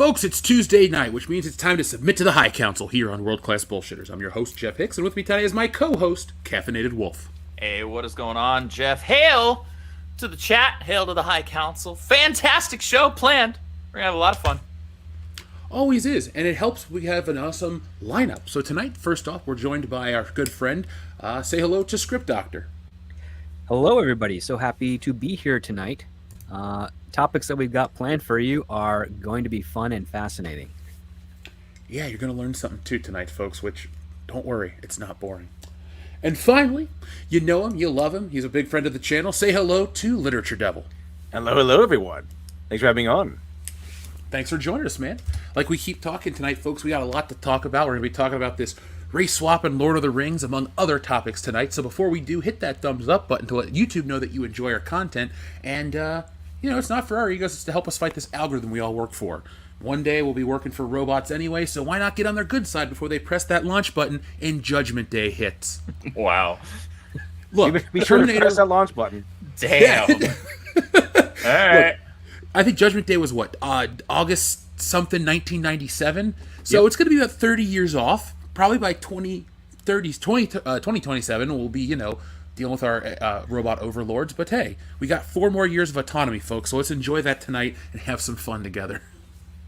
Folks, it's Tuesday night, which means it's time to submit to the High Council here on World Class Bullshitters. I'm your host, Jeff Hicks, and with me today is my co-host, Caffeinated Wolf. Hey, what is going on, Jeff? Hail to the chat, hail to the High Council. Fantastic show planned. We're going to have a lot of fun. Always is, and it helps we have an awesome lineup. So tonight, first off, we're joined by our good friend. Say hello to Script Doctor. Hello, everybody. So happy to be here tonight. Topics that we've got planned for you are going to be fun and fascinating. Yeah, you're going to learn something too tonight, folks, which, don't worry, it's not boring. And finally, you know him, you love him, he's a big friend of the channel. Say hello to Literature Devil. Hello, everyone. Thanks for having me on. Thanks for joining us, man. Like we keep talking tonight, folks, we got a lot to talk about. We're going to be talking about this race swap and Lord of the Rings, among other topics tonight. So before we do, hit that thumbs up button to let YouTube know that you enjoy our content. And, it's not for our egos, it's to help us fight this algorithm we all work for. One day we'll be working for robots anyway, so why not get on their good side before they press that launch button and Judgment Day hits? Wow. Look, be sure to press that launch button. Damn. All right. Look, I think Judgment Day was what? August something, 1997? So It's going to be about 30 years off. Probably by 2027 we'll be, dealing with our robot overlords. But hey, we got 4 more years of autonomy, folks, so let's enjoy that tonight and have some fun together.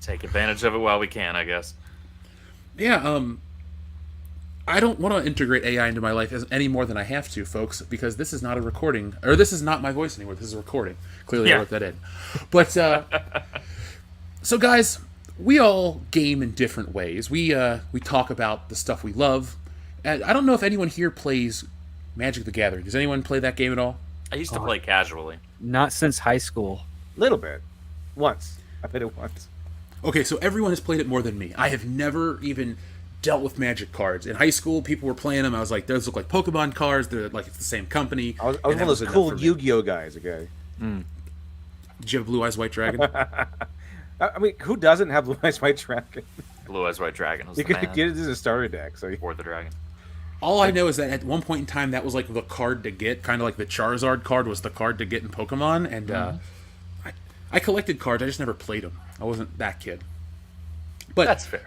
Take advantage of it while we can, I guess. Yeah, I don't want to integrate AI into my life any more than I have to, folks, because this is not a recording, or this is not my voice anymore. This is a recording. Clearly, I wrote that in. But, so guys, we all game in different ways. We talk about the stuff we love. And I don't know if anyone here plays Magic the Gathering. Does anyone play that game at all? I used to play casually. Not since high school. Little bit. Once. I played it once. Okay, so everyone has played it more than me. I have never even dealt with Magic cards. In high school, people were playing them. I was like, those look like Pokemon cards. They're like it's the same company. I was one of those cool Yu-Gi-Oh guys, okay? Did you have Blue Eyes White Dragon? I mean, who doesn't have Blue Eyes White Dragon? Blue Eyes White Dragon was You the could man. get it as a starter deck. Or the dragon. All I know is that at one point in time, that was like the card to get, kind of like the Charizard card was the card to get in Pokemon, and I collected cards. I just never played them. I wasn't that kid. But That's fair.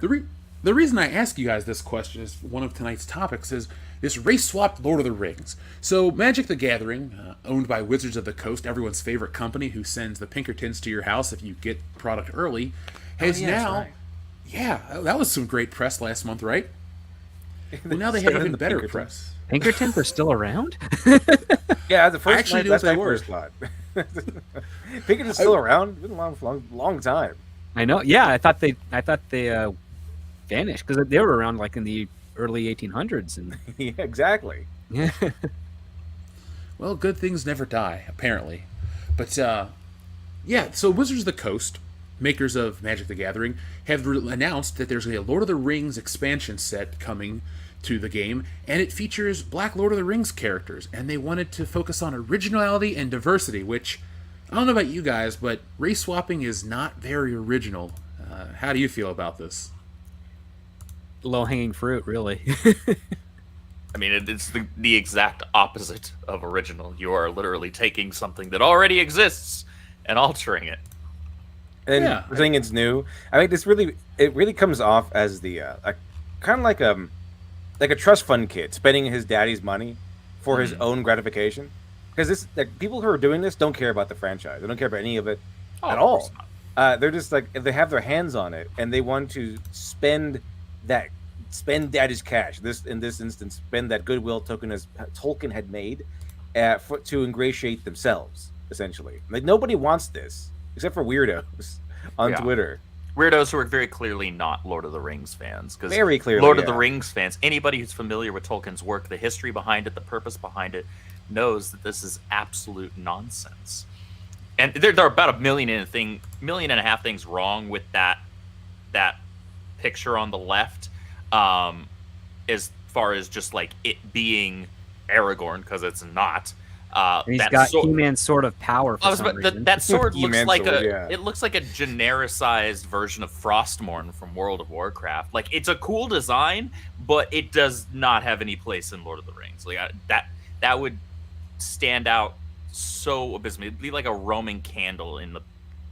The reason I ask you guys this question is one of tonight's topics is this race-swapped Lord of the Rings. So Magic the Gathering, owned by Wizards of the Coast, everyone's favorite company who sends the Pinkertons to your house if you get product early, has now... Right. Yeah, that was some great press last month, right? Well, now they have even better press. Pinkertons are still around? Yeah, the first actually night, knew that's they my were. first thought. Pinkerton's still around. It's been a long time. I know. Yeah, I thought they vanished because they were around like in the early 1800s. And Yeah, exactly. yeah. Well, good things never die, apparently. But, so Wizards of the Coast, makers of Magic the Gathering, have announced that there's a Lord of the Rings expansion set coming to the game, and it features Black Lord of the Rings characters, and they wanted to focus on originality and diversity, which, I don't know about you guys, but race swapping is not very original. How do you feel about this? Low-hanging fruit, really. I mean, it's the exact opposite of original. You are literally taking something that already exists and altering it. And saying it's new. I think it really comes off as the kind of like a trust fund kid spending his daddy's money for his own gratification. Because people who are doing this don't care about the franchise. They don't care about any of it at all. They're just like, if they have their hands on it and they want to spend daddy's cash. In this instance, spend that goodwill token as Tolkien had made to ingratiate themselves. Essentially, like nobody wants this except for weirdos on Twitter. Weirdos who are very clearly not Lord of the Rings fans. Because very clearly, Lord of the Rings fans, anybody who's familiar with Tolkien's work, the history behind it, the purpose behind it, knows that this is absolute nonsense. And there are about 1.5 million things wrong with that picture on the left, as far as just like it being Aragorn, because it's not. He's got He-Man's sword of power for some reason. That sword looks like sword, it looks like a genericized version of Frostmourne from World of Warcraft. Like, it's a cool design, but it does not have any place in Lord of the Rings. Like that would stand out so abysmally. It'd be like a Roman candle in the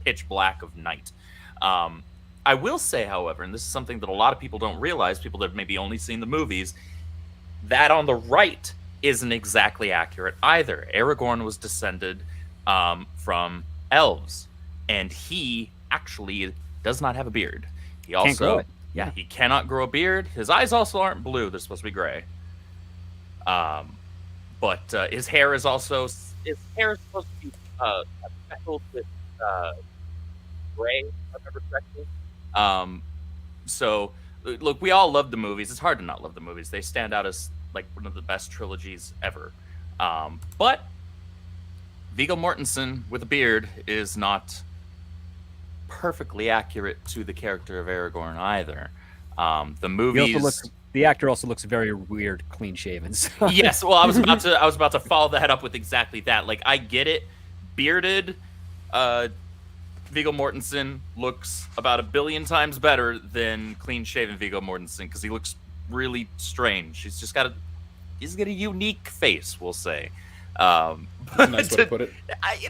pitch black of night. I will say, however, and this is something that a lot of people don't realize, people that have maybe only seen the movies, that on the right isn't exactly accurate either. Aragorn was descended from elves, and he actually does not have a beard. He also Can't grow it. Yeah. he cannot grow a beard. His eyes also aren't blue; they're supposed to be gray. But his hair is supposed to be speckled with gray, if I remember correctly. So look, we all love the movies. It's hard to not love the movies. They stand out as like one of the best trilogies ever. But Viggo Mortensen with a beard is not perfectly accurate to the character of Aragorn either. The movies. The actor also looks very weird, clean shaven. So. Yes, well, I was about to follow that up with exactly that. Like, I get it, bearded Viggo Mortensen looks about 1 billion times better than clean-shaven Viggo Mortensen because he looks really strange. He's got a unique face, we'll say. That's a nice way to put it.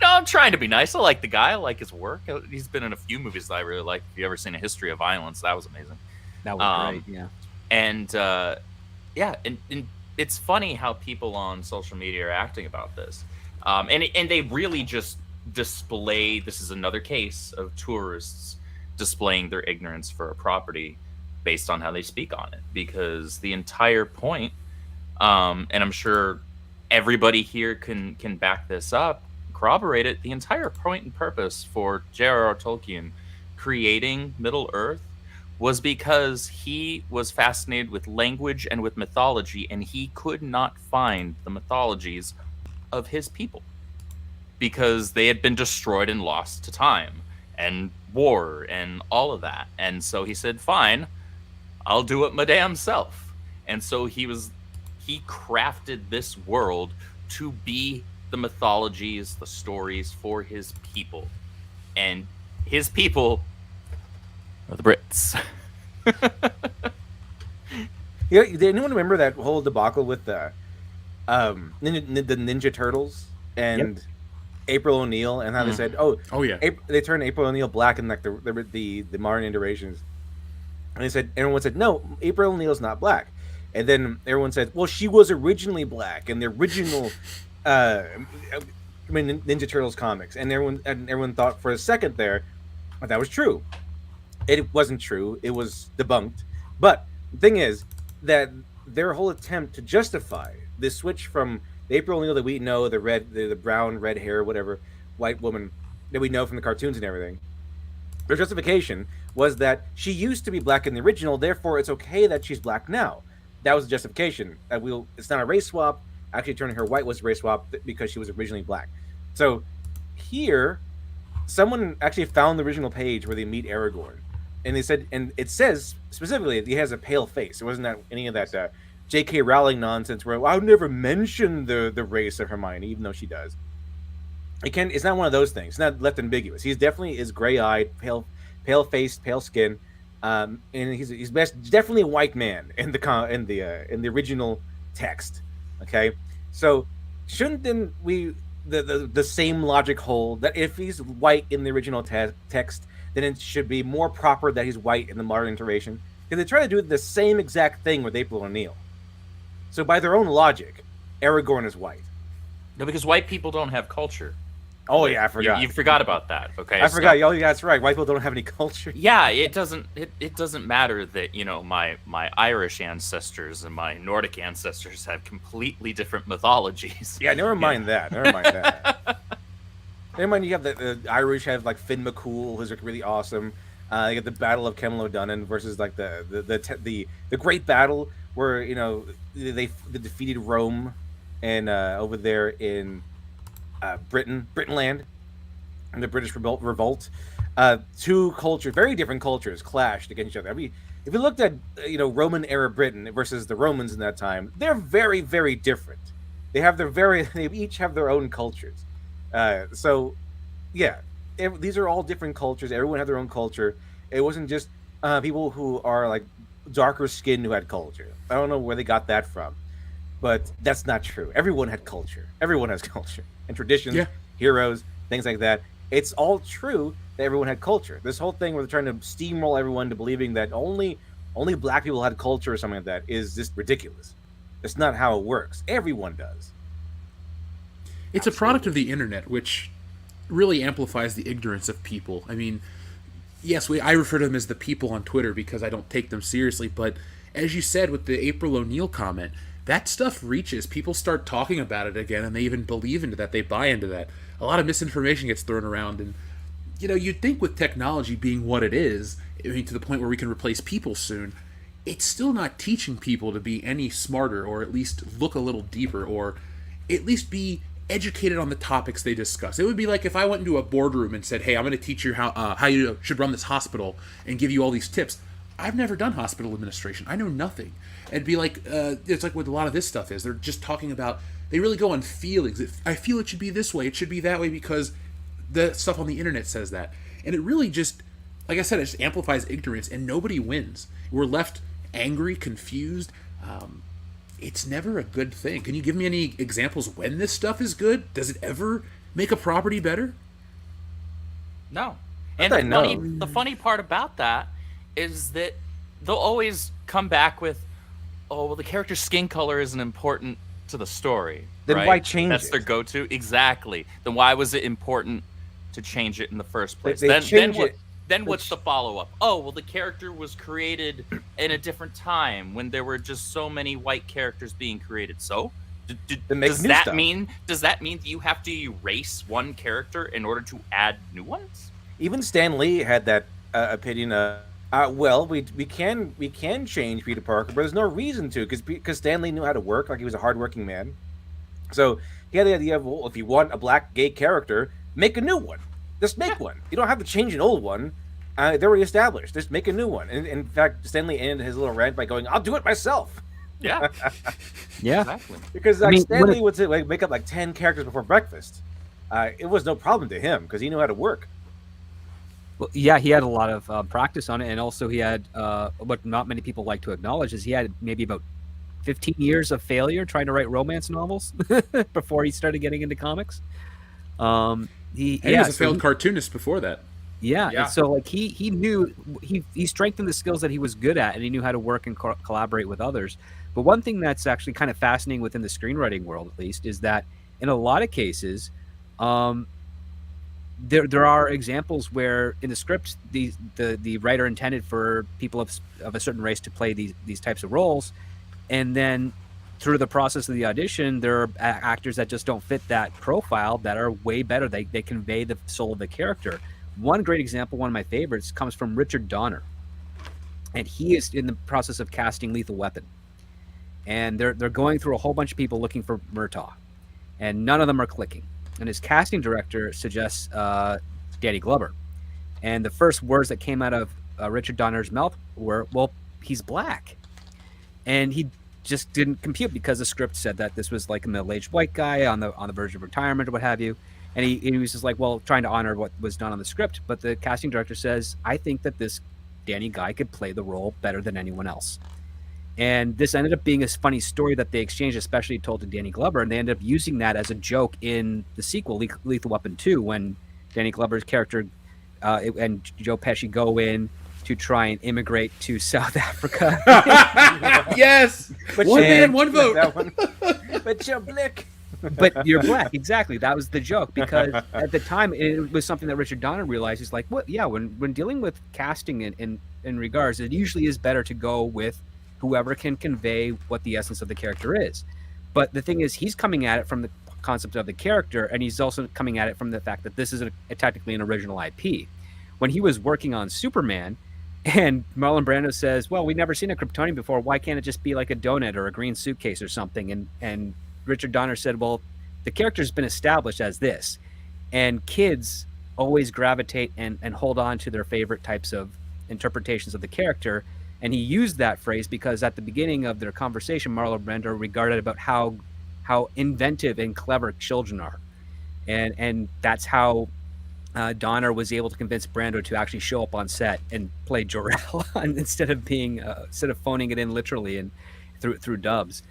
I'm trying to be nice. I like the guy. I like his work. He's been in a few movies that I really like. If you ever seen A History of Violence, that was amazing. That was great, yeah. And and it's funny how people on social media are acting about this, and they really just display. This is another case of tourists displaying their ignorance for a property based on how they speak on it. Because the entire point, and I'm sure everybody here can back this up, corroborate it. The entire point and purpose for J.R.R. Tolkien creating Middle Earth was because he was fascinated with language and with mythology, and he could not find the mythologies of his people because they had been destroyed and lost to time and war and all of that. And so he said, fine, I'll do it my damn self. And so he crafted this world to be the mythologies, the stories for his people. And his people are the Brits. Yeah, did anyone remember that whole debacle with the Ninja Turtles and April O'Neil and how they said, "Oh yeah," they turned April O'Neil black in like the modern iterations, and everyone said, "No, April O'Neil's not black," and then everyone said, "Well, she was originally black in the original." Ninja Turtles comics, and everyone thought for a second there that was true. It wasn't true. It was debunked. But the thing is that their whole attempt to justify this switch from the April O'Neil that we know, the brown, red hair, whatever, white woman that we know from the cartoons and everything, their justification was that she used to be black in the original, therefore it's okay that she's black now. That was the justification. It's not a race swap. Actually, turning her white was a race swap because she was originally black. So here, someone actually found the original page where they meet Aragorn. And they said, and it says specifically that he has a pale face. It wasn't any of that J.K. Rowling nonsense where I would never mention the race of Hermione, even though she does. It's not one of those things. It's not left ambiguous. He's definitely is gray-eyed, pale faced, pale skin, and he's definitely a white man in the original text. Okay, so shouldn't then the same logic hold that if he's white in the original text, then it should be more proper that he's white in the modern iteration? Because they try to do the same exact thing with April O'Neil. So by their own logic, Aragorn is white. No, because white people don't have culture. Oh yeah, I forgot. You forgot about that. Okay, I forgot. Oh yeah, that's right. White people don't have any culture. Yeah, it doesn't matter that my Irish ancestors and my Nordic ancestors have completely different mythologies. Yeah, never mind that. Never mind that. Never mind. You have the Irish have like Finn McCool, who's like really awesome. You got the Battle of Kemlo Dunnan versus like the Great Battle where they defeated Rome and over there in Britainland, and the British revolt. Two cultures, very different cultures, clashed against each other. If you looked at Roman era Britain versus the Romans in that time, they're very, very different. They each have their own cultures. So yeah, these are all different cultures. Everyone had their own culture. It wasn't just people who are like darker skinned who had culture. I don't know where they got that from, but that's not true. Everyone had culture. Everyone has culture and traditions, heroes, things like that. it's all true that everyone had culture. This whole thing where they're trying to steamroll everyone to believing that only black people had culture or something like that is just ridiculous. That's not how it works. Everyone does. It's a product of the internet, which really amplifies the ignorance of people. I mean, yes, I refer to them as the people on Twitter because I don't take them seriously, but as you said with the April O'Neil comment, that stuff reaches. People start talking about it again, and they even believe into that. They buy into that. A lot of misinformation gets thrown around, and you'd think with technology being what it is, I mean, to the point where we can replace people soon, it's still not teaching people to be any smarter, or at least look a little deeper, or at least be educated on the topics they discuss. It would be like if I went into a boardroom and said, "Hey, I'm going to teach you how you should run this hospital and give you all these tips." I've never done hospital administration. I know nothing. It'd be like it's like what a lot of this stuff is. They're just talking about. They really go on feelings. I feel it should be this way. It should be that way because the stuff on the internet says that, and it really just, like I said, it just amplifies ignorance, and nobody wins. We're left angry, confused. It's never a good thing. Can you give me any examples when this stuff is good? Does it ever make a property better? No. And the funny part about that is that they'll always come back with, oh, well, the character's skin color isn't important to the story. Then right? why change That's it? their go-to. Exactly. Then why was it important to change it in the first place? Then what's the follow-up? Oh, well, the character was created in a different time when there were just so many white characters being created. So, does that mean that you have to erase one character in order to add new ones? Even Stan Lee had that opinion. Well, we can change Peter Parker, but there's no reason to, because Stan Lee knew how to work. Like, he was a hardworking man. So he had the idea of, well, if you want a black gay character, make a new one. Just make one. You don't have to change an old one. They're already established. Just make a new one. And in fact, Stanley ended his little rant by going, "I'll do it myself." Yeah. Yeah. Exactly. Because Stanley would make up like 10 characters before breakfast. It was no problem to him because he knew how to work. Well, yeah, he had a lot of practice on it, and also he had what not many people like to acknowledge is he had maybe about 15 years of failure trying to write romance novels before he started getting into comics. He was a failed cartoonist before that. Yeah, and so like he knew he strengthened the skills that he was good at, and he knew how to work and collaborate with others. But one thing that's actually kind of fascinating within the screenwriting world, at least, is that in a lot of cases, there are examples where in the script the writer intended for people of a certain race to play these types of roles, and then through the process of the audition, there are actors that just don't fit that profile that are way better. They convey the soul of the character. One great example, one of my favorites, comes from Richard Donner, and he is in the process of casting Lethal Weapon, and they're going through a whole bunch of people looking for Murtaugh, and none of them are clicking. And his casting director suggests Danny Glover, and the first words that came out of Richard Donner's mouth were, "Well, he's black," and he just didn't compute because the script said that this was like a middle-aged white guy on the verge of retirement or what have you. And he was just like, well, trying to honor what was done on the script. But the casting director says, I think that this Danny guy could play the role better than anyone else. And this ended up being a funny story that they exchanged, especially told to Danny Glover. And they ended up using that as a joke in the sequel, Lethal Weapon 2, when Danny Glover's character and Joe Pesci go in to try and immigrate to South Africa. Yes! But one man, one vote. That one. But you're black. But you're black, exactly. That was the joke, because at the time it was something that Richard Donner realized. He's like, "What? Yeah, when dealing with casting in regards, it usually is better to go with whoever can convey what the essence of the character is." But the thing is, he's coming at it from the concept of the character, and he's also coming at it from the fact that this is technically an original IP. When he was working on Superman, and Marlon Brando says, "Well, we've never seen a Kryptonian before. Why can't it just be like a donut or a green suitcase or something?" And Richard Donner said, well, the character's been established as this, and kids always gravitate and hold on to their favorite types of interpretations of the character. And he used that phrase because at the beginning of their conversation, Marlon Brando regarded about how inventive and clever children are. And that's how Donner was able to convince Brando to actually show up on set and play Jor-El instead of phoning it in literally and through dubs.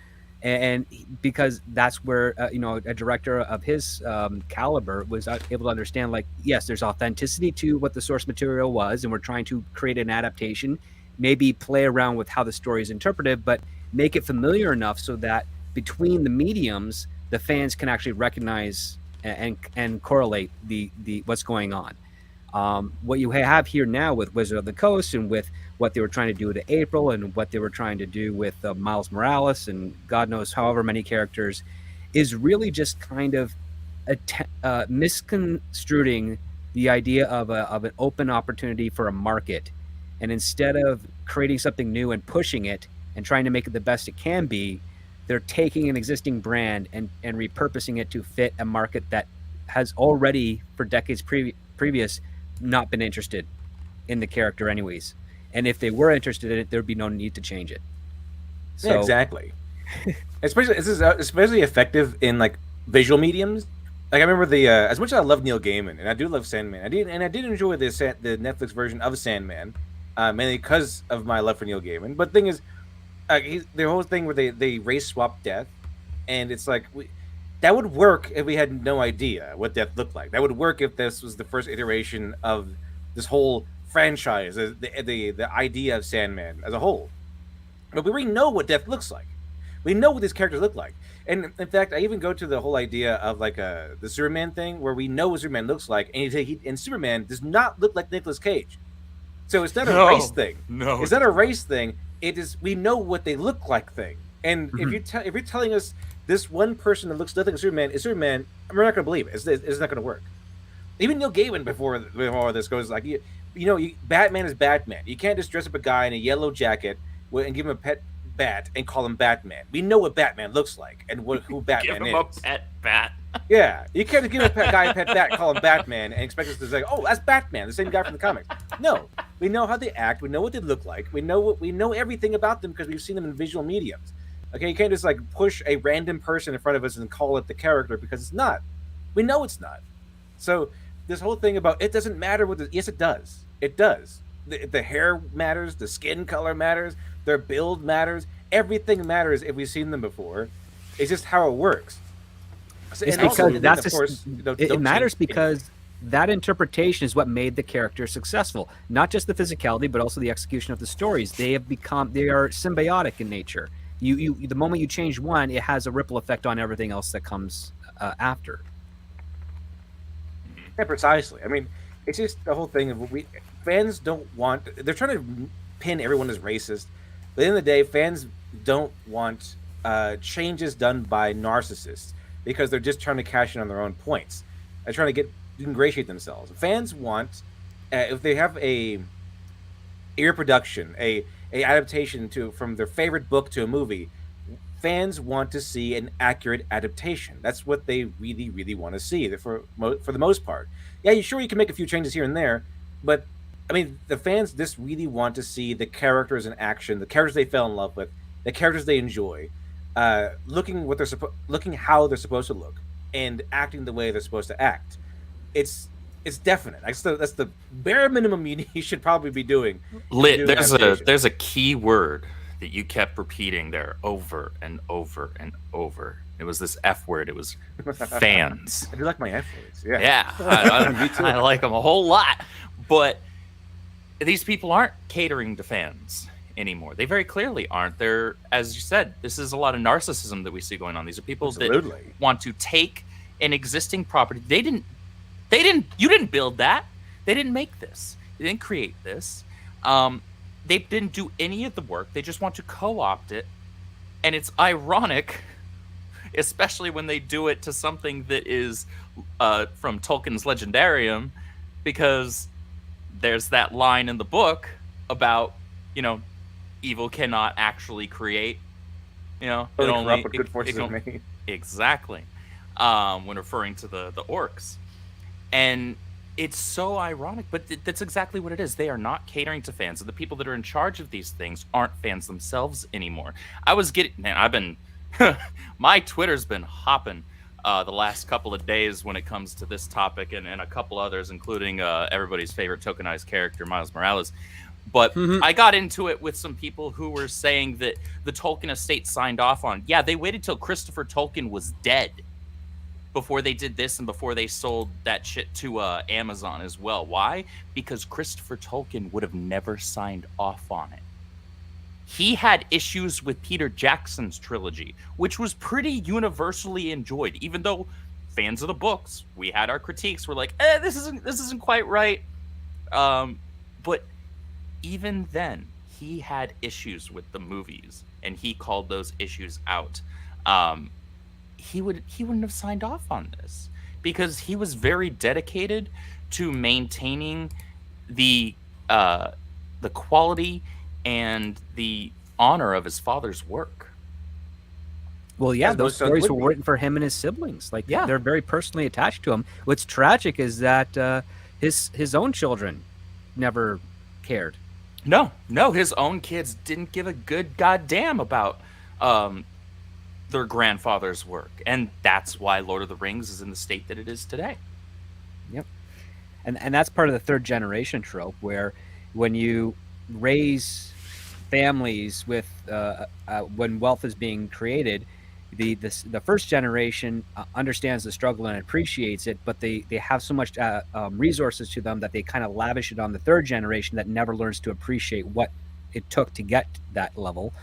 because that's where a director of his caliber was able to understand, like, yes, there's authenticity to what the source material was, and we're trying to create an adaptation, maybe play around with how the story is interpreted, but make it familiar enough so that between the mediums, the fans can actually recognize and correlate the what's going on. What you have here now with Wizard of the Coast, and with what they were trying to do to April, and what they were trying to do with Miles Morales, and God knows however many characters, is really just kind of misconstruing the idea of an open opportunity for a market. And instead of creating something new and pushing it and trying to make it the best it can be, they're taking an existing brand and repurposing it to fit a market that has already, for decades previous, not been interested in the character anyways. And if they were interested in it, there'd be no need to change it. So, yeah, exactly. Especially, this is especially effective in like visual mediums. Like I remember as much as I love Neil Gaiman, and I do love Sandman, I did enjoy the Netflix version of Sandman, mainly because of my love for Neil Gaiman. But the thing is, the whole thing where they race swap Death, and it's like that would work if we had no idea what Death looked like. That would work if this was the first iteration of this whole franchise, the idea of Sandman as a whole. But we already know what Death looks like. We know what these characters look like. And in fact, I even go to the whole idea of like the Superman thing, where we know what Superman looks like, and Superman does not look like Nicolas Cage. So it's not a race thing. No, it's not a race thing. It is, we know what they look like thing. And if you're telling us this one person that looks nothing like Superman is Superman, we're not going to believe it. It's not going to work. Even Neil Gaiman before this goes like, Batman is Batman. You can't just dress up a guy in a yellow jacket and give him a pet bat and call him Batman. We know what Batman looks like and who Batman give him is. a pet bat. Yeah, you can't just give a guy a pet bat, call him Batman, and expect us to say, "Oh, that's Batman, the same guy from the comics." No, we know how they act. We know what they look like. We know everything about them because we've seen them in visual mediums. Okay, you can't just like push a random person in front of us and call it the character because it's not. We know it's not. So this whole thing about it doesn't matter yes, it does. It does. The hair matters. The skin color matters. Their build matters. Everything matters if we've seen them before. It's just how it works. It's because it matters because that interpretation is what made the character successful. Not just the physicality, but also the execution of the stories. They are symbiotic in nature. You the moment you change one, it has a ripple effect on everything else that comes after. Yeah, precisely. I mean, it's just the whole thing of fans don't want. They're trying to pin everyone as racist. But at the end of the day, fans don't want changes done by narcissists because they're just trying to cash in on their own points. They're trying to ingratiate themselves. Fans want, if they have a reproduction, a adaptation from their favorite book to a movie, fans want to see an accurate adaptation. That's what they really, really want to see for the most part. Yeah, sure, you can make a few changes here and there, but I mean, the fans just really want to see the characters in action, the characters they fell in love with, the characters they enjoy, looking how they're supposed to look, and acting the way they're supposed to act. It's definite. That's the bare minimum you should probably be doing. Lit, there's a key word that you kept repeating there over and over and over. It was this F word. It was fans. I do like my F words. Yeah. Yeah, I like them a whole lot. But these people aren't catering to fans anymore. They very clearly aren't. They're, as you said, this is a lot of narcissism that we see going on. These are people that want to take an existing property. You didn't build that. They didn't make this. They didn't create this. They didn't do any of the work. They just want to co-opt it. And it's ironic, especially when they do it to something that is from Tolkien's Legendarium, because there's that line in the book about, evil cannot actually create, good forces of me. Exactly. When referring to the orcs. And it's so ironic, but that's exactly what it is. They are not catering to fans. And the people that are in charge of these things aren't fans themselves anymore. My Twitter's been hopping the last couple of days when it comes to this topic and a couple others, including everybody's favorite tokenized character, Miles Morales. But I got into it with some people who were saying that the Tolkien estate signed off on. Yeah, they waited till Christopher Tolkien was dead before they did this and before they sold that shit to Amazon as well. Why? Because Christopher Tolkien would have never signed off on it. He had issues with Peter Jackson's trilogy, which was pretty universally enjoyed, even though fans of the books, we had our critiques. We're like, this isn't quite right. But even then, he had issues with the movies, and he called those issues out. He wouldn't have signed off on this because he was very dedicated to maintaining the quality and the honor of his father's work. Well, yeah, those stories were written for him and his siblings. Like, yeah, they're very personally attached to him. What's tragic is that his own children never cared. No, his own kids didn't give a good goddamn about their grandfather's work, and that's why Lord of the Rings is in the state that it is today. Yep, and that's part of the third generation trope, where when you raise families with when wealth is being created, the first generation understands the struggle and appreciates it, but they have so much resources to them that they kind of lavish it on the third generation that never learns to appreciate what it took to get that level,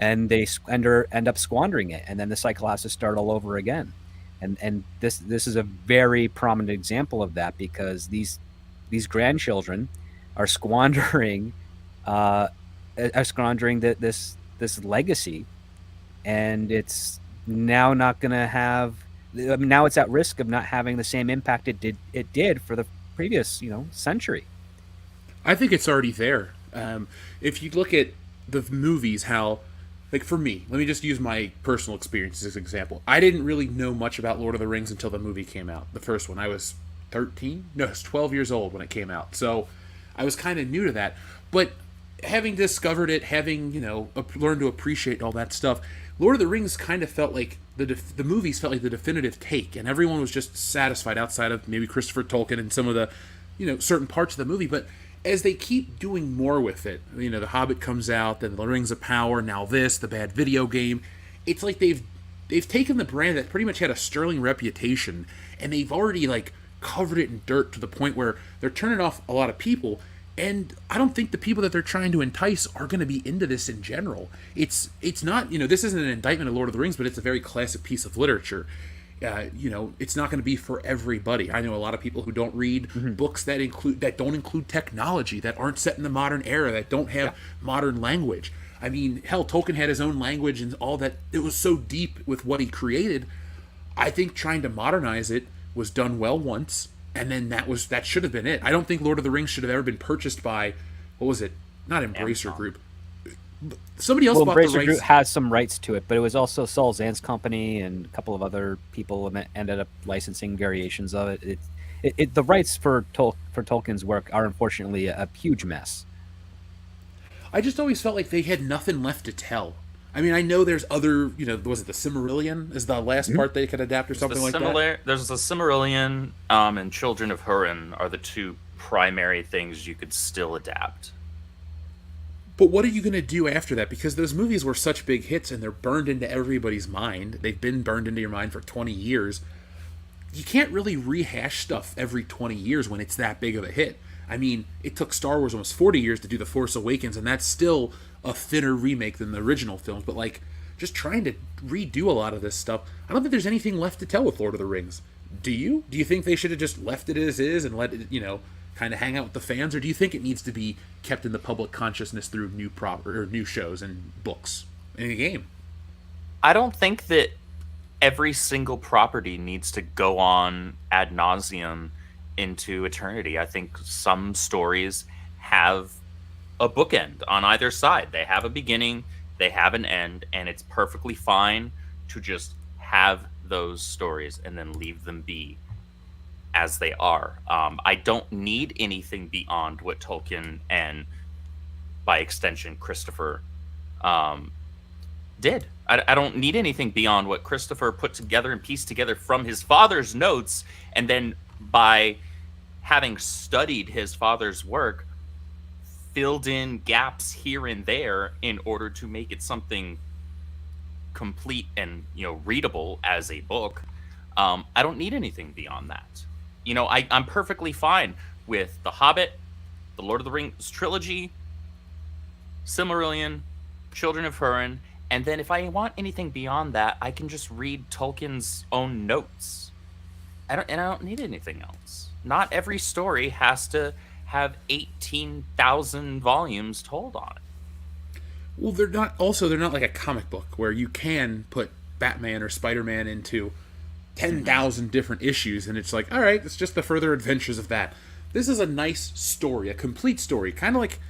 and they end up squandering it, and then the cycle has to start all over again. And this is a very prominent example of that, because these grandchildren are squandering this legacy, and it's now not going to have. Now it's at risk of not having the same impact it did for the previous century. I think it's already there. If you look at the movies, how, like, for me, let me just use my personal experience as an example. I didn't really know much about Lord of the Rings until the movie came out. The first one, I was 13? No, I was 12 years old when it came out. So I was kind of new to that. But having discovered it, having, learned to appreciate all that stuff, Lord of the Rings kind of felt like the movies felt like the definitive take, and everyone was just satisfied outside of maybe Christopher Tolkien and some of the, certain parts of the movie. But as they keep doing more with it, The Hobbit comes out, then The Rings of Power, now this, the bad video game, it's like they've taken the brand that pretty much had a sterling reputation, and they've already, like, covered it in dirt to the point where they're turning off a lot of people. And I don't think the people that they're trying to entice are going to be into this in general. It's not, this isn't an indictment of Lord of the Rings, but it's a very classic piece of literature. It's not going to be for everybody. I know a lot of people who don't read books that don't include technology, that aren't set in the modern era, that don't have modern language. I mean, hell, Tolkien had his own language and all that. It was so deep with what he created. I think trying to modernize it was done well once. And then that should have been it. I don't think Lord of the Rings should have ever been purchased by, what was it? Not Embracer Amazon. Group. Somebody else bought the rights. Embracer Group has some rights to it, but it was also Saul Zaentz Company, and a couple of other people ended up licensing variations of it. The rights for Tolkien's work are unfortunately a huge mess. I just always felt like they had nothing left to tell. I mean, I know there's other, was it the Silmarillion is the last part they could adapt or something like that? There's the Silmarillion and Children of Húrin are the two primary things you could still adapt. But what are you going to do after that? Because those movies were such big hits and they're burned into everybody's mind. They've been burned into your mind for 20 years. You can't really rehash stuff every 20 years when it's that big of a hit. I mean, it took Star Wars almost 40 years to do The Force Awakens, and that's still a thinner remake than the original films. But, like, just trying to redo a lot of this stuff, I don't think there's anything left to tell with Lord of the Rings. Do you? Do you think they should have just left it as is and let it, kind of hang out with the fans? Or do you think it needs to be kept in the public consciousness through new shows and books and a game? I don't think that every single property needs to go on ad nauseum into eternity. I think some stories have a bookend on either side. They have a beginning, they have an end, and it's perfectly fine to just have those stories and then leave them be as they are. I don't need anything beyond what Tolkien and, by extension, Christopher did. I don't need anything beyond what Christopher put together and pieced together from his father's notes, and then by having studied his father's work, filled in gaps here and there in order to make it something complete and readable as a book. I don't need anything beyond that. I'm perfectly fine with The Hobbit, the Lord of the Rings trilogy, Silmarillion, Children of Hurin, and then if I want anything beyond that, I can just read Tolkien's own notes. I don't need anything else. Not every story has to have 18,000 volumes told on it. Well, they're not like a comic book where you can put Batman or Spider-Man into 10,000 different issues and it's like, all right, it's just the further adventures of that. This is a nice story, a complete story, kind of like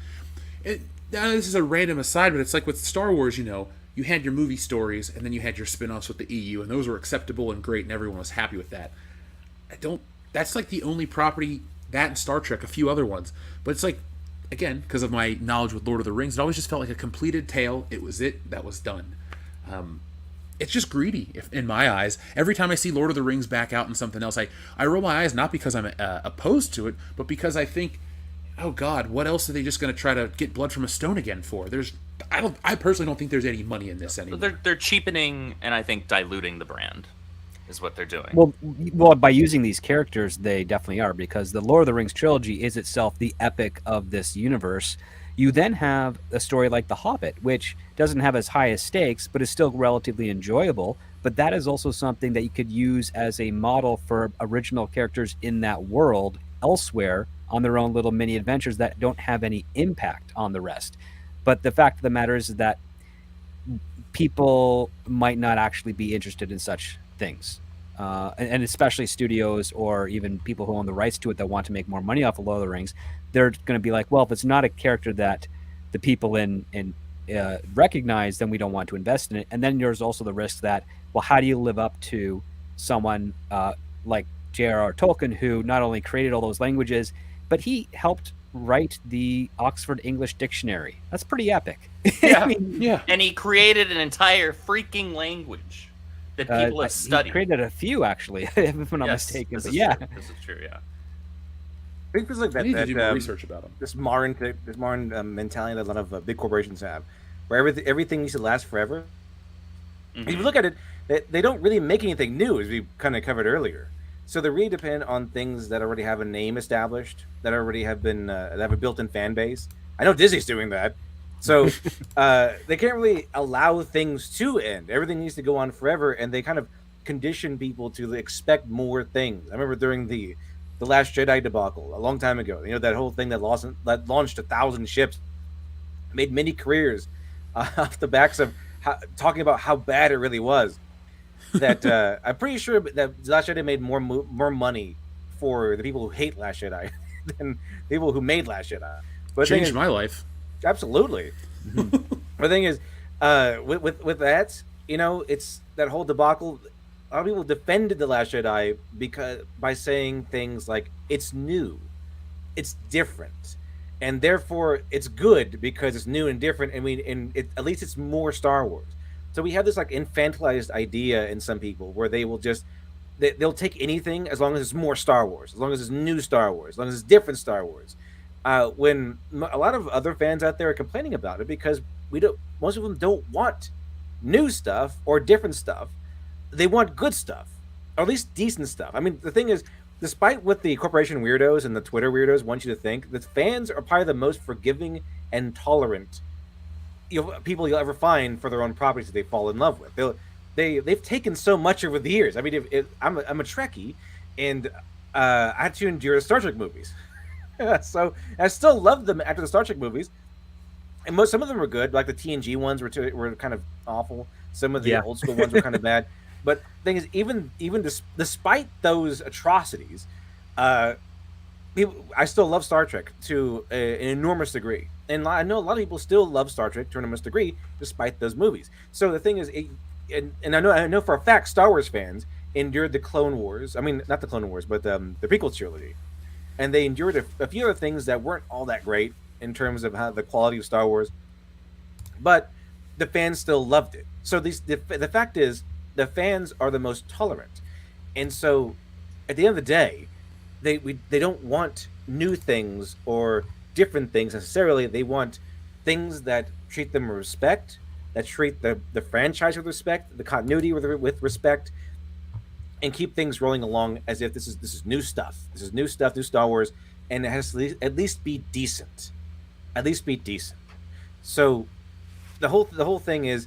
this is a random aside, but it's like with Star Wars, you had your movie stories and then you had your spin-offs with the EU, and those were acceptable and great and everyone was happy with that. That's like the only property, that and Star Trek, a few other ones, but it's like, again, because of my knowledge with Lord of the Rings, it always just felt like a completed tale. It was that was done. It's just greedy, in my eyes. Every time I see Lord of the Rings back out in something else, I roll my eyes, not because I'm opposed to it, but because I think, oh God, what else are they just going to try to get blood from a stone again for? I personally don't think there's any money in this anymore. They're cheapening and I think diluting the brand is what they're doing. Well, by using these characters, they definitely are, because the Lord of the Rings trilogy is itself the epic of this universe. You then have a story like The Hobbit, which doesn't have as high as stakes, but is still relatively enjoyable. But that is also something that you could use as a model for original characters in that world elsewhere on their own little mini adventures that don't have any impact on the rest. But the fact of the matter is that people might not actually be interested in such things. And especially studios or even people who own the rights to it that want to make more money off of Lord of the Rings, they're going to be like, well, if it's not a character that the people recognize, then we don't want to invest in it. And then there's also the risk that, well, how do you live up to someone like J.R.R. Tolkien, who not only created all those languages, but he helped write the Oxford English Dictionary. That's pretty epic. Yeah. I mean, Yeah. And he created an entire freaking language that people have studied. He created a few, actually, if I'm not mistaken. This But is yeah. true. This is true, yeah. I think there's like I need to that do more research about them. this modern mentality that a lot of big corporations have, where everything needs to last forever. Mhm. If you look at it, they don't really make anything new, as we kind of covered earlier. So they really depend on things that already have a name established, that already have been that have a built-in fan base. I know Disney's doing that, so they can't really allow things to end. Everything needs to go on forever, and they kind of condition people to expect more things. I remember during the Last Jedi debacle a long time ago. That whole thing that launched 1,000 ships, made many careers off the backs of talking about how bad it really was. That I'm pretty sure that Last Jedi made more money for the people who hate Last Jedi than people who made Last Jedi. But Changed my life. Absolutely. The thing is, with that, it's that whole debacle. A lot of people defended the Last Jedi by saying things like it's new, it's different, and therefore it's good because it's new and different. And at least it's more Star Wars. So we have this like infantilized idea in some people where they will just they'll take anything as long as it's more Star Wars, as long as it's new Star Wars, as long as it's different Star Wars. When a lot of other fans out there are complaining about it because most of them don't want new stuff or different stuff. They want good stuff, or at least decent stuff. I mean, the thing is, despite what the corporation weirdos and the Twitter weirdos want you to think, the fans are probably the most forgiving and tolerant people you'll ever find for their own properties that they fall in love with. They've taken so much over the years. I mean, I'm a Trekkie, and I had to endure the Star Trek movies, so I still love them after the Star Trek movies. And some of them were good, like the TNG ones were kind of awful. Some of the old school ones were kind of bad. But the thing is, even despite those atrocities, I still love Star Trek to an enormous degree. And I know a lot of people still love Star Trek to an enormous degree, despite those movies. So the thing is, and I know for a fact, Star Wars fans endured the Clone Wars. I mean, not the Clone Wars, but the prequel trilogy. And they endured a few other things that weren't all that great in terms of how the quality of Star Wars. But the fans still loved it. So the fact is, the fans are the most tolerant. And so at the end of the day, they don't want new things or different things necessarily. They want things that treat them with respect, that treat the franchise with respect, the continuity with respect, and keep things rolling along as if this is new stuff. This is new stuff, new Star Wars, and it has to at least be decent. At least be decent. So the whole thing is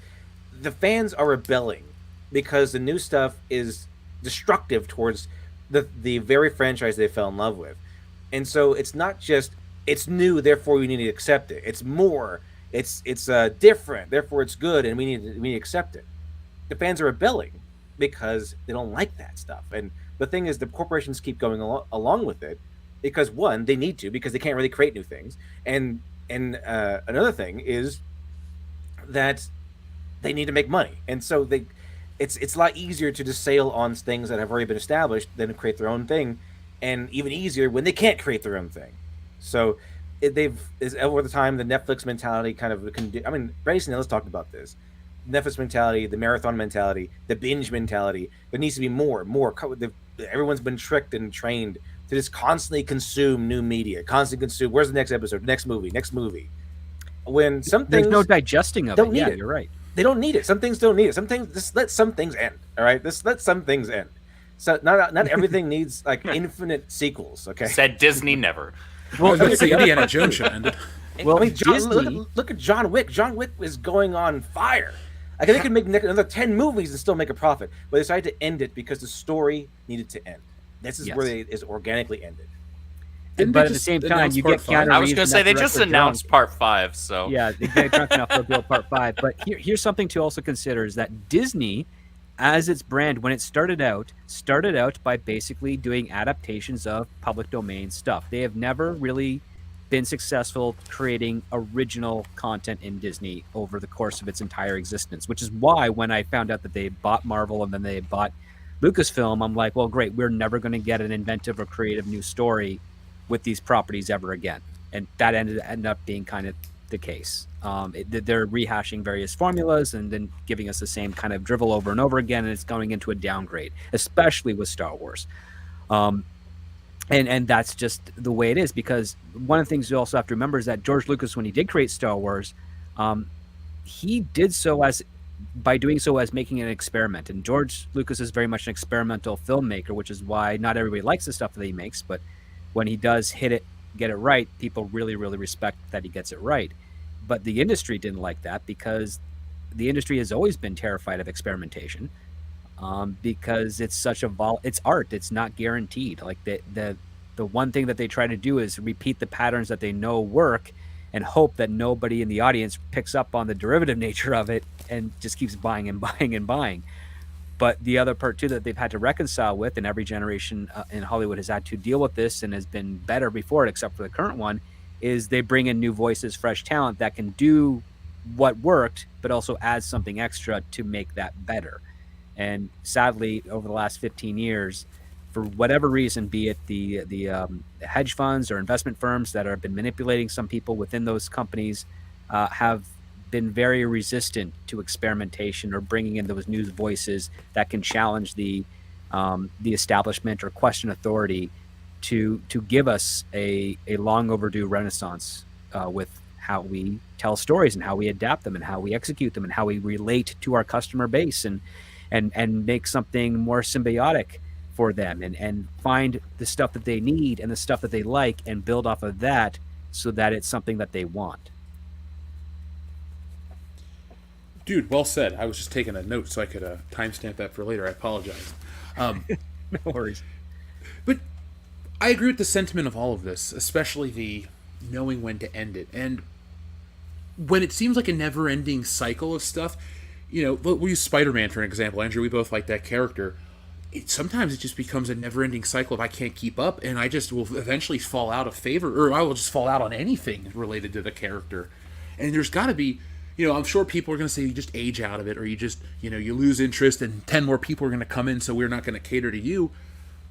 the fans are rebelling because the new stuff is destructive towards the very franchise they fell in love with. And so it's not just it's new, therefore you need to accept it. It's more, it's different, therefore it's good, and we need to accept it. The fans are rebelling because they don't like that stuff. And the thing is, the corporations keep going along with it because one, they need to because they can't really create new things, and another thing is that they need to make money, and so it's a lot easier to just sail on things that have already been established than to create their own thing, and even easier when they can't create their own thing. So over the time the Netflix mentality kind of Brady Snell's talked about this. Netflix mentality, the marathon mentality, the binge mentality. There needs to be more. Everyone's been tricked and trained to just constantly consume new media, constantly consume. Where's the next episode? Next movie. When some things there's no digesting of it. Yeah, you're right. They don't need it. Some things don't need it. Some things just let some things end. All right, just let some things end. So not everything needs like infinite sequels. Okay, said Disney never. Well, let's see, Indiana Jones should end it. Well, look at John Wick. John Wick is going on fire. I think they could make another 10 movies and still make a profit, but they decided to end it because the story needed to end. This is where it is organically ended. But at the same time, you get Keanu Reeves. I was going to say they just announced Part 5, so yeah, they get drunk enough to build Part 5. But here's something to also consider: is that Disney, as its brand, when it started out by basically doing adaptations of public domain stuff. They have never really been successful creating original content in Disney over the course of its entire existence, which is why when I found out that they bought Marvel and then they bought Lucasfilm, I'm like, well, great, we're never going to get an inventive or creative new story with these properties ever again. And that ended up being kind of the case. They're rehashing various formulas and then giving us the same kind of drivel over and over again, and it's going into a downgrade, especially with Star Wars. And that's just the way it is, because one of the things you also have to remember is that George Lucas, when he did create Star Wars, he did so by doing so as making an experiment. And George Lucas is very much an experimental filmmaker, which is why not everybody likes the stuff that he makes, but when he does get it right, people really, really respect that he gets it right. But the industry didn't like that because the industry has always been terrified of experimentation. Because it's such it's art. It's not guaranteed. Like the one thing that they try to do is repeat the patterns that they know work, and hope that nobody in the audience picks up on the derivative nature of it and just keeps buying and buying and buying. But the other part too that they've had to reconcile with, and every generation in Hollywood has had to deal with this and has been better before it, except for the current one, is they bring in new voices, fresh talent that can do what worked, but also add something extra to make that better. And sadly, over the last 15 years, for whatever reason, be it the hedge funds or investment firms that have been manipulating some people within those companies, have been very resistant to experimentation or bringing in those new voices that can challenge the establishment or question authority to give us a long overdue renaissance with how we tell stories and how we adapt them and how we execute them and how we relate to our customer base and make something more symbiotic for them and find the stuff that they need and the stuff that they like and build off of that so that it's something that they want. Dude, well said. I was just taking a note so I could timestamp that for later. I apologize. No worries. But I agree with the sentiment of all of this, especially the knowing when to end it. And when it seems like a never-ending cycle of stuff, we'll use Spider-Man for an example. Andrew, we both like that character. Sometimes it just becomes a never-ending cycle if I can't keep up, and I just will eventually fall out of favor, or I will just fall out on anything related to the character. And there's got to be, I'm sure people are going to say you just age out of it, or you just, you lose interest, and 10 more people are going to come in, so we're not going to cater to you.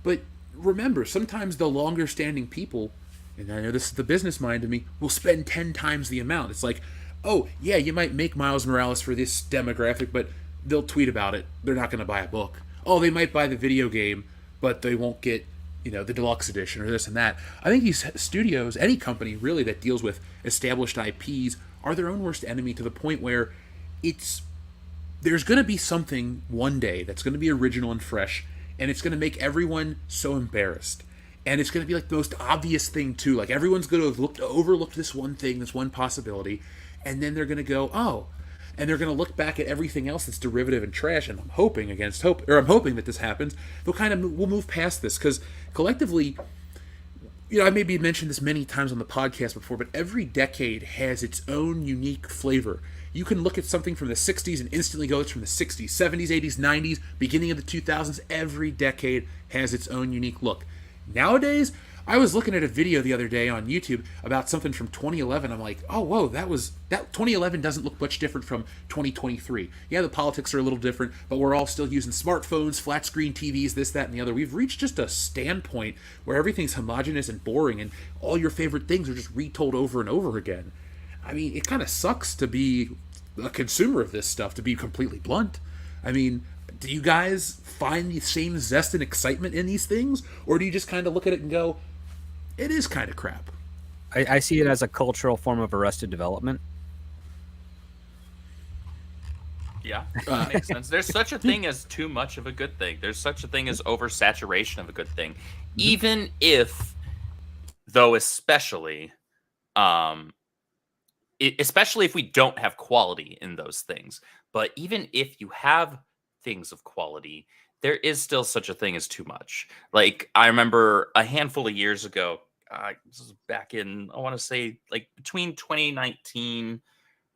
But remember, sometimes the longer-standing people, and I know this is the business mind of me, will spend 10 times the amount. It's like, oh, yeah, you might make Miles Morales for this demographic, but they'll tweet about it. They're not going to buy a book. Oh, they might buy the video game, but they won't get the deluxe edition or this and that. I think these studios, any company really that deals with established IPs, are their own worst enemy to the point where there's going to be something one day that's going to be original and fresh, and it's going to make everyone so embarrassed. And it's going to be like the most obvious thing too. Like everyone's going to have overlooked this one thing, this one possibility, and then they're going to go, oh, and they're going to look back at everything else that's derivative and trash. And I'm hoping that this happens. We'll move past this because collectively, I maybe mentioned this many times on the podcast before, but every decade has its own unique flavor. You can look at something from the 60s and instantly go, it's from the 60s, 70s, 80s, 90s, beginning of the 2000s. Every decade has its own unique look. Nowadays, I was looking at a video the other day on YouTube about something from 2011. I'm like, oh, whoa, that 2011 doesn't look much different from 2023. Yeah, the politics are a little different, but we're all still using smartphones, flat screen TVs, this, that, and the other. We've reached just a standpoint where everything's homogenous and boring, and all your favorite things are just retold over and over again. I mean, it kind of sucks to be a consumer of this stuff, to be completely blunt. I mean, do you guys find the same zest and excitement in these things? Or do you just kind of look at it and go, it is kind of crap? I see it as a cultural form of arrested development. Yeah, that makes sense. There's such a thing as too much of a good thing. There's such a thing as oversaturation of a good thing. Even if, though especially if we don't have quality in those things. But even if you have things of quality, there is still such a thing as too much. Like, I remember a handful of years ago, this was back in, I want to say, like, between 2019,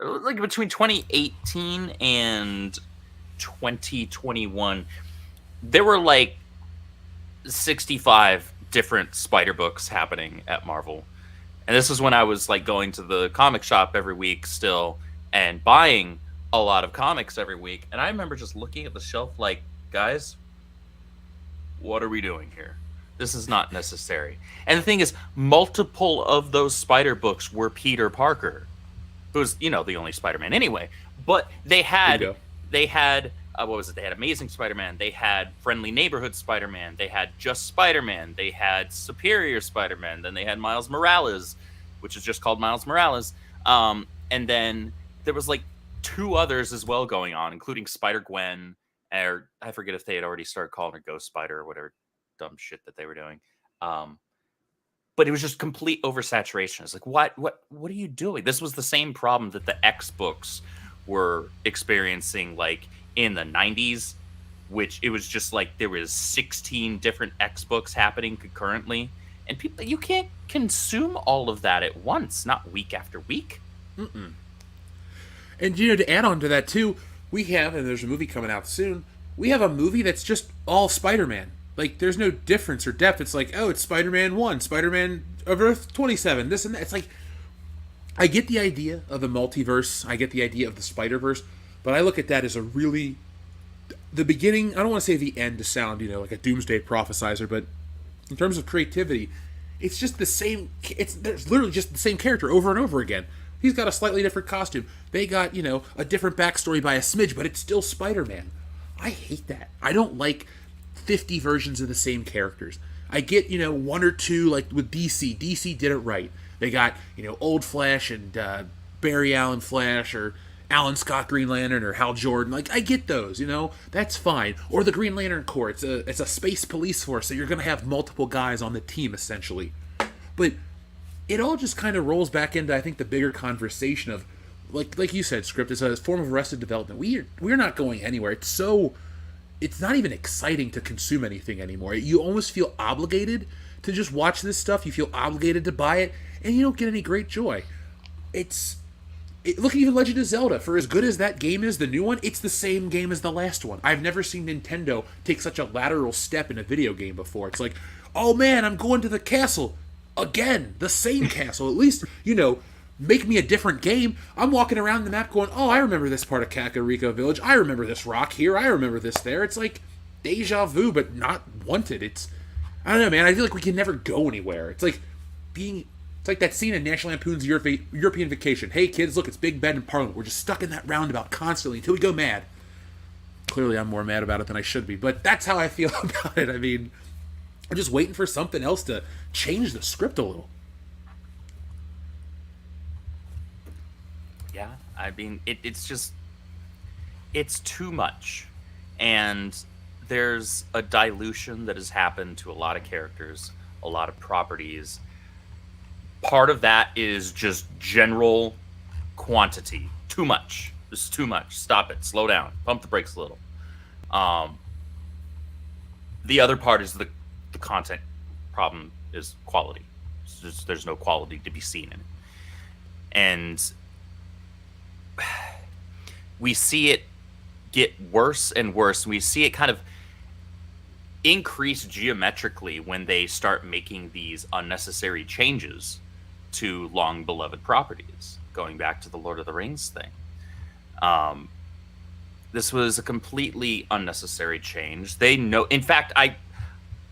like, between 2018 and 2021, there were, like, 65 different Spider books happening at Marvel. And this was when I was, like, going to the comic shop every week still and buying a lot of comics every week. And I remember just looking at the shelf like, guys, what are we doing here? This is not necessary. And the thing is, multiple of those Spider books were Peter Parker, who's, the only Spider-Man anyway. But they had what was it? They had Amazing Spider-Man. They had Friendly Neighborhood Spider-Man. They had Just Spider-Man. They had Superior Spider-Man. Then they had Miles Morales, which is just called Miles Morales. And then there was like 2 others as well going on, including Spider-Gwen, or I forget if they had already started calling her Ghost Spider or whatever dumb shit that they were doing. But it was just complete oversaturation. It's like, what are you doing? This was the same problem that the X books were experiencing, like, in the 90s, which it was just like there was 16 different X books happening concurrently, and people, you can't consume all of that at once, not week after week. Mm-mm. And to add on to that too, we have, and there's a movie coming out soon, we have a movie that's just all Spider-Man. Like, there's no difference or depth. It's like, oh, it's Spider-Man 1, Spider-Man of Earth 27, this and that. It's like, I get the idea of the multiverse, I get the idea of the Spider-Verse, but I look at that as the beginning. I don't want to say the end to sound, like a doomsday prophesizer, but in terms of creativity, it's just the same. There's literally just the same character over and over again. He's got a slightly different costume. They got, a different backstory by a smidge, but it's still Spider-Man. I hate that. I don't like 50 versions of the same characters. I get, 1 or 2, like with DC. DC did it right. They got, old Flash and Barry Allen Flash, or Alan Scott Green Lantern, or Hal Jordan. Like, I get those, that's fine. Or the Green Lantern Corps. It's a space police force, so you're going to have multiple guys on the team, essentially. But it all just kind of rolls back into, I think, the bigger conversation of, like you said, Script, it's a form of arrested development. We're not going anywhere. It's not even exciting to consume anything anymore. You almost feel obligated to just watch this stuff. You feel obligated to buy it, and you don't get any great joy. Look at even Legend of Zelda. For as good as that game is, the new one, it's the same game as the last one. I've never seen Nintendo take such a lateral step in a video game before. It's like, oh man, I'm going to the castle again, the same castle. At least, make me a different game. I'm walking around the map going, oh, I remember this part of Kakariko Village. I remember this rock here. I remember this there. It's like deja vu, but not wanted. I don't know, man. I feel like we can never go anywhere. It's like that scene in National Lampoon's European Vacation. Hey, kids, look, it's Big Ben and Parliament. We're just stuck in that roundabout constantly until we go mad. Clearly, I'm more mad about it than I should be, but that's how I feel about it. I mean, I'm just waiting for something else to change the script a little. Yeah, I mean, it's too much. And there's a dilution that has happened to a lot of characters, a lot of properties. Part of that is just general quantity. Too much. This is too much. Stop it. Slow down. Pump the brakes a little. The other part is the content problem is quality. There's no quality to be seen in it. And we see it get worse and worse. We see it kind of increase geometrically when they start making these unnecessary changes to long beloved properties, going back to the Lord of the Rings thing. This was a completely unnecessary change. They know, in fact,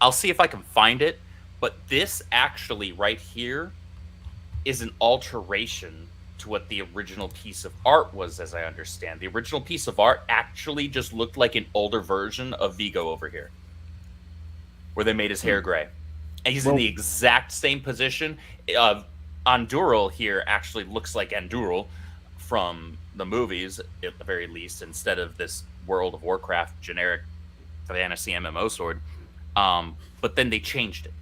I'll see if I can find it, but this actually right here is an alteration to what the original piece of art was, as I understand. The original piece of art actually just looked like an older version of Vigo over here, where they made his hair gray. And he's in the exact same position. Anduril here actually looks like Anduril from the movies, at the very least, instead of this World of Warcraft generic fantasy MMO sword. But then they changed it.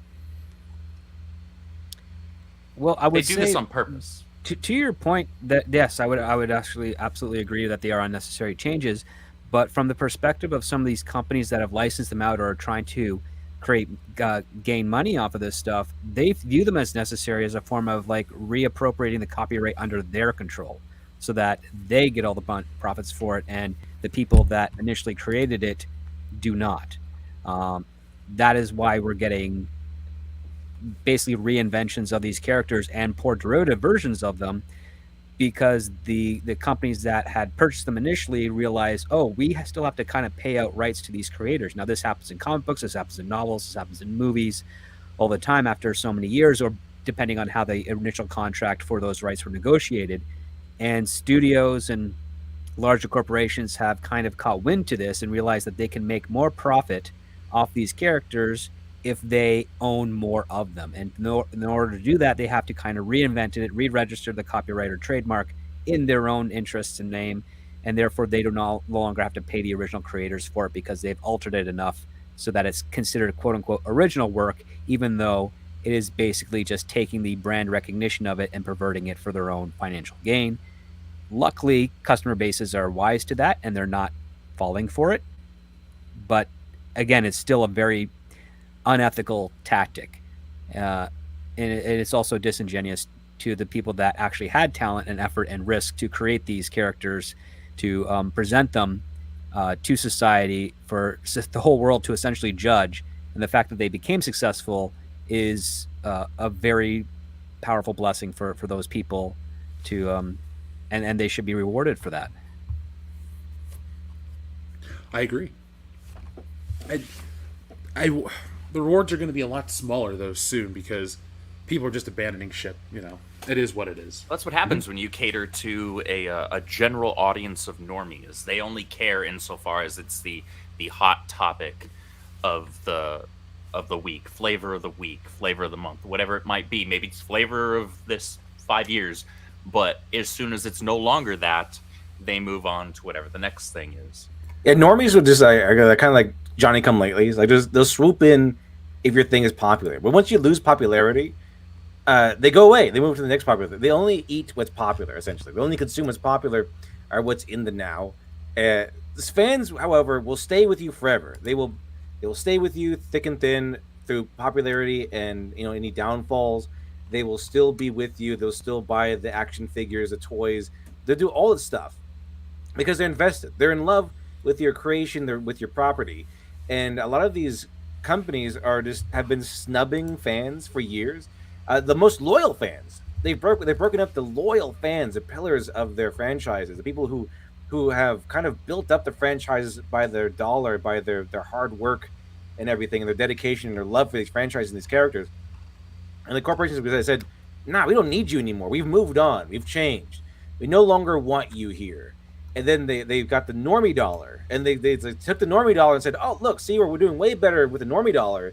Well, I would say say this on purpose. To your point, that yes, I would actually absolutely agree that they are unnecessary changes. But from the perspective of some of these companies that have licensed them out or are trying to gain money off of this stuff, they view them as necessary as a form of like reappropriating the copyright under their control, so that they get all the profits for it, and the people that initially created it do not. That is why we're getting basically reinventions of these characters and poor derivative versions of them, because the companies that had purchased them initially realized, oh, we still have to kind of pay out rights to these creators. Now, this happens in comic books, this happens in novels, this happens in movies all the time after so many years, or depending on how the initial contract for those rights were negotiated. And studios and larger corporations have kind of caught wind to this and realized that they can make more profit off these characters if they own more of them. And in order to do that, they have to kind of reinvent it, re-register the copyright or trademark in their own interests and name, and therefore they do no longer have to pay the original creators for it, because they've altered it enough so that it's considered quote-unquote original work, even though it is basically just taking the brand recognition of it and perverting it for their own financial gain. Luckily, customer bases are wise to that, and they're not falling for it. But again, it's still a very unethical tactic, and it's also disingenuous to the people that actually had talent and effort and risk to create these characters, to present them to society for the whole world to essentially judge. And the fact that they became successful is a very powerful blessing for those people to and they should be rewarded for that. I agree. The rewards are going to be a lot smaller, though, soon, because people are just abandoning ship. You know, it is what it is. That's what happens when you cater to a general audience of normies. They only care insofar as it's the hot topic of the week, flavor of the week, flavor of the month, whatever it might be. Maybe it's flavor of this 5 years, but as soon as it's no longer that, they move on to whatever the next thing is. Yeah, normies would just kind of like Johnny come latelys. Like they'll swoop in if your thing is popular, but once you lose popularity, they go away. They move to the next popular. They only eat what's popular, essentially. They only consume what's popular, or what's in the now. These fans, however, will stay with you forever. They will stay with you thick and thin through popularity and any downfalls. They will still be with you. They'll still buy the action figures, the toys. They'll do all this stuff because they're invested. They're in love with your creation. They're with your property, and a lot of these companies have been snubbing fans for years. The most loyal fans, they've broken up the loyal fans, the pillars of their franchises, the people who have kind of built up the franchises by their dollar, by their hard work and everything, and their dedication and their love for these franchises and these characters. And the corporations, because I said, nah, we don't need you anymore. We've moved on. We've changed. We no longer want you here. And then they've got the normie dollar, and they took the normie dollar and said, oh, look, see, we're doing way better with the normie dollar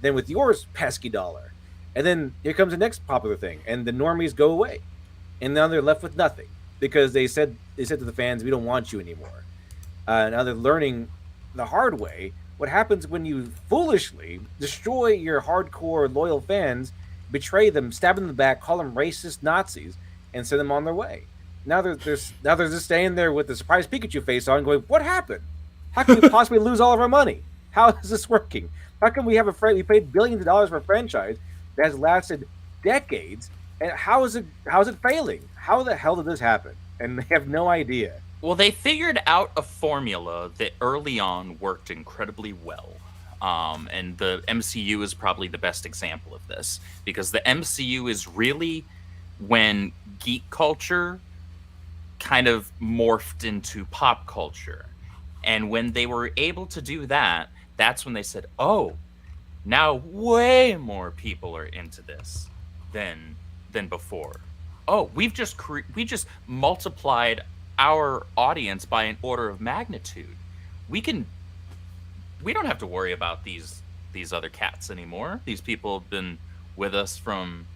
then with yours pesky dollar, and then here comes the next popular thing, and the normies go away, and now they're left with nothing because they said to the fans, we don't want you anymore. Now they're learning the hard way what happens when you foolishly destroy your hardcore loyal fans, betray them, stab them in the back, call them racist Nazis, and send them on their way. Now they're just staying there with the surprised Pikachu face on, going, "What happened? How can we possibly lose all of our money? How is this working? How can we have we paid billions of dollars for a franchise that has lasted decades, and how is it failing? How the hell did this happen?" And they have no idea. Well, they figured out a formula that early on worked incredibly well. And the MCU is probably the best example of this, because the MCU is really when geek culture kind of morphed into pop culture. And when they were able to do that, that's when they said, oh, now way more people are into this than before. Oh, we just multiplied our audience by an order of magnitude. We don't have to worry about these other cats anymore. These people have been with us from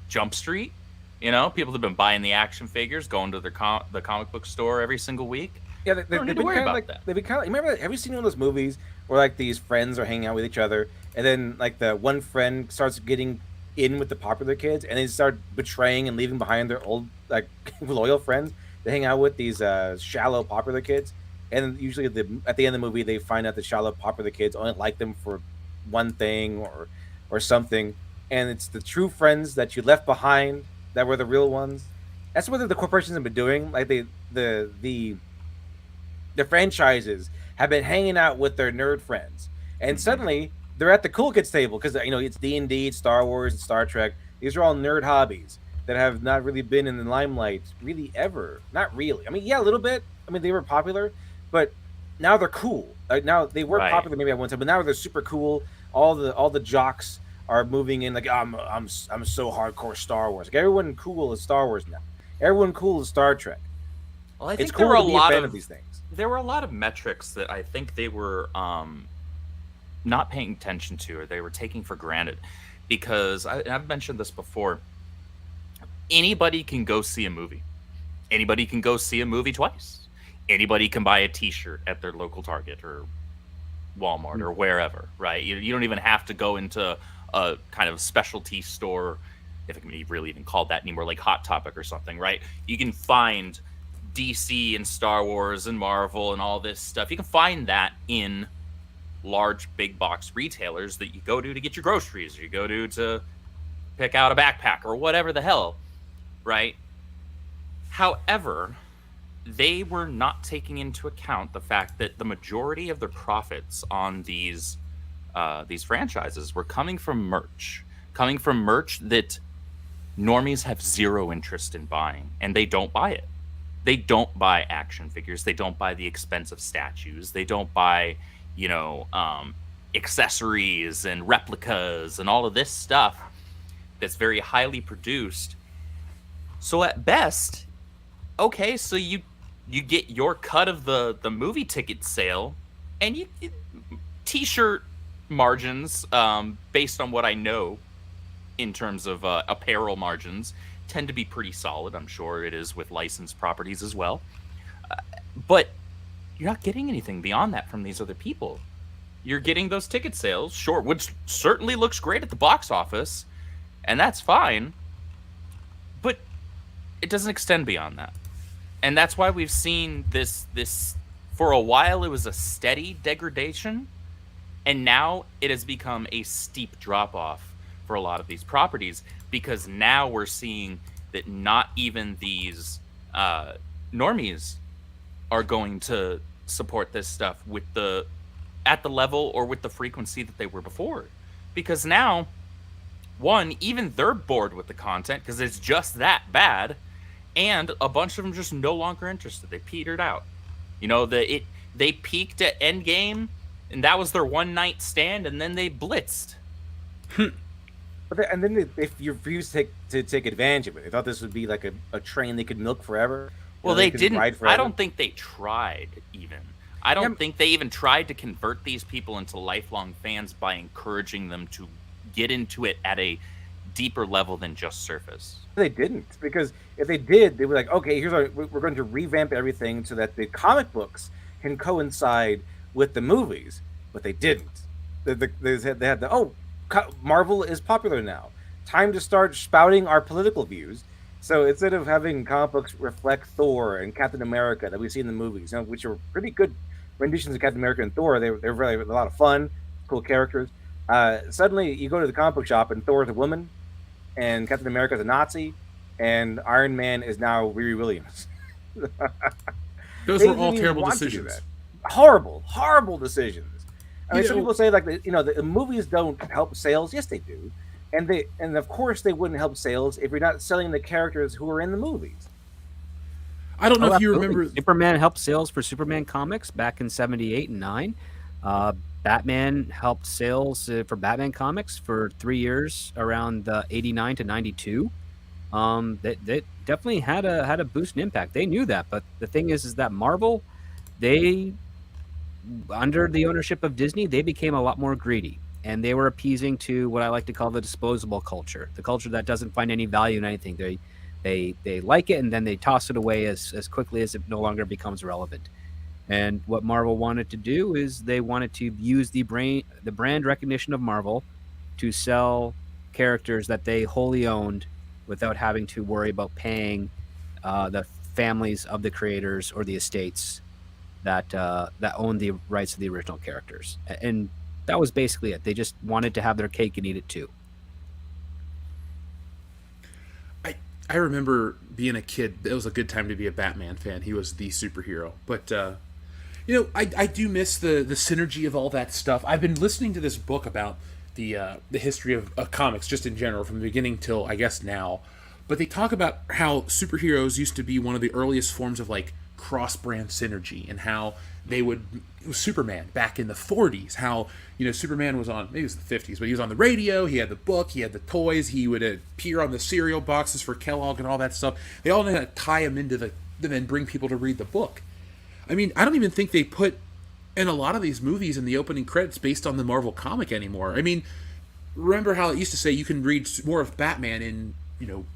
Jump Street. You know, people have been buying the action figures, going to the comic book store every single week. Yeah, they've been kind of like that. They've been kind of. Remember, have you seen one of those movies where like these friends are hanging out with each other, and then like the one friend starts getting in with the popular kids, and they start betraying and leaving behind their old like loyal friends to hang out with these shallow popular kids. And usually at the end of the movie, they find out the shallow popular kids only like them for one thing or something, and it's the true friends that you left behind that were the real ones. That's what the corporations have been doing. Like the franchises have been hanging out with their nerd friends, and suddenly they're at the cool kids table because it's D&D, it's Star Wars, and Star Trek. These are all nerd hobbies that have not really been in the limelight really ever. Not really. I mean, yeah, a little bit. I mean, they were popular, but now they're cool. Like now they were popular maybe at one time, but now they're super cool. All the jocks are moving in like, I'm so hardcore Star Wars. Like everyone cool is Star Wars now. Everyone cool is Star Trek. Well, I think it's cool to be a fan of these things. There were a lot of metrics that I think they were not paying attention to, or they were taking for granted, because I've mentioned this before. Anybody can go see a movie. Anybody can go see a movie twice. Anybody can buy a T-shirt at their local Target or Walmart or wherever, right? You don't even have to go into a kind of specialty store, if it can be really even called that anymore, like Hot Topic or something, right? You can find DC and Star Wars and Marvel and all this stuff. You can find that in large big box retailers that you go to get your groceries, or you go to pick out a backpack or whatever the hell, right? However, they were not taking into account the fact that the majority of the profits on these franchises were coming from merch that normies have zero interest in buying, and they don't buy it. They don't buy action figures. They don't buy the expensive statues. They don't buy, accessories and replicas and all of this stuff that's very highly produced. So at best, okay, so you get your cut of the movie ticket sale, and you T-shirt margins, based on what I know in terms of apparel margins, tend to be pretty solid. I'm sure it is with licensed properties as well. But you're not getting anything beyond that from these other people. You're getting those ticket sales, sure, which certainly looks great at the box office, and that's fine, but it doesn't extend beyond that. And that's why we've seen this for a while it was a steady degradation, and now it has become a steep drop-off for a lot of these properties, because now we're seeing that not even these normies are going to support this stuff at the level or with the frequency that they were before. Because now, one, even they're bored with the content because it's just that bad, and a bunch of them just no longer interested. They petered out. They peaked at Endgame, and that was their one night stand, and then they blitzed. And then they refused to take advantage of it. They thought this would be like a train they could milk forever. Well, they didn't. I don't think they tried even. I don't think they even tried to convert these people into lifelong fans by encouraging them to get into it at a deeper level than just surface. They didn't, because if they did, they were like, okay, we're going to revamp everything so that the comic books can coincide with the movies, but they didn't. They had Marvel is popular now. Time to start spouting our political views. So instead of having comic books reflect Thor and Captain America that we see in the movies, which are pretty good renditions of Captain America and Thor, they're really a lot of fun, cool characters. Suddenly, you go to the comic book shop and Thor is a woman, and Captain America is a Nazi, and Iron Man is now Riri Williams. Those were all terrible decisions. Horrible decisions. I mean, some people say the movies don't help sales. Yes, they do, and of course they wouldn't help sales if you're not selling the characters who are in the movies. I don't know if you remember. Superman helped sales for Superman comics back in '78 and '9. Batman helped sales for Batman comics for 3 years around '89 to '92. They definitely had a boost in impact. They knew that, but the thing is that Marvel, they, under the ownership of Disney, they became a lot more greedy, and they were appeasing to what I like to call the disposable culture, the culture that doesn't find any value in anything. They like it and then they toss it away as quickly as it no longer becomes relevant. And what Marvel wanted to do is they wanted to use the brand recognition of Marvel to sell characters that they wholly owned without having to worry about paying the families of the creators or the estates that own the rights to the original characters. And that was basically it. They just wanted to have their cake and eat it too. I remember being a kid. It was a good time to be a Batman fan. He was the superhero. But I do miss the synergy of all that stuff. I've been listening to this book about the history of comics just in general from the beginning till I guess now. But they talk about how superheroes used to be one of the earliest forms of like cross-brand synergy, and how it was Superman back in the 40s, how Superman was on, maybe it was the 50s, but he was on the radio, he had the book, he had the toys, he would appear on the cereal boxes for Kellogg and all that stuff. They all had to tie him into then bring people to read the book. I mean, I don't even think they put in a lot of these movies in the opening credits based on the Marvel comic anymore. I mean, remember how it used to say you can read more of Batman in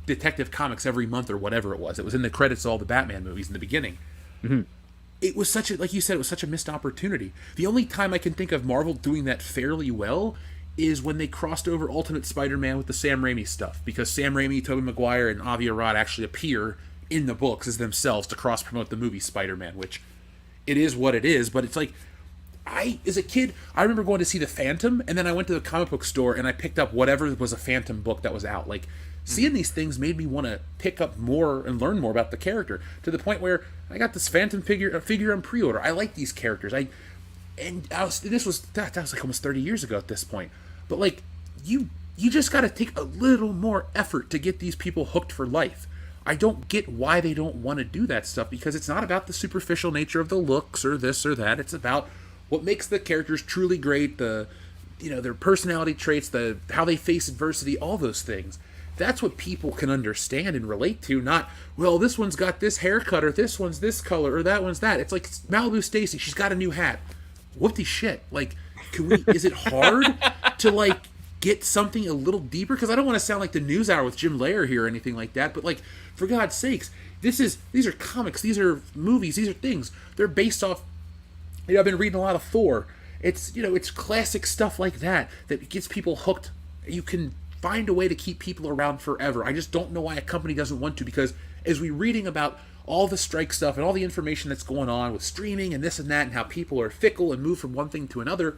Detective Comics every month or whatever it was. It was in the credits of all the Batman movies in the beginning. Mm-hmm. It was like you said, it was such a missed opportunity. The only time I can think of Marvel doing that fairly well is when they crossed over Ultimate Spider-Man with the Sam Raimi stuff, because Sam Raimi, Tobey Maguire, and Avi Arad actually appear in the books as themselves to cross-promote the movie Spider-Man, which it is what it is, but it's like, as a kid, I remember going to see The Phantom, and then I went to the comic book store and I picked up whatever was a Phantom book that was out. Like, seeing these things made me want to pick up more and learn more about the character, to the point where I got this Phantom figure on pre-order. I like these characters. This was like almost 30 years ago at this point. But like, you just got to take a little more effort to get these people hooked for life. I don't get why they don't want to do that stuff, because it's not about the superficial nature of the looks or this or that. It's about what makes the characters truly great, their personality traits, how they face adversity, all those things. That's what people can understand and relate to, not, well, this one's got this haircut, or this one's this color, or that one's that. It's like Malibu Stacy, she's got a new hat. Whoopty shit. Like, is it hard to, like, get something a little deeper? Because I don't want to sound like the News Hour with Jim Lair here or anything like that, but, like, for God's sakes, these are comics, these are movies, these are things. They're based off, I've been reading a lot of Thor. It's, it's classic stuff like that gets people hooked. You can find a way to keep people around forever. I just don't know why a company doesn't want to, because as we're reading about all the strike stuff and all the information that's going on with streaming and this and that, and how people are fickle and move from one thing to another,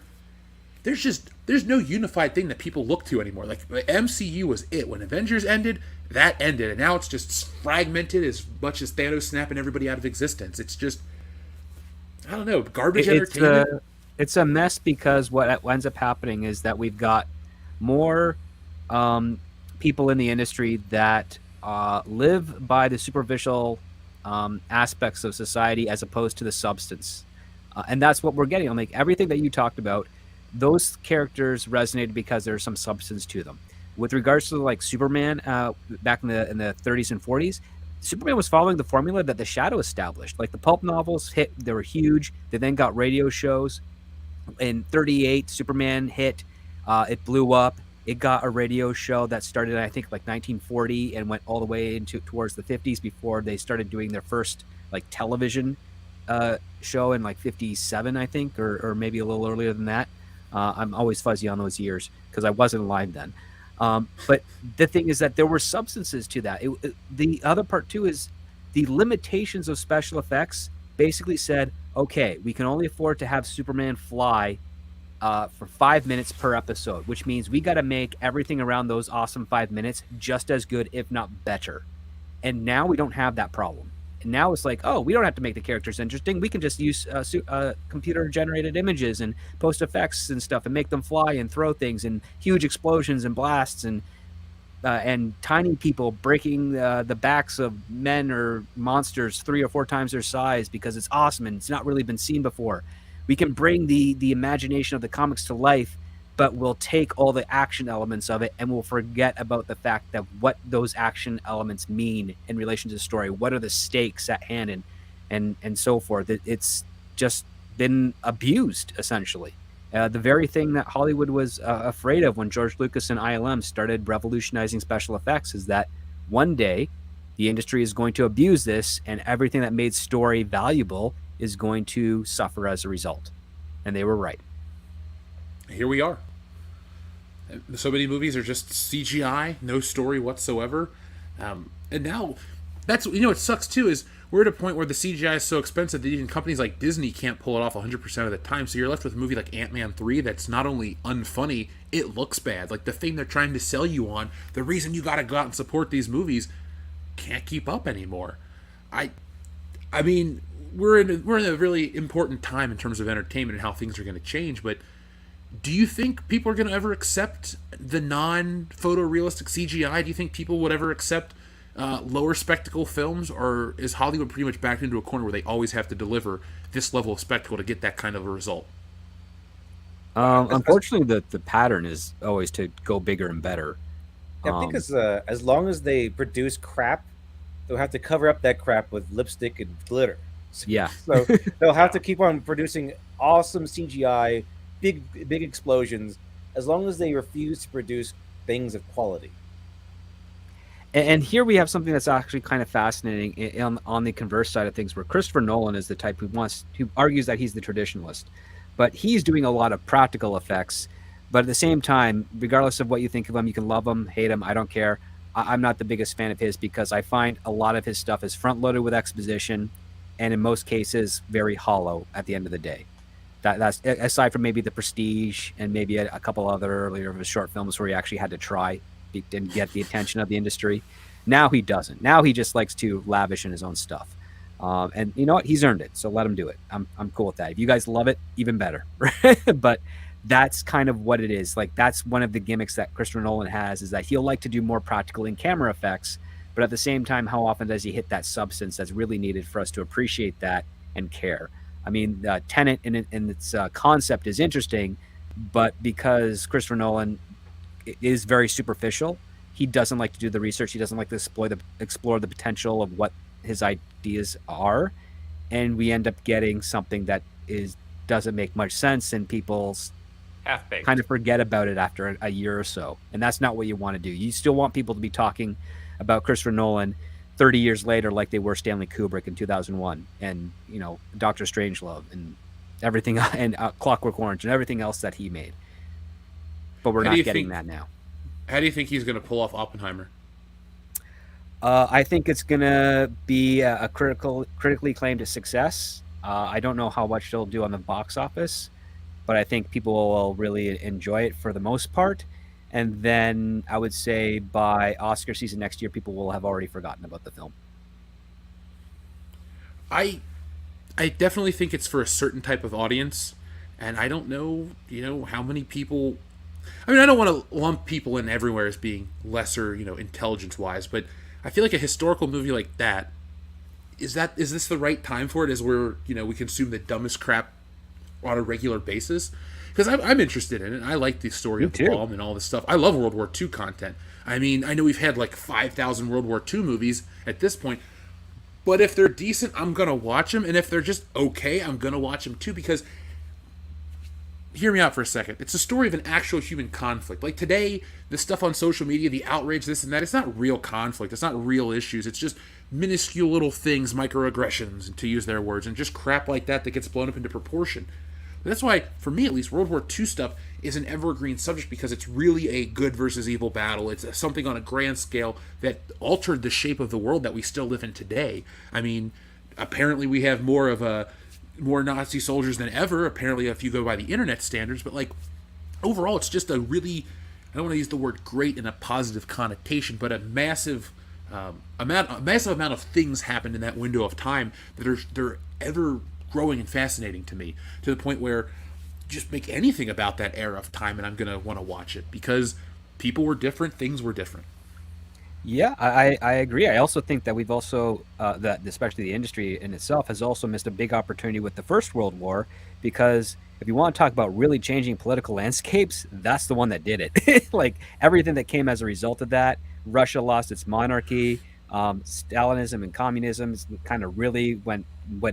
there's no unified thing that people look to anymore. Like, the MCU was it. When Avengers ended, that ended, and now it's just fragmented as much as Thanos snapping everybody out of existence. It's just, I don't know, garbage entertainment. It's a mess, because what ends up happening is that we've got more people in the industry that live by the superficial aspects of society as opposed to the substance, and that's what we're getting. I'm like, everything that you talked about, those characters resonated because there's some substance to them. With regards to like Superman, back in the 30s and 40s, Superman was following the formula that The Shadow established. Like the pulp novels hit, they were huge. They then got radio shows. In 38, Superman hit. It blew up. It got a radio show that started, I think, like 1940 and went all the way into towards the 50s before they started doing their first like television show in like 57, I think, or maybe a little earlier than that. I'm always fuzzy on those years because I wasn't alive then. But the thing is that there were substances to that. The other part too is the limitations of special effects basically said, okay, we can only afford to have Superman fly for 5 minutes per episode, which means we got to make everything around those awesome 5 minutes just as good, if not better. And now we don't have that problem. And now it's like, oh, we don't have to make the characters interesting. We can just use computer-generated images and post effects and stuff and make them fly and throw things and huge explosions and blasts and tiny people breaking the backs of men or monsters 3 or 4 times their size because it's awesome and it's not really been seen before. We can bring the imagination of the comics to life, but we'll take all the action elements of it and we'll forget about the fact that what those action elements mean in relation to the story. What are the stakes at hand and so forth. It's just been abused, essentially. The very thing that Hollywood was afraid of when George Lucas and ILM started revolutionizing special effects is that one day the industry is going to abuse this and everything that made story valuable is going to suffer as a result. And they were right. Here we are. So many movies are just CGI, no story whatsoever. And now, that's, what sucks too is we're at a point where the CGI is so expensive that even companies like Disney can't pull it off 100% of the time. So you're left with a movie like Ant-Man 3 that's not only unfunny, it looks bad. Like the thing they're trying to sell you on, the reason you got to go out and support these movies, can't keep up anymore. I mean, we're in a really important time in terms of entertainment and how things are going to change, but do you think people are going to ever accept the non-photorealistic CGI? Do you think people would ever accept lower spectacle films, or is Hollywood pretty much backed into a corner where they always have to deliver this level of spectacle to get that kind of a result? Unfortunately, the pattern is always to go bigger and better. I think as long as they produce crap, they'll have to cover up that crap with lipstick and glitter. Yeah. So they'll have to keep on producing awesome CGI, big explosions, as long as they refuse to produce things of quality. And here we have something that's actually kind of fascinating on the converse side of things, where Christopher Nolan is the type who argues that he's the traditionalist, but he's doing a lot of practical effects. But at the same time, regardless of what you think of him, you can love him, hate him, I don't care. I'm not the biggest fan of his because I find a lot of his stuff is front-loaded with exposition, and in most cases, very hollow at the end of the day. That's aside from maybe The Prestige and maybe a couple other earlier of his short films where he actually had to try and get the attention of the industry. Now he doesn't. Now he just likes to lavish in his own stuff. And you know what? He's earned it, so let him do it. I'm cool with that. If you guys love it, even better. But that's kind of what it is. Like, that's one of the gimmicks that Christopher Nolan has, is that he'll like to do more practical in-camera effects, but at the same time, how often does he hit that substance that's really needed for us to appreciate that and care? I mean, Tenet in its concept is interesting, but because Christopher Nolan is very superficial, he doesn't like to do the research. He doesn't like to explore the potential of what his ideas are, and we end up getting something that doesn't make much sense, and people's half-baked. Kind of forget about it after a year or so. And that's not what you want to do. You still want people to be talking about Christopher Nolan 30 years later like they were Stanley Kubrick in 2001 and, Dr. Strangelove and everything, and Clockwork Orange and everything else that he made. But we're not getting that now. How do you think he's going to pull off Oppenheimer? I think it's going to be a critically acclaimed success. I don't know how much they'll do on the box office, but I think people will really enjoy it for the most part. And then I would say by Oscar season next year, people will have already forgotten about the film. I definitely think it's for a certain type of audience, and I don't know, how many people. I mean, I don't want to lump people in everywhere as being lesser, intelligence-wise, but I feel like a historical movie like that, is this the right time for it? As we're, we consume the dumbest crap on a regular basis? Because I'm interested in it. I like the story of the bomb and all this stuff. I love World War II content. I mean, I know we've had like 5,000 World War II movies at this point, But if they're decent, I'm gonna watch them, and if they're just okay, I'm gonna watch them too. Because hear me out for a second. It's a story of an actual human conflict. Like today, the stuff on social media, the outrage, this and that, it's not real conflict. It's not real issues. It's just minuscule little things, microaggressions, to use their words, and just crap like that that gets blown up into proportion. That's why, for me at least, World War II stuff is an evergreen subject because it's really a good versus evil battle. It's something on a grand scale that altered the shape of the world that we still live in today. I mean, apparently we have more Nazi soldiers than ever, apparently, if you go by the internet standards, but like overall it's just a really, I don't want to use the word great in a positive connotation, but a massive amount of things happened in that window of time that they're ever growing and fascinating to me, to the point where just make anything about that era of time and I'm gonna want to watch it because people were different, things were different. Yeah, I agree. I also think that we've also, that especially the industry in itself has also missed a big opportunity with the First World War, because if you want to talk about really changing political landscapes, that's the one that did it. Like everything that came as a result of that, Russia lost its monarchy, Stalinism and communism kind of really went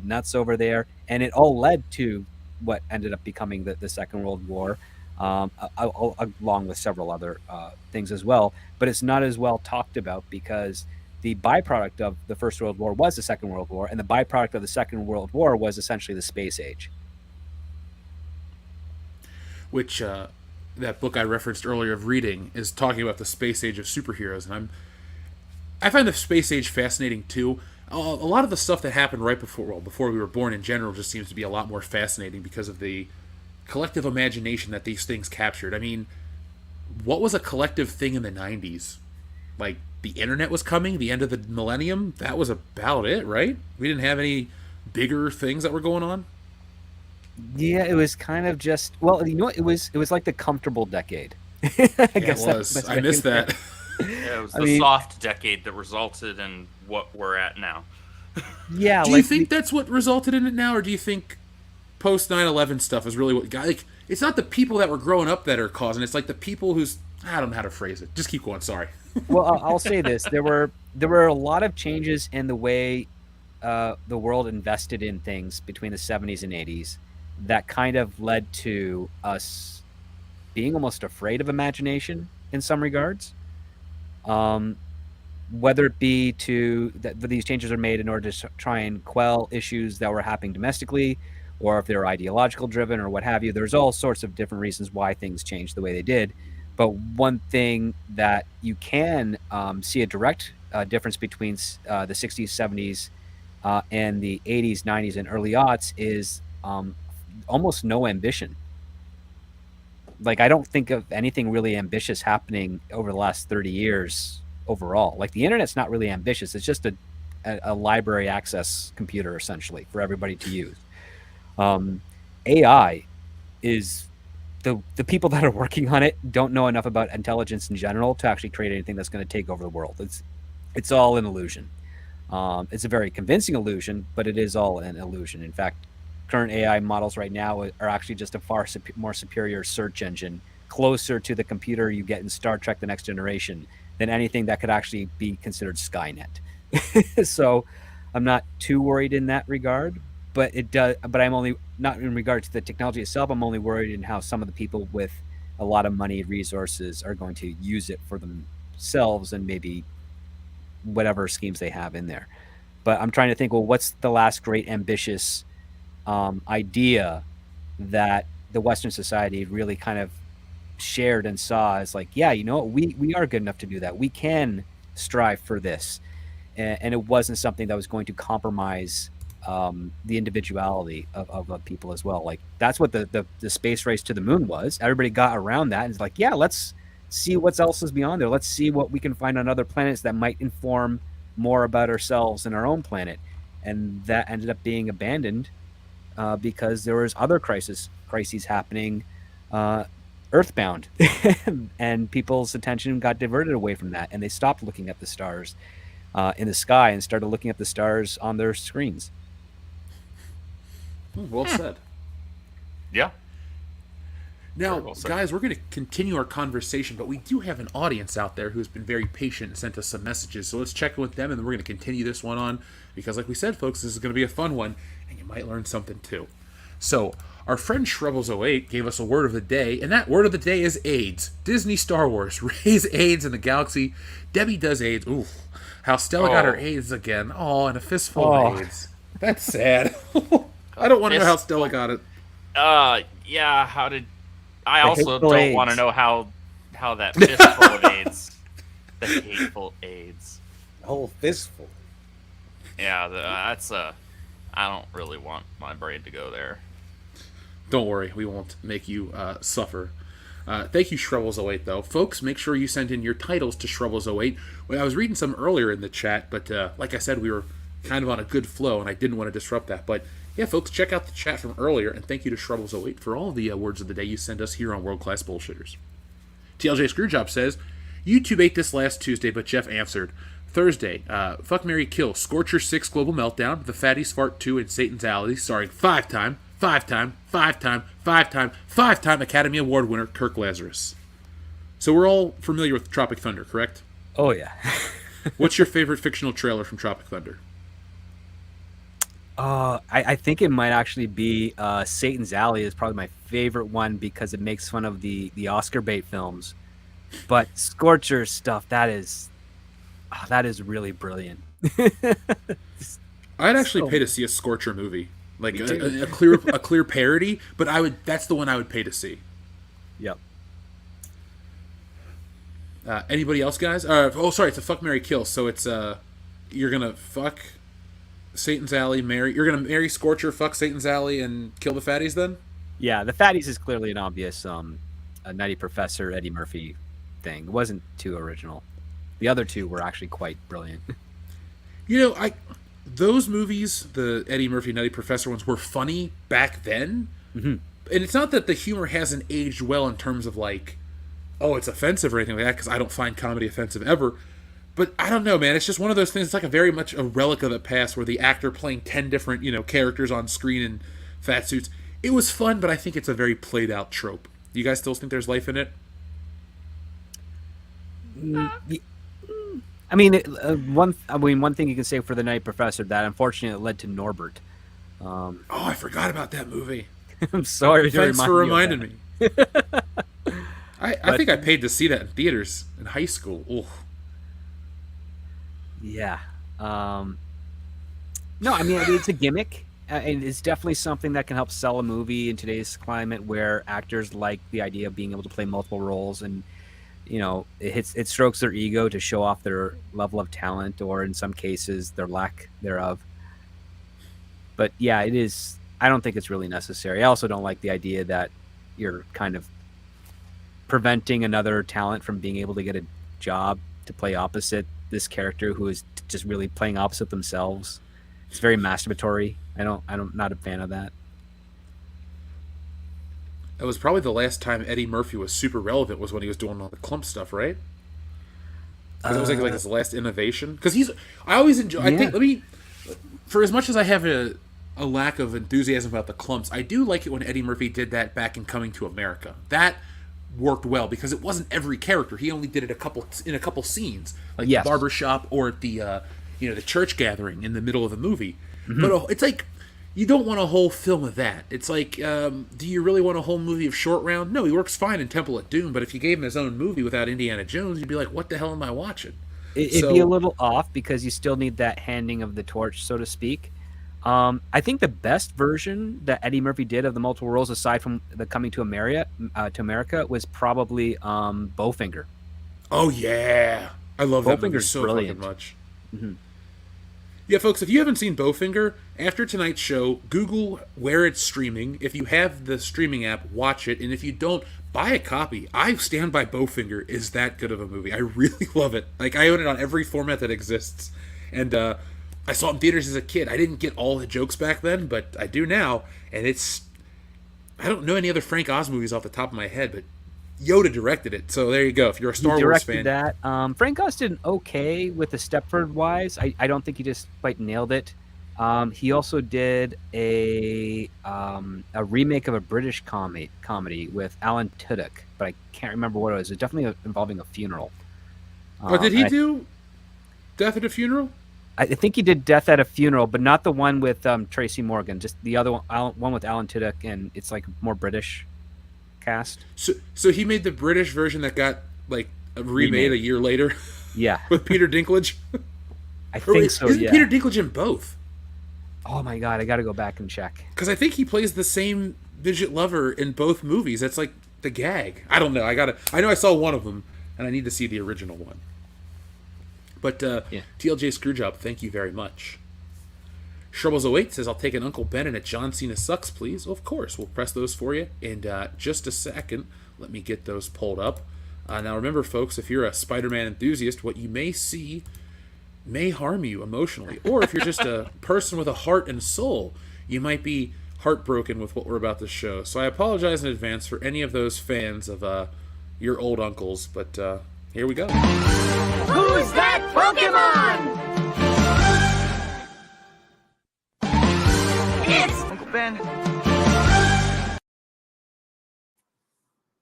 nuts over there, and it all led to what ended up becoming the Second World War, along with several other things as well. But it's not as well talked about because the byproduct of the First World War was the Second World War, and the byproduct of the Second World War was essentially the space age. Which that book I referenced earlier of reading is talking about the space age of superheroes, and I find the space age fascinating too. A lot of the stuff that happened right before we were born in general just seems to be a lot more fascinating because of the collective imagination that these things captured. I mean, what was a collective thing in the 90s? Like, the internet was coming, the end of the millennium, that was about it, right? We didn't have any bigger things that were going on? Yeah, it was kind of just, well, you know what, it was like the comfortable decade. I guess it was. I missed that. Yeah, it was the soft decade that resulted in what we're at now. Yeah. Do you think that's what resulted in it now, or do you think post 9/11 stuff is really what got, like, it's not the people that were growing up that are causing it, it's like the people who's, I don't know how to phrase it. Just keep going, sorry. Well, I'll say this. There were a lot of changes in the way the world invested in things between the 70s and 80s that kind of led to us being almost afraid of imagination in some regards. Whether it be that these changes are made in order to try and quell issues that were happening domestically, or if they're ideological driven or what have you. There's all sorts of different reasons why things changed the way they did. But one thing that you can see a direct difference between the 60s, 70s, and the 80s, 90s, and early aughts is almost no ambition. Like, I don't think of anything really ambitious happening over the last 30 years overall. Like, the internet's not really ambitious. It's just a library access computer, essentially, for everybody to use. AI is the people that are working on it don't know enough about intelligence in general to actually create anything that's going to take over the world. It's all an illusion. It's a very convincing illusion, but it is all an illusion. In fact, current AI models right now are actually just a far more superior search engine, closer to the computer you get in Star Trek: The Next Generation than anything that could actually be considered Skynet. So I'm not too worried in that regard, but I'm only, not in regard to the technology itself, I'm only worried in how some of the people with a lot of money and resources are going to use it for themselves and maybe whatever schemes they have in there. But I'm trying to think, well, what's the last great ambitious idea that the Western society really kind of shared and saw as like, yeah, you know what, we are good enough to do that. We can strive for this. And it wasn't something that was going to compromise the individuality of people as well. Like, that's what the space race to the moon was. Everybody got around that and it's like, yeah, let's see what else is beyond there. Let's see what we can find on other planets that might inform more about ourselves and our own planet. And that ended up being abandoned because there was other crises happening earthbound, and people's attention got diverted away from that, and they stopped looking at the stars in the sky and started looking at the stars on their screens. Well said. Yeah. Now, well said. guys, we're going to continue our conversation, but we do have an audience out there who's been very patient and sent us some messages. So let's check in with them, and then we're going to continue this one on because, like we said, folks, this is going to be a fun one, and you might learn something too. So, our friend Shrubbles08 gave us a word of the day, and that word of the day is AIDS. Disney Star Wars. Raise AIDS in the galaxy. Debbie does AIDS. Ooh. How Stella got her AIDS again. Oh, and a fistful of AIDS. That's sad. I don't want to know how Stella got it. Yeah, how did... I The also hateful don't AIDS. want to know how that fistful of AIDS... The hateful AIDS. A whole fistful. Yeah, that's I don't really want my brain to go there. Don't worry, we won't make you suffer. Thank you, Shrubbles08, though. Folks, make sure you send in your titles to Shrubbles08. Well, I was reading some earlier in the chat, but like I said, we were kind of on a good flow, and I didn't want to disrupt that. But yeah, folks, check out the chat from earlier, and thank you to Shrubbles08 for all the words of the day you send us here on World Class Bullshitters. TLJ Screwjob says, YouTube ate this last Tuesday, but Jeff answered. Thursday, Fuck, Marry, Kill, Scorcher 6 Global Meltdown, The Fatties Fart 2, and Satan's Alley, starring five-time Academy Award winner Kirk Lazarus. So we're all familiar with Tropic Thunder, correct? Oh yeah. What's your favorite fictional trailer from Tropic Thunder? I think it might actually be Satan's Alley is probably my favorite one because it makes fun of the Oscar bait films. But Scorcher stuff, that is really brilliant. I'd actually pay to see a Scorcher movie, like a clear parody. But that's the one I would pay to see. Yep. Anybody else, guys? Sorry, it's a Fuck, Marry, Kill. So it's you're gonna fuck Satan's Alley, you're gonna marry Scorcher, fuck Satan's Alley, and kill the fatties. Then Yeah, the Fatties is clearly an obvious a Nutty Professor Eddie Murphy thing. It wasn't too original. The other two were actually quite brilliant. Those movies, the Eddie Murphy Nutty Professor ones, were funny back then. Mm-hmm. And it's not that the humor hasn't aged well in terms of like, oh, it's offensive or anything like that, because I don't find comedy offensive ever. But I don't know, man. It's just one of those things. It's like a very much a relic of the past, where the actor playing 10 different, characters on screen in fat suits. It was fun, but I think it's a very played out trope. Do you guys still think there's life in it? I mean, one thing you can say for the Nutty Professor that unfortunately led to Norbert. I forgot about that movie. I'm sorry. Thanks for reminding me. I think I paid to see that in theaters in high school. Ooh. Yeah. No, I mean, it's a gimmick. And it's definitely something that can help sell a movie in today's climate where actors like the idea of being able to play multiple roles and, it strokes their ego to show off their level of talent or in some cases their lack thereof. But yeah, it is. I don't think it's really necessary. I also don't like the idea that you're kind of preventing another talent from being able to get a job to play opposite this character who is just really playing opposite themselves. It's very masturbatory. I'm not a fan of that. That was probably the last time Eddie Murphy was super relevant, was when he was doing all the clump stuff, right? Because it was like his last innovation. Because I always enjoy. Yeah. I think for as much as I have a lack of enthusiasm about the clumps, I do like it when Eddie Murphy did that back in Coming to America. That worked well because it wasn't every character. He only did it in a couple scenes, like the barbershop or at the the church gathering in the middle of the movie. Mm-hmm. But it's like, you don't want a whole film of that. It's like, do you really want a whole movie of Short Round? No, he works fine in Temple of Doom, but if you gave him his own movie without Indiana Jones, you'd be like, what the hell am I watching? It'd be a little off because you still need that handing of the torch, so to speak. I think the best version that Eddie Murphy did of the multiple roles, aside from the Coming to America, was probably Bowfinger. Oh yeah, I love that movie so fucking much. Mm-hmm. Yeah, folks, if you haven't seen Bowfinger, after tonight's show, Google where it's streaming. If you have the streaming app, watch it, and if you don't, buy a copy. I stand by Bowfinger is that good of a movie. I really love it. Like, I own it on every format that exists, and I saw it in theaters as a kid. I didn't get all the jokes back then, but I do now, and I don't know any other Frank Oz movies off the top of my head, but Yoda directed it, so there you go. If you're a Star Wars fan, that. Frank Oz did okay with the Stepford Wives. I don't think he just quite nailed it. He also did a remake of a British comedy with Alan Tudyk, but I can't remember what it was. It's definitely involving a funeral. Did he do Death at a Funeral? I think he did Death at a Funeral, but not the one with Tracy Morgan. Just the other one with Alan Tudyk, and it's like more British cast. So he made the British version that got like remade a year later. Yeah, with Peter Dinklage. I think so. Isn't Yeah. Peter Dinklage in both? Oh my god, I got to go back and check. Because I think he plays the same midget lover in both movies. That's like the gag. I don't know. I know I saw one of them, and I need to see the original one. But TLJ Screwjob, thank you very much. Shrubbles08 says, I'll take an Uncle Ben and a John Cena sucks, please. Well, of course. We'll press those for you in just a second. Let me get those pulled up. Now, remember, folks, if you're a Spider-Man enthusiast, what you may see may harm you emotionally. Or if you're just a person with a heart and soul, you might be heartbroken with what we're about to show. So I apologize in advance for any of those fans of your old uncles. But here we go. Who's that Pokemon? It's Uncle Ben.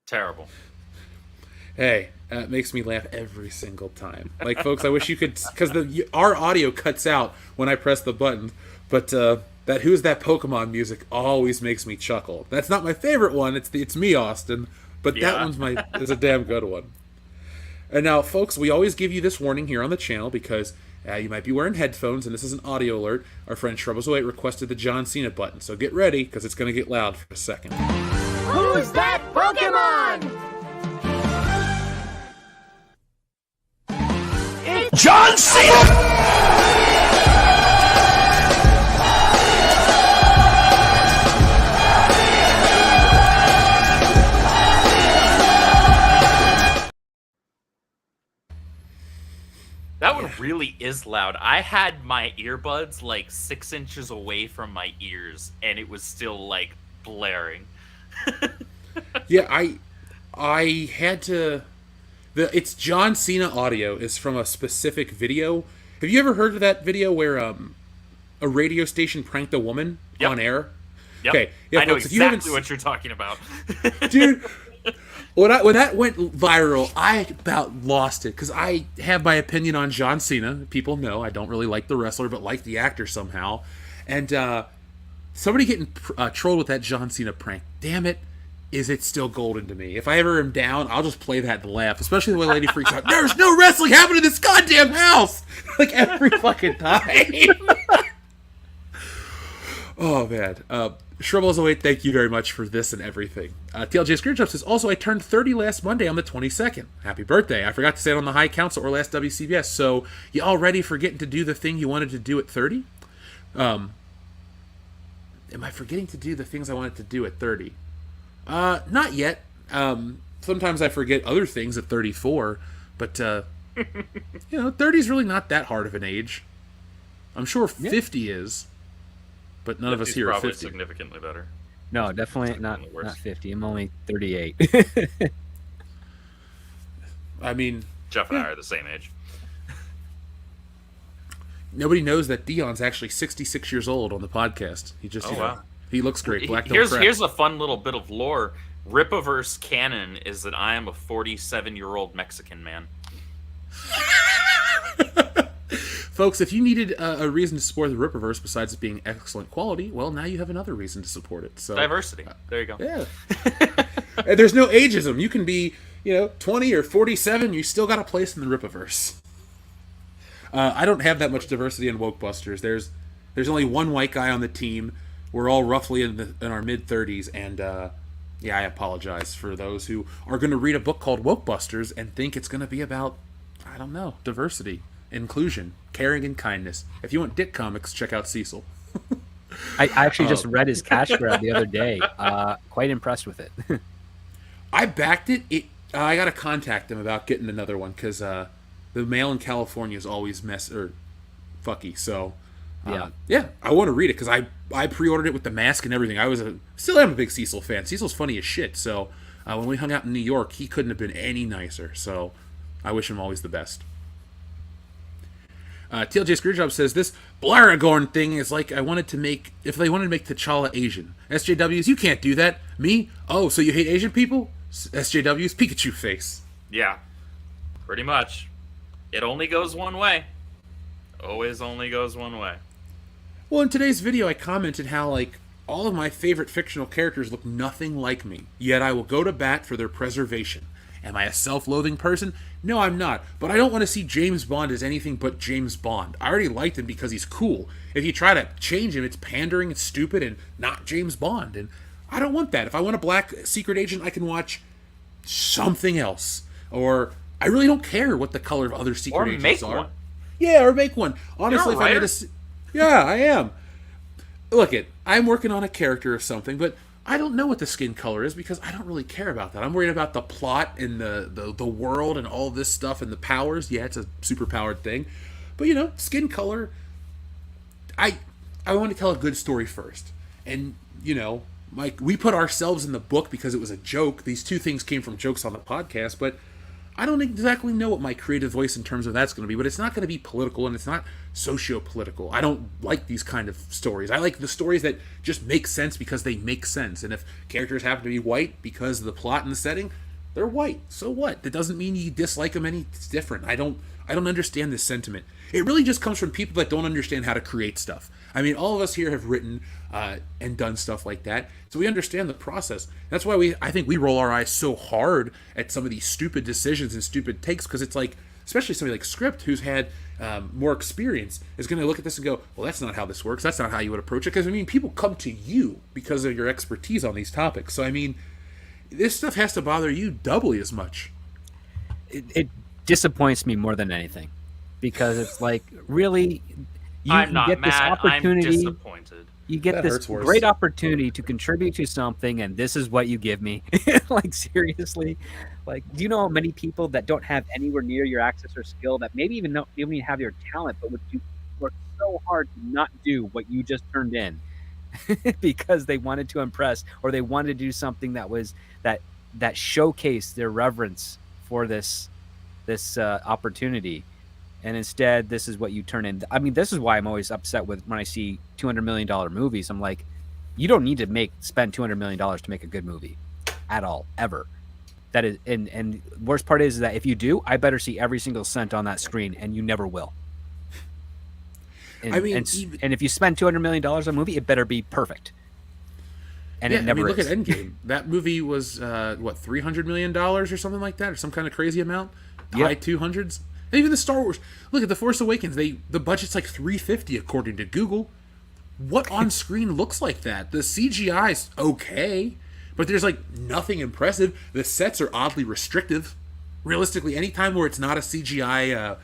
Terrible. Hey, it makes me laugh every single time. Like, folks, I wish you could, because our audio cuts out when I press the button, but that Who's That Pokemon music always makes me chuckle. That's not my favorite one. It's me, Austin, but that one's is a damn good one. And now, folks, we always give you this warning here on the channel because you might be wearing headphones, and this is an audio alert. Our friend Shrubbles08 requested the John Cena button, so get ready, because it's going to get loud for a second. Who's that Pokemon? It's John Cena! That one really is loud. I had my earbuds like 6 inches away from my ears, and it was still like blaring. Yeah, I had to. It's John Cena audio is from a specific video. Have you ever heard of that video where a radio station pranked a woman on air? Yep. Okay, yeah, I know folks, exactly what you're talking about. Dude. When that went viral, I about lost it because I have my opinion on John Cena. People know I don't really like the wrestler, but like the actor somehow. And somebody getting trolled with that John Cena prank. Damn it, is it still golden to me? If I ever am down, I'll just play that and laugh. Especially the way Lady freaks out. There's no wrestling happening in this goddamn house. Like every fucking time. Oh man. Shrubbles08, thank you very much for this and everything. TLJ Screwjob says, also, I turned 30 last Monday on the 22nd. Happy birthday. I forgot to say it on the High Council or last WCBS. So, you all ready for getting to do the thing you wanted to do at 30? Am I forgetting to do the things I wanted to do at 30? Not yet. Sometimes I forget other things at 34. But, 30 is really not that hard of an age. I'm sure 50 is. But none of us here are 50. Significantly better. No, definitely not 50. I'm only 38. I mean... Jeff and I are the same age. Nobody knows that Dion's actually 66 years old on the podcast. He just, he looks great. Black here's a fun little bit of lore. Rippaverse canon is that I am a 47-year-old Mexican man. Folks, if you needed a reason to support the Rippaverse besides it being excellent quality, well, now you have another reason to support it. So diversity. There you go. Yeah. And there's no ageism. You can be, 20 or 47. You still got a place in the Rippaverse. I don't have that much diversity in Wokebusters. There's only one white guy on the team. We're all roughly in our mid-30s, and I apologize for those who are going to read a book called Wokebusters and think it's going to be about, I don't know, diversity. Inclusion, caring, and kindness. If you want dick comics, check out Cecil. I actually just read his cash grab the other day. Quite impressed with it. I backed it. I got to contact him about getting another one because the mail in California is always fucky. So yeah, I want to read it because I pre-ordered it with the mask and everything. Still am a big Cecil fan. Cecil's funny as shit. So when we hung out in New York, he couldn't have been any nicer. So I wish him always the best. TLJ Screwjob says this Blaragorn thing is like if they wanted to make T'Challa Asian. SJWs, you can't do that. Me? Oh, so you hate Asian people? SJWs, Pikachu face. Yeah, pretty much. It only goes one way. Always only goes one way. Well, in today's video, I commented how, like, all of my favorite fictional characters look nothing like me, yet I will go to bat for their preservation. Am I a self-loathing person? No, I'm not. But I don't want to see James Bond as anything but James Bond. I already liked him because he's cool. If you try to change him, it's pandering, it's stupid, and not James Bond. And I don't want that. If I want a black secret agent, I can watch something else. Or I really don't care what the color of other secret agents are. One. Yeah, or make one. Honestly, You're a writer. Yeah, I am. Look, I'm working on a character or something, but I don't know what the skin color is because I don't really care about that. I'm worried about the plot and the world and all this stuff and the powers. Yeah, it's a super powered thing. But, skin color, I want to tell a good story first. And, like, we put ourselves in the book because it was a joke. These two things came from jokes on the podcast, but I don't exactly know what my creative voice in terms of that's going to be, but it's not going to be political and it's not socio-political. I don't like these kind of stories. I like the stories that just make sense because they make sense. And if characters happen to be white because of the plot and the setting, they're white. So what? That doesn't mean you dislike them any different. I don't understand this sentiment. It really just comes from people that don't understand how to create stuff. I mean, all of us here have written and done stuff like that, so we understand the process. That's why I think we roll our eyes so hard at some of these stupid decisions and stupid takes, because it's like, especially somebody like Script, who's had more experience, is going to look at this and go, well, that's not how this works. That's not how you would approach it. Because, I mean, people come to you because of your expertise on these topics. So, I mean, this stuff has to bother you doubly as much. It disappoints me more than anything, because it's like, really, I'm not get mad. this opportunity. I'm disappointed. You get That this hurts worse. great opportunity to contribute to something, and this is what you give me. Like, seriously? Like, do you know how many people that don't have anywhere near your access or skill, that maybe even don't even have your talent, but would work so hard to not do what you just turned in because they wanted to impress, or they wanted to do something that was that showcased their reverence for this opportunity? And instead, this is what you turn in. I mean, this is why I'm always upset when I see $200 million movies. I'm like, you don't need to spend $200 million to make a good movie at all, ever. That is, and worst part is that if you do, I better see every single cent on that screen, and you never will. And, I mean, and if you spend $200 million on a movie, it better be perfect. And yeah, it never look is. at Endgame. That movie was $300 million or something like that, or some kind of crazy amount. High 200s. And even the Star Wars. Look at The Force Awakens. The budget's like $350 according to Google. What on screen looks like that? The CGI's okay, but there's like nothing impressive. The sets are oddly restrictive. Realistically, anytime where it's not a CGI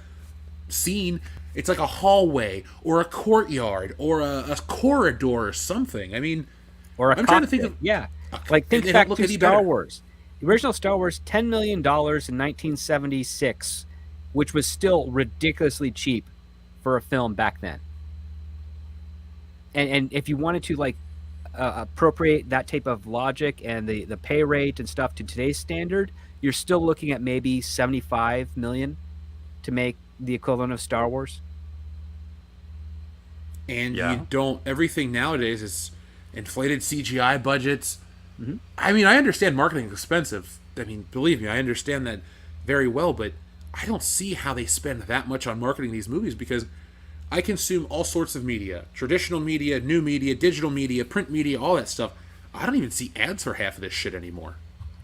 scene, it's like a hallway or a courtyard or a corridor or something. I mean, or a I'm cockpit. trying to think of like, think they back don't look to any Star better. Wars. The original Star Wars, $10 million in 1976, which was still ridiculously cheap for a film back then. And if you wanted to, like, appropriate that type of logic and the pay rate and stuff to today's standard, you're still looking at maybe $75 million to make the equivalent of Star Wars. And Yeah. you don't. Everything nowadays is inflated CGI budgets. Mm-hmm. I mean, I understand marketing is expensive. I mean, believe me, I understand that very well. But I don't see how they spend that much on marketing these movies, because I consume all sorts of media: traditional media, new media, digital media, print media, all that stuff. I don't even see ads for half of this shit anymore.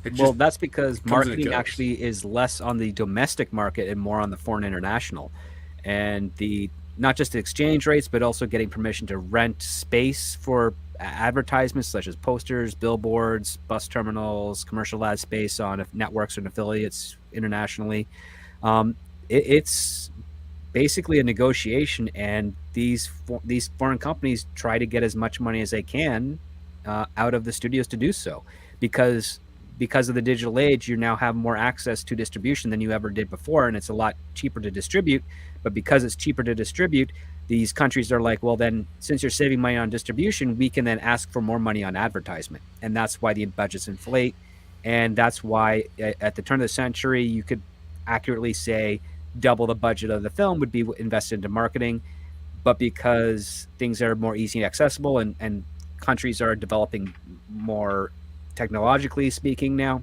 It Well, just that's because comes and it marketing goes. actually is less on the domestic market and more on the foreign international. And not just the exchange rates, but also getting permission to rent space for advertisements such as posters, billboards, bus terminals, commercial ad space on networks and affiliates internationally. It's basically a negotiation, and these foreign companies try to get as much money as they can out of the studios to do so, because of the digital age. You now have more access to distribution than you ever did before, and it's a lot cheaper to distribute. But because it's cheaper to distribute, these countries are like, well, then since you're saving money on distribution, we can then ask for more money on advertisement. And that's why the budgets inflate. And that's why at the turn of the century, you could accurately say double the budget of the film would be invested into marketing. But because things are more easy and accessible, and countries are developing more technologically speaking now,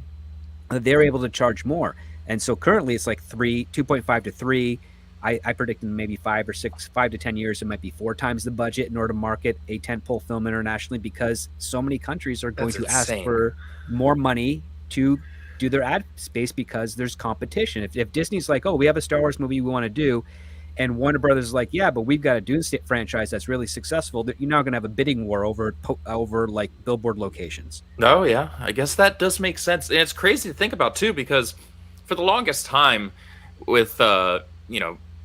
they're able to charge more. And so currently it's like 2.5 to 3. I predict in maybe 5 to 10 years, it might be 4 times the budget in order to market a tentpole film internationally, because so many countries are going to ask for more money to do their ad space because there's competition. If Disney's like, oh, we have a Star Wars movie we want to do, and Warner Brothers is like, yeah, but we've got a Dune franchise that's really successful, you're now going to have a bidding war over like billboard locations. Oh, yeah. I guess that does make sense. And it's crazy to think about, too, because for the longest time with,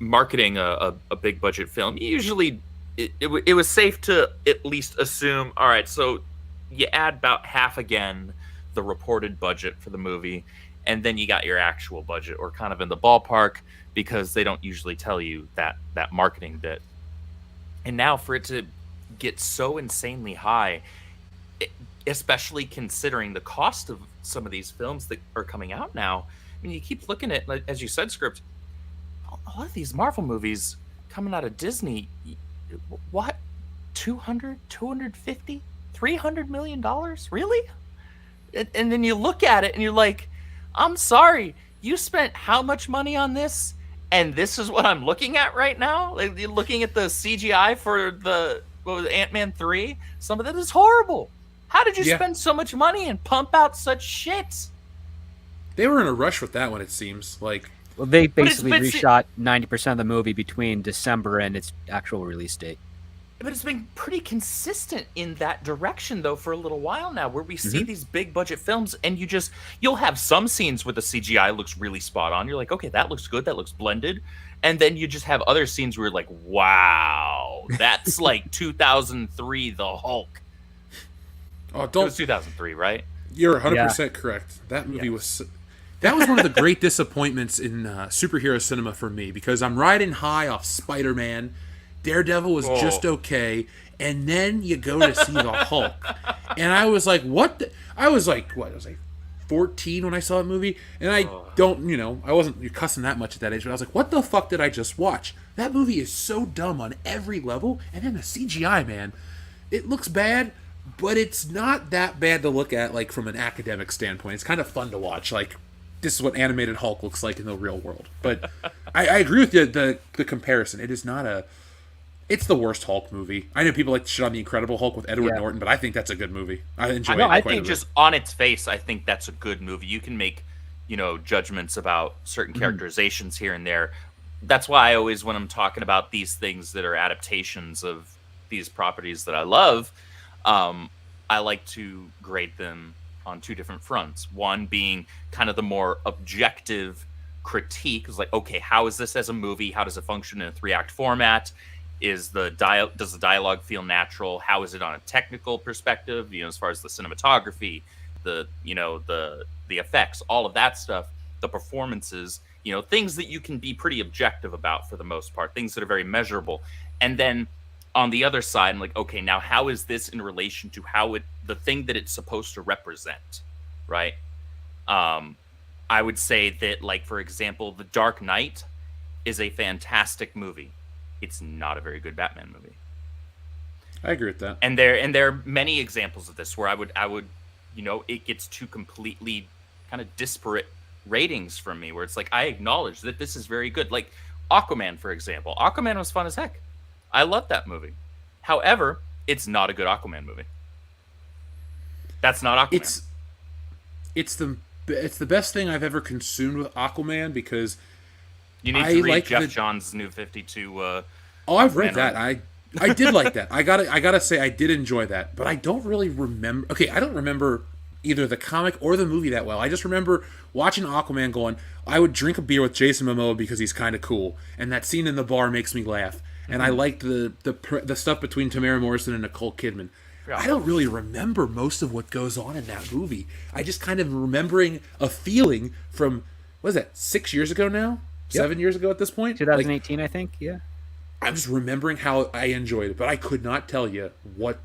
marketing a big budget film, usually it was safe to at least assume, all right, so you add about half again the reported budget for the movie, and then you got your actual budget, or kind of in the ballpark, because they don't usually tell you that marketing bit. And now for it to get so insanely high, especially considering the cost of some of these films that are coming out now, I mean, you keep looking at, as you said, Script, a lot of these Marvel movies coming out of Disney, what, 200, 250, 300 million dollars? Really? And then you look at it and you're like, I'm sorry, you spent how much money on this? And this is what I'm looking at right now? Like, you're looking at the CGI for Ant-Man 3? Some of that is horrible. How did you spend so much money and pump out such shit? They were in a rush with that one, it seems. Well, they basically reshot 90% of the movie between December and its actual release date. But it's been pretty consistent in that direction, though, for a little while now, where we see these big budget films, and you'll have some scenes where the CGI looks really spot on. You're like, okay, that looks good, that looks blended. And then you just have other scenes where you're like, wow, that's like 2003 The Hulk. Oh, It was 2003, right? You're 100% correct. That movie was... That was one of the great disappointments in superhero cinema for me, because I'm riding high off Spider-Man. Daredevil was just okay, and then you go to see the Hulk, and I was like, "What?" I was like 14 when I saw that movie, and I wasn't cussing that much at that age, but I was like, "What the fuck did I just watch?" That movie is so dumb on every level, and then the CGI, man, it looks bad, but it's not that bad to look at, like, from an academic standpoint. It's kind of fun to watch, like. This is what animated Hulk looks like in the real world. But I agree with you, the comparison. It is not a... It's the worst Hulk movie. I know people like to shit on The Incredible Hulk with Edward Norton, but I think that's a good movie. I enjoy it. I think just on its face, I think that's a good movie. You can make, judgments about certain characterizations here and there. That's why I always, when I'm talking about these things that are adaptations of these properties that I love, I like to grade them on two different fronts. One being kind of the more objective critique, is like, okay, how is this as a movie? How does it function in a 3-act format? Does the dialogue feel natural? How is it on a technical perspective? As far as the cinematography, the effects, all of that stuff, the performances, things that you can be pretty objective about for the most part, things that are very measurable. And then on the other side, I'm like, okay, now how is this in relation to the thing that it's supposed to represent, right? I would say that, like, for example, The Dark Knight is a fantastic movie. It's not a very good Batman movie. I agree with that. And there are many examples of this where I would it gets two completely kind of disparate ratings from me, where it's like, I acknowledge that this is very good. Like Aquaman, for example. Aquaman was fun as heck. I love that movie. However, it's not a good Aquaman movie. That's not Aquaman. It's the best thing I've ever consumed with Aquaman, because you need to read Jeff Johns' New 52. I've read that. I did like that. I gotta say I did enjoy that, but I don't really remember. Okay, I don't remember either the comic or the movie that well. I just remember watching Aquaman, going, I would drink a beer with Jason Momoa because he's kind of cool, and that scene in the bar makes me laugh. And I liked the stuff between Tamara Morrison and Nicole Kidman. Yeah. I don't really remember most of what goes on in that movie. I just kind of remembering a feeling from, what is that, 6 years ago now? Yep. 7 years ago at this point? 2018, I think, yeah. I'm just remembering how I enjoyed it, but I could not tell you what,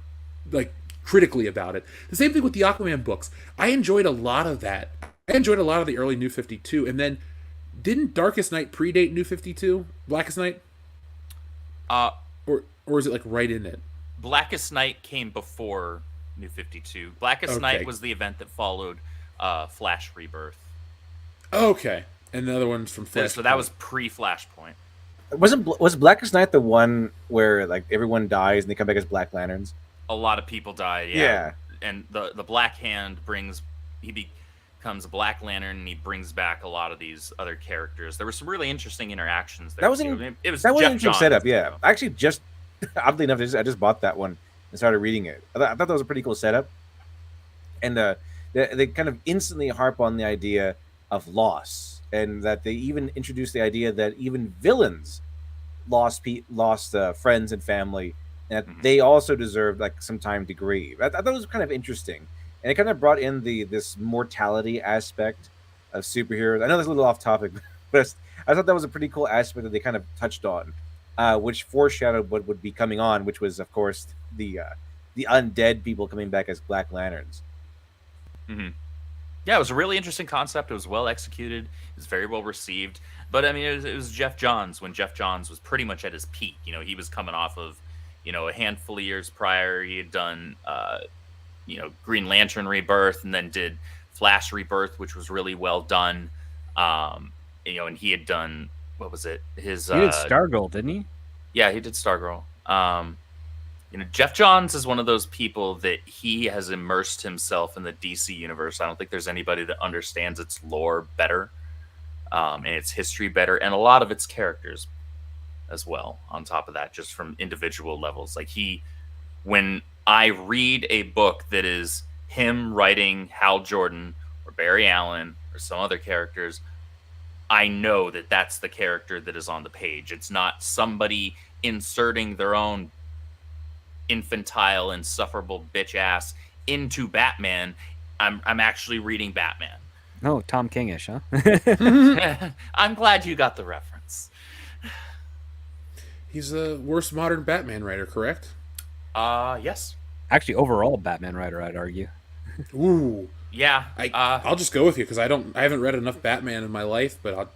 like, critically about it. The same thing with the Aquaman books. I enjoyed a lot of that. I enjoyed a lot of the early New 52, and then Didn't Darkest Night predate New 52? Blackest Night? Uh, Or is it like right in it? Blackest Night came before New 52. Blackest Okay. Night was the event that followed Flash Rebirth. Okay. And the other one's from Flash. So that was pre-Flashpoint. Was Blackest Night the one where like everyone dies and they come back as Black Lanterns? A lot of people died. Yeah. And the Black Hand becomes a Black Lantern, and he brings back a lot of these other characters. There were some really interesting interactions there. That was too. an It was that was Jeff an interesting Johns, setup. Yeah, so. I actually just oddly enough, I just bought that one and started reading it. I thought that was a pretty cool setup, and they kind of instantly harp on the idea of loss, and that they even introduce the idea that even villains lost friends and family, and that they also deserve like some time to grieve. I thought it was kind of interesting, and it kind of brought in this mortality aspect of superheroes. I know that's a little off topic, but I thought that was a pretty cool aspect that they kind of touched on, which foreshadowed what would be coming on, which was of course the undead people coming back as Black Lanterns. Mm-hmm. Yeah, it was a really interesting concept. It was well executed. It was very well received. But I mean, it was Jeff Johns when Jeff Johns was pretty much at his peak. You know, he was coming off of, a handful of years prior. He had done, Green Lantern Rebirth, and then did Flash Rebirth, which was really well done. And he had done, what was it? He did Stargirl, didn't he? Yeah, he did Stargirl. Jeff Johns is one of those people that he has immersed himself in the DC universe. I don't think there's anybody that understands its lore better, and its history better, and a lot of its characters as well. On top of that, just from individual levels, when I read a book that is him writing Hal Jordan or Barry Allen or some other characters, I know that that's the character that is on the page. It's not somebody inserting their own infantile, insufferable bitch ass into Batman. I'm actually reading Batman. Oh, Tom King-ish, huh? I'm glad you got the reference. He's the worst modern Batman writer, correct? Yes. Actually, overall Batman writer, I'd argue. Ooh. Yeah. I'll just go with you because I haven't read enough Batman in my life, but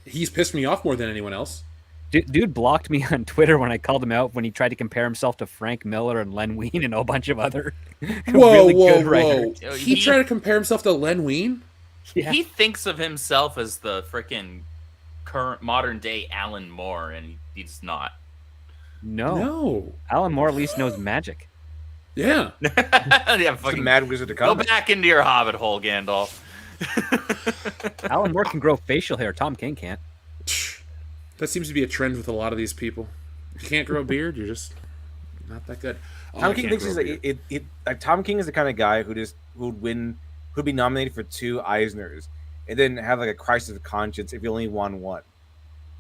he's pissed me off more than anyone else. Dude blocked me on Twitter when I called him out when he tried to compare himself to Frank Miller and Len Wein and a bunch of other good writers. He tried to compare himself to Len Wein? Yeah. He thinks of himself as the freaking current modern day Alan Moore, and he's not. No. Alan Moore at least knows magic. Yeah. Yeah, fucking Mad Wizard of go Comics. back into your hobbit hole, Gandalf. Alan Moore can grow facial hair. Tom King can't. That seems to be a trend with a lot of these people. If you can't grow a beard, you're just not that good. Tom King thinks Tom King is the kind of guy who'd be nominated for 2 Eisners and then have like a crisis of conscience if he only won 1.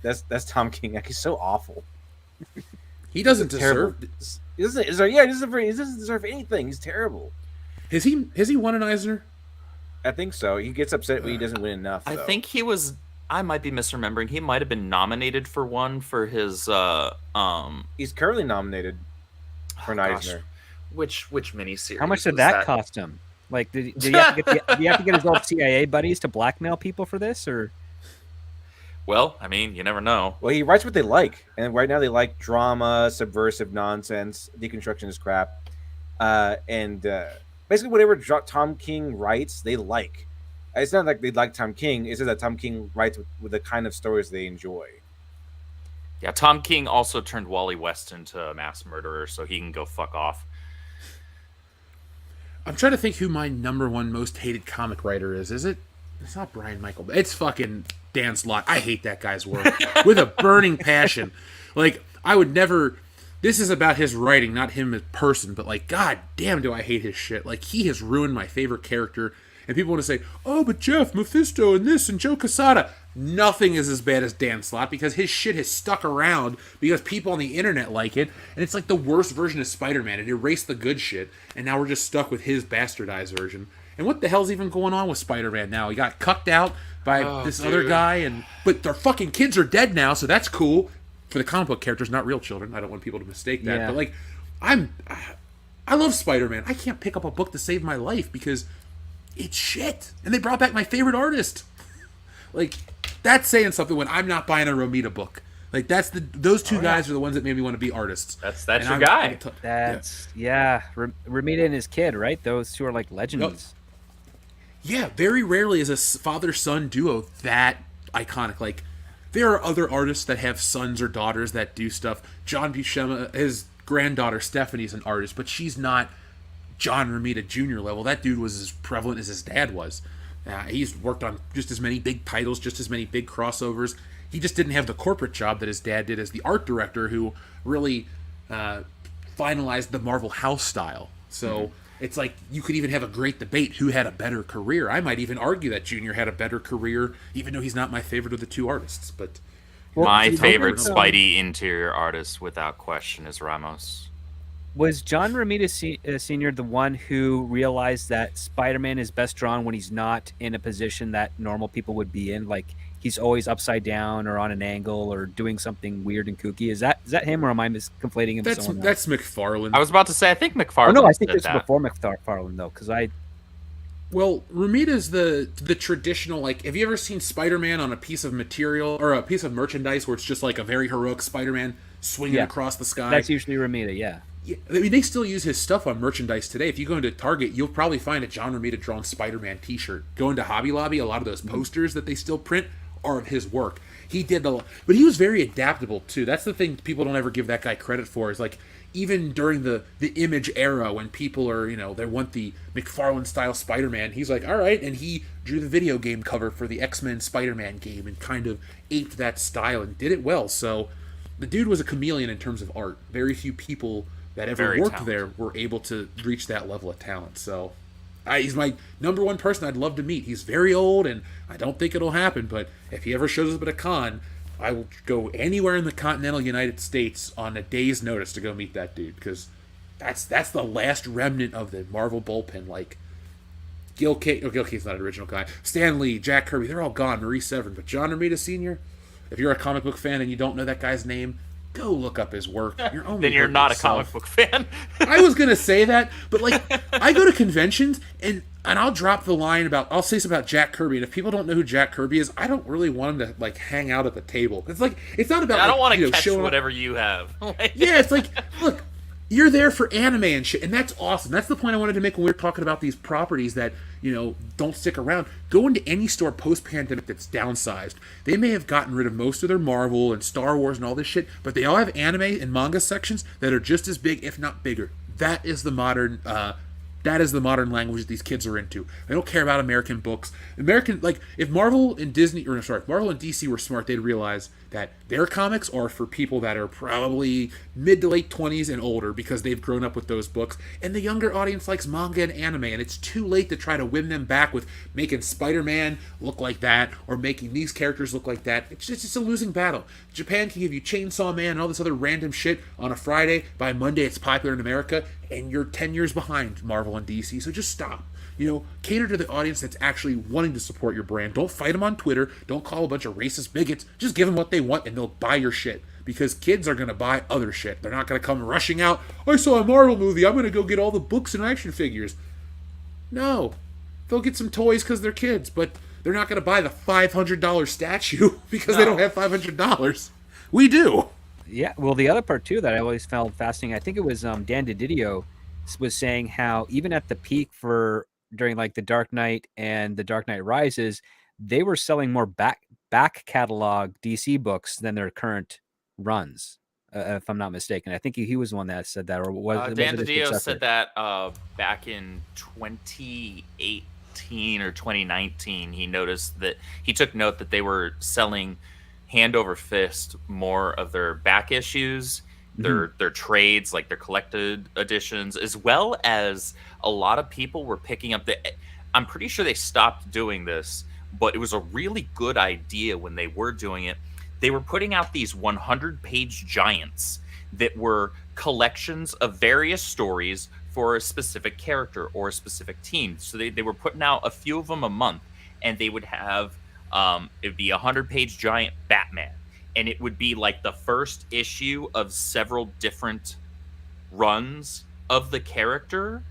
That's Tom King. Like, he's so awful. He doesn't deserve. He doesn't deserve anything. He's terrible. Has he won an Eisner? I think so. He gets upset when he doesn't win enough. I though. think he was. I might be misremembering. He might have been nominated for one for his. He's currently nominated for an Eisner. Which miniseries? How much did was that cost him? Like, did he have to get his old CIA buddies to blackmail people for this, or? Well, I mean, you never know. Well, he writes what they like, and right now they like drama, subversive nonsense, deconstructionist crap, and basically whatever Tom King writes, they like. It's not like they like Tom King. It's just that Tom King writes with the kind of stories they enjoy. Yeah, Tom King also turned Wally West into a mass murderer, so he can go fuck off. I'm trying to think who my number one most hated comic writer is. Is it? It's not Brian Michael. It's fucking Dan Slott. I hate that guy's work with a burning passion. Like, I would never. This is about his writing, not him as person. But like, god damn, do I hate his shit. Like, he has ruined my favorite character. And people want to say, oh, but Jeff, Mephisto, and this, and Joe Quesada. Nothing is as bad as Dan Slott because his shit has stuck around because people on the internet like it. And it's like the worst version of Spider-Man. It erased the good shit. And now we're just stuck with his bastardized version. And what the hell's even going on with Spider-Man now? He got cucked out by other guy. But their fucking kids are dead now, so that's cool. For the comic book characters, not real children. I don't want people to mistake that. Yeah. But like, I love Spider-Man. I can't pick up a book to save my life because it's shit. And they brought back my favorite artist. Like, that's saying something when I'm not buying a Romita book. Like those two guys are the ones that made me want to be artists. That's And your guy. Ramita and his kid, right? Those two are like legends. Yeah, very rarely is a father-son duo that iconic. Like, there are other artists that have sons or daughters that do stuff. John Buscema, his granddaughter Stephanie's an artist, but she's not John Romita Jr. level. That dude was as prevalent as his dad was. He's worked on just as many big titles, just as many big crossovers. He just didn't have the corporate job that his dad did as the art director, who really finalized the Marvel house style. So it's like you could even have a great debate who had a better career. I might even argue that Junior had a better career, even though he's not my favorite of the two artists. But my favorite Spidey interior artist, without question, is Ramos. Was John Romita Sr. the one who realized that Spider-Man is best drawn when he's not in a position that normal people would be in? Like, he's always upside down or on an angle or doing something weird and kooky. Is that him, or am I conflating him with someone else? That's McFarlane. I was about to say, I think McFarlane. Oh, no, I think it's that. before McFarlane, though, because Well, Romita's the traditional, like, have you ever seen Spider-Man on a piece of material or a piece of merchandise where it's just like a very heroic Spider-Man swinging across the sky? That's usually Romita, yeah. Yeah, I mean, they still use his stuff on merchandise today. If you go into Target, you'll probably find a John Romita drawn Spider-Man t-shirt. Go into Hobby Lobby, a lot of those posters that they still print are of his work. He did but he was very adaptable too. That's the thing people don't ever give that guy credit for, is like, even during the Image era, when people are, they want the McFarlane style Spider-Man, he's like, all right, and he drew the video game cover for the X-Men Spider-Man game and kind of aped that style and did it well. So the dude was a chameleon in terms of art. Very few people that ever worked there were able to reach that level of talent. So he's my number one person I'd love to meet. He's very old, and I don't think it'll happen, but if he ever shows up at a con, I will go anywhere in the continental United States on a day's notice to go meet that dude, because that's the last remnant of the Marvel bullpen. Like, Gil Kate's not an original guy. Stan Lee, Jack Kirby, they're all gone. Maurice Severin. But John Romita Sr., if you're a comic book fan and you don't know that guy's name, go look up his work. Then you're not a comic book fan. I was gonna say that, but like, I go to conventions and I'll drop the line I'll say something about Jack Kirby, and if people don't know who Jack Kirby is, I don't really want him to like hang out at the table. It's like, it's not about. I don't want to catch showing whatever you have. Yeah, it's like, look, you're there for anime and shit, and that's awesome. That's the point I wanted to make when we were talking about these properties that, don't stick around. Go into any store post-pandemic that's downsized. They may have gotten rid of most of their Marvel and Star Wars and all this shit, but they all have anime and manga sections that are just as big, if not bigger. That is the modern language that these kids are into. They don't care about American books. If Marvel and Marvel and DC were smart, they'd realize that their comics are for people that are probably mid to late 20s and older, because they've grown up with those books, and the younger audience likes manga and anime, and it's too late to try to win them back with making Spider-Man look like that or making these characters look like that. It's just a losing battle. Japan can give you Chainsaw Man and all this other random shit on a Friday. By Monday, it's popular in America, and you're 10 years behind Marvel and DC, so just stop. Cater to the audience that's actually wanting to support your brand. Don't fight them on Twitter. Don't call a bunch of racist bigots. Just give them what they want, and they'll buy your shit. Because kids are going to buy other shit. They're not going to come rushing out, I saw a Marvel movie, I'm going to go get all the books and action figures. No. They'll get some toys because they're kids, but they're not going to buy the $500 statue because they don't have $500. We do. Yeah, well, the other part, too, that I always found fascinating, I think it was Dan DiDio was saying how even at the peak during like the Dark Knight and the Dark Knight Rises, they were selling more back catalog DC books than their current runs, if I'm not mistaken. I think he was the one that said that, or was Dan DiDio said that back in 2018 or 2019. He noticed that he took note that they were selling hand over fist more of their back issues, their trades, like their collected editions, as well as a lot of people were picking up I'm pretty sure they stopped doing this, but it was a really good idea when they were doing it. They were putting out these 100-page giants that were collections of various stories for a specific character or a specific team. So they were putting out a few of them a month, and they would have it'd be a 100-page giant Batman, and it would be like the first issue of several different runs of the character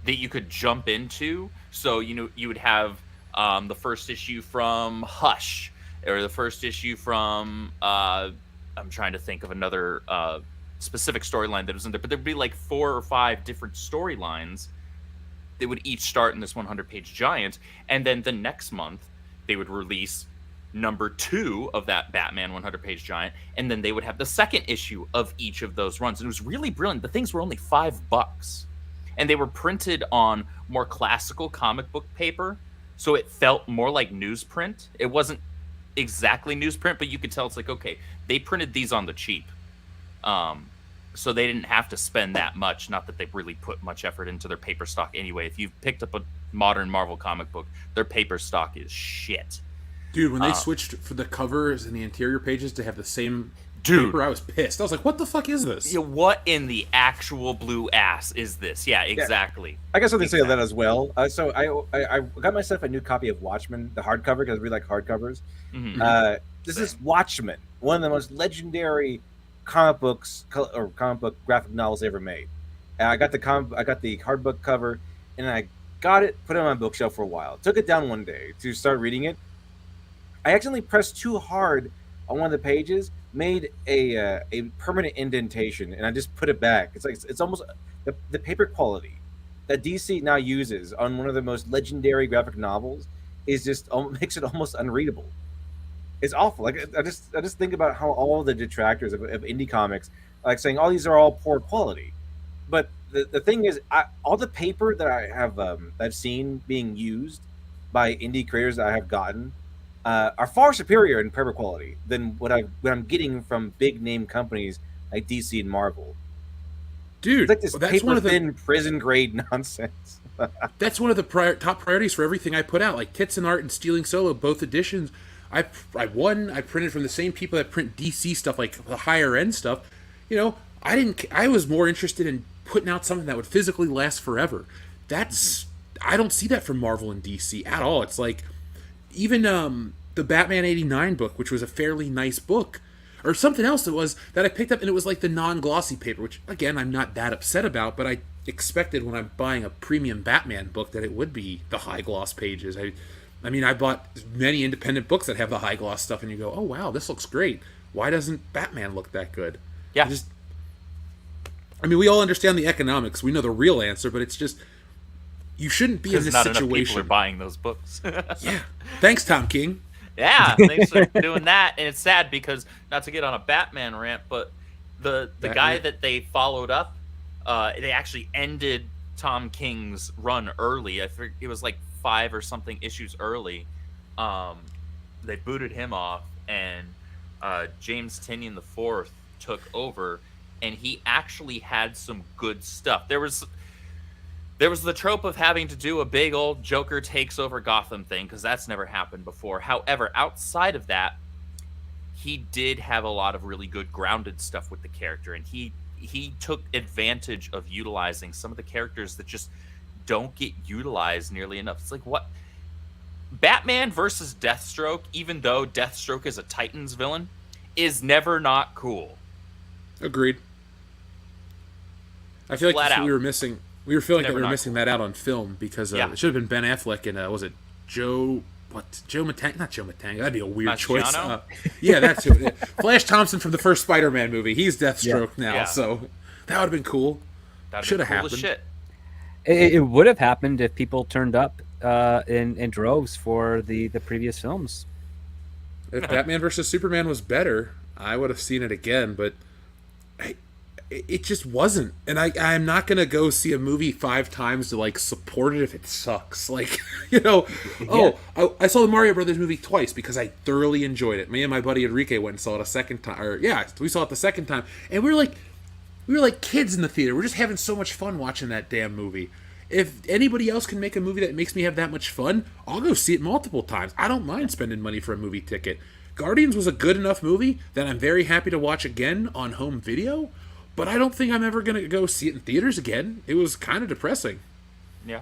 that you could jump into. So you would have the first issue from Hush, or the first issue from I'm trying to think of another specific storyline that was in there, but there'd be like 4 or 5 different storylines that would each start in this 100-page giant, and then the next month they would release number 2 of that Batman 100-page giant, and then they would have the second issue of each of those runs. And it was really brilliant. The things were only $5, and they were printed on more classical comic book paper, so it felt more like newsprint. It wasn't exactly newsprint, but you could tell it's like, okay, they printed these on the cheap, so they didn't have to spend that much. Not that they really put much effort into their paper stock anyway. If you've picked up a modern Marvel comic book, their paper stock is shit. Dude, when they switched for the covers and the interior pages to have the same paper, I was pissed. I was like, what the fuck is this? Yeah, what in the actual blue ass is this? Yeah, exactly. Yeah. I guess something to say on that as well. So I got myself a new copy of Watchmen, the hardcover, because we like hardcovers. Mm-hmm. This is Watchmen, one of the most legendary comic books or comic book graphic novels ever made. I got the hardbook cover, and I got it, put it on my bookshelf for a while. Took it down one day to start reading it. I accidentally pressed too hard on one of the pages, made a permanent indentation, and I just put it back. It's almost the paper quality that DC now uses on one of the most legendary graphic novels is just makes it almost unreadable. It's awful. Like I just think about how all the detractors of indie comics like saying, "Oh, these are all poor quality," but the thing is, all the paper that I have I've seen being used by indie creators that I have gotten are far superior in paper quality than what I'm getting from big name companies like DC and Marvel. Dude, it's like this paper thin prison grade nonsense. That's one of the top priorities for everything I put out, like Tits and Art and Stealing Solo, both editions. I printed from the same people that print DC stuff, like the higher end stuff. You know, I was more interested in putting out something that would physically last forever. I don't see that from Marvel and DC at all. It's like, even the Batman 89 book, which was a fairly nice book, or something else that I picked up, and it was like the non-glossy paper, which, again, I'm not that upset about, but I expected when I'm buying a premium Batman book that it would be the high-gloss pages. I mean, I bought many independent books that have the high-gloss stuff, and you go, oh, wow, this looks great. Why doesn't Batman look that good? Yeah. I mean, we all understand the economics. We know the real answer, but it's just, you shouldn't be in this not situation. Enough people are buying those books. Yeah. Thanks, Tom King. Yeah, thanks for doing that. And it's sad because, not to get on a Batman rant, but the guy that they followed up, they actually ended Tom King's run early. I think it was like 5 or something issues early. They booted him off, and James Tynion IV took over, and he actually had some good stuff. There was the trope of having to do a big old Joker takes over Gotham thing, because that's never happened before. However, outside of that, he did have a lot of really good grounded stuff with the character, and he took advantage of utilizing some of the characters that just don't get utilized nearly enough. It's like, what? Batman versus Deathstroke, even though Deathstroke is a Titans villain, is never not cool. Agreed. I feel like we were missing... We were feeling that we were missing that out on film, because it should have been Ben Affleck and was it Joe Matanga? Not Joe Matanga. That'd be a weird choice. Yeah, that's who. Flash Thompson from the first Spider-Man movie. He's Deathstroke now, so that would have been cool. Should have happened. Shit. It would have happened if people turned up in droves for the previous films. If Batman versus Superman was better, I would have seen it again, but it just wasn't. And I'm not going to go see a movie 5 times to, like, support it if it sucks. Like, you know, I saw the Mario Brothers movie twice because I thoroughly enjoyed it. Me and my buddy Enrique went and saw it a second time. We saw it the second time. And we were like kids in the theater. We're just having so much fun watching that damn movie. If anybody else can make a movie that makes me have that much fun, I'll go see it multiple times. I don't mind spending money for a movie ticket. Guardians was a good enough movie that I'm very happy to watch again on home video. But I don't think I'm ever going to go see it in theaters again. It was kind of depressing. Yeah.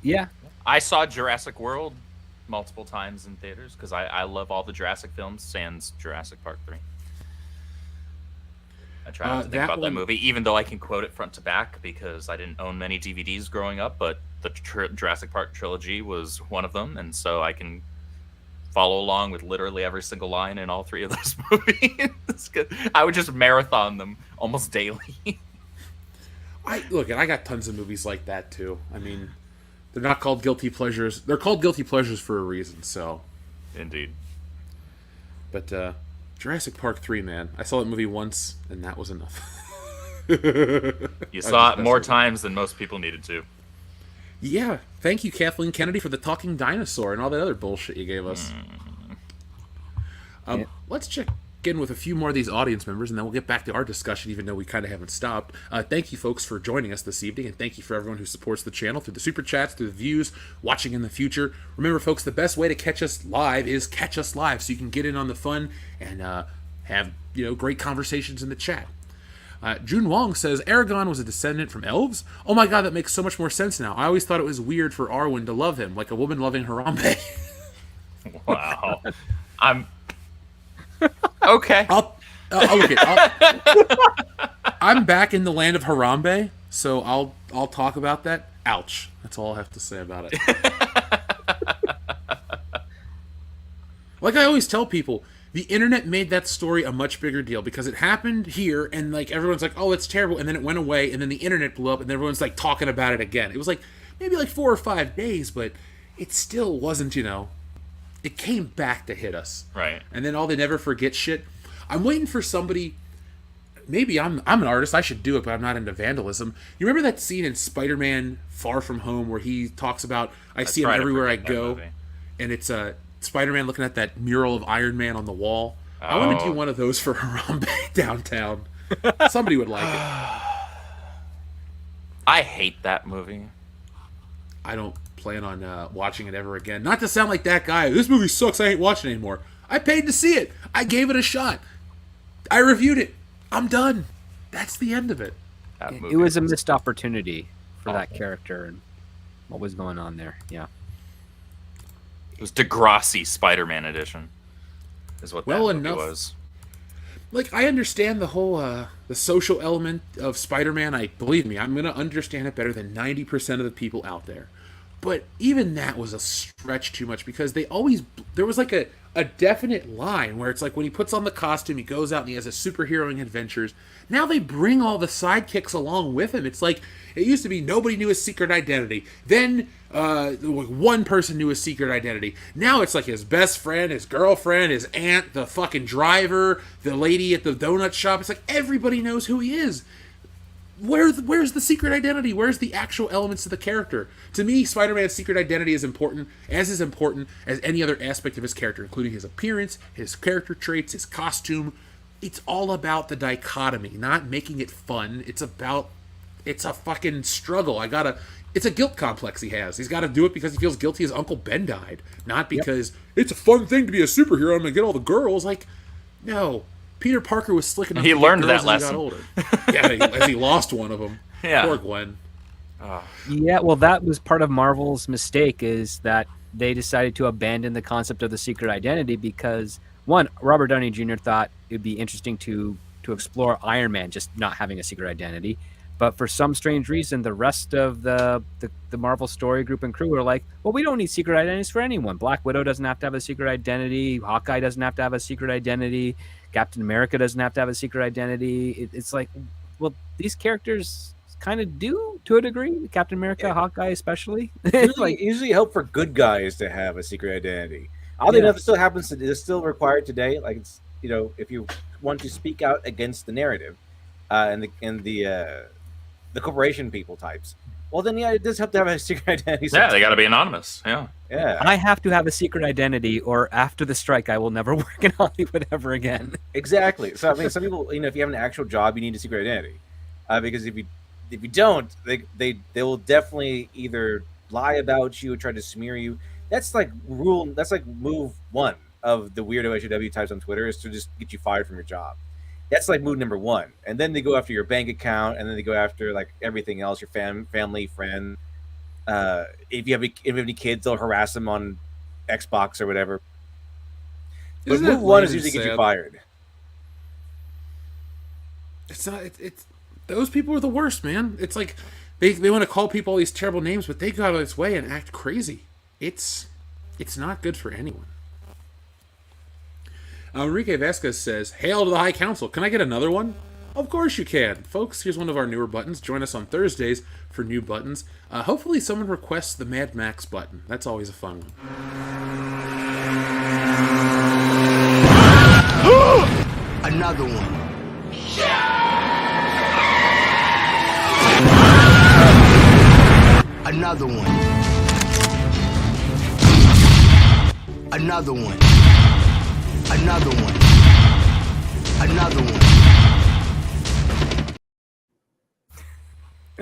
Yeah. I saw Jurassic World multiple times in theaters because I love all the Jurassic films, sans Jurassic Park 3. I try not to think about that movie, even though I can quote it front to back because I didn't own many DVDs growing up, but the Jurassic Park trilogy was one of them, and so I can follow along with literally every single line in all 3 of those movies. It's good. I would just marathon them almost daily. I got tons of movies like that too. I mean, they're not called guilty pleasures. They're called guilty pleasures for a reason. So, Indeed. But Jurassic Park 3, man, I saw that movie once, and that was enough. You saw it more times than most people needed to. Yeah, thank you, Kathleen Kennedy, for the talking dinosaur and all that other bullshit you gave us. Let's check in with a few more of these audience members, and then we'll get back to our discussion, even though we kind of haven't stopped. Thank you, folks, for joining us this evening, and thank you for everyone who supports the channel through the super chats, through the views, watching in the future. Remember, folks, the best way to catch us live is catch us live, so you can get in on the fun and have great conversations in the chat. Jun Wong says, Aragorn was a descendant from elves? Oh my god, that makes so much more sense now. I always thought it was weird for Arwen to love him, like a woman loving Harambe. Wow. I'm... Okay. I'm back in the land of Harambe, so I'll talk about that. Ouch. That's all I have to say about it. Like I always tell people, the internet made that story a much bigger deal because it happened here, and like everyone's like, "Oh, it's terrible," and then it went away, and then the internet blew up, and everyone's like talking about it again. It was like maybe like 4 or 5 days, but it still wasn't, it came back to hit us. Right. And then all the never forget shit. I'm waiting for somebody. Maybe I'm an artist. I should do it, but I'm not into vandalism. You remember that scene in Spider-Man: Far From Home where he talks about I see him everywhere I go, and it's Spider-Man looking at that mural of Iron Man on the wall. Oh. I want to do one of those for Harambe downtown. Somebody would like it. I hate that movie. I don't plan on watching it ever again. Not to sound like that guy. This movie sucks. I ain't watching it anymore. I paid to see it. I gave it a shot. I reviewed it. I'm done. That's the end of it. It was a missed opportunity for that character and what was going on there. Yeah. It was Degrassi Spider-Man edition. Is what that movie was. Like, I understand the whole the social element of Spider-Man. Believe me, I'm gonna understand it better than 90% of the people out there. But even that was a stretch too much because there was like a definite line where it's like when he puts on the costume, he goes out and he has his superheroing adventures. Now they bring all the sidekicks along with him. It's like it used to be nobody knew his secret identity. Then one person knew his secret identity. Now it's like his best friend, his girlfriend, his aunt, the fucking driver, the lady at the donut shop. It's like everybody knows who he is. Where's the secret identity? Where's the actual elements of the character? To me, Spider-Man's secret identity is important as any other aspect of his character, including his appearance, his character traits, his costume. It's all about the dichotomy, not making it fun. It's a fucking struggle. It's a guilt complex he has. He's got to do it because he feels guilty his Uncle Ben died, not because it's a fun thing to be a superhero. I'm going to get all the girls. Like, no. Peter Parker was slick enough. He to learned get girls that as he lesson. got older. Yeah, as he lost one of them. Yeah. Poor Gwen. Yeah, well, that was part of Marvel's mistake is that they decided to abandon the concept of the secret identity because, one, Robert Downey Jr. thought it would be interesting to explore Iron Man just not having a secret identity. But for some strange reason, the rest of the Marvel story group and crew were like, well, we don't need secret identities for anyone. Black Widow doesn't have to have a secret identity. Hawkeye doesn't have to have a secret identity. Captain America doesn't have to have a secret identity. It's like, well, these characters kind of do to a degree. Captain America, Hawkeye especially. Usually help for good guys to have a secret identity. Oddly enough, it still happens. It is still required today. Like it's if you want to speak out against the narrative, and the corporation people types. Well, then it does have to have a secret identity. Yeah, they got to be anonymous. Yeah. I have to have a secret identity, or after the strike, I will never work in Hollywood ever again. Exactly. So I mean, some people, if you have an actual job, you need a secret identity, because if you don't, they will definitely either lie about you or try to smear you. That's like move one of the weirdo SJW types on Twitter is to just get you fired from your job. That's like move number one, and then they go after your bank account, and then they go after like everything else, your family, friend. If you have any kids, they'll harass them on Xbox or whatever. But move one is usually get you fired. It's not. It's those people are the worst, man. It's like they want to call people all these terrible names, but they go out of this way and act crazy. It's not good for anyone. Enrique Vasquez says, "Hail to the High Council. Can I get another one?" Of course you can. Folks, here's one of our newer buttons. Join us on Thursdays for new buttons. Hopefully someone requests the Mad Max button. That's always a fun one. Another one. Another one. Another one. Another one. Another one.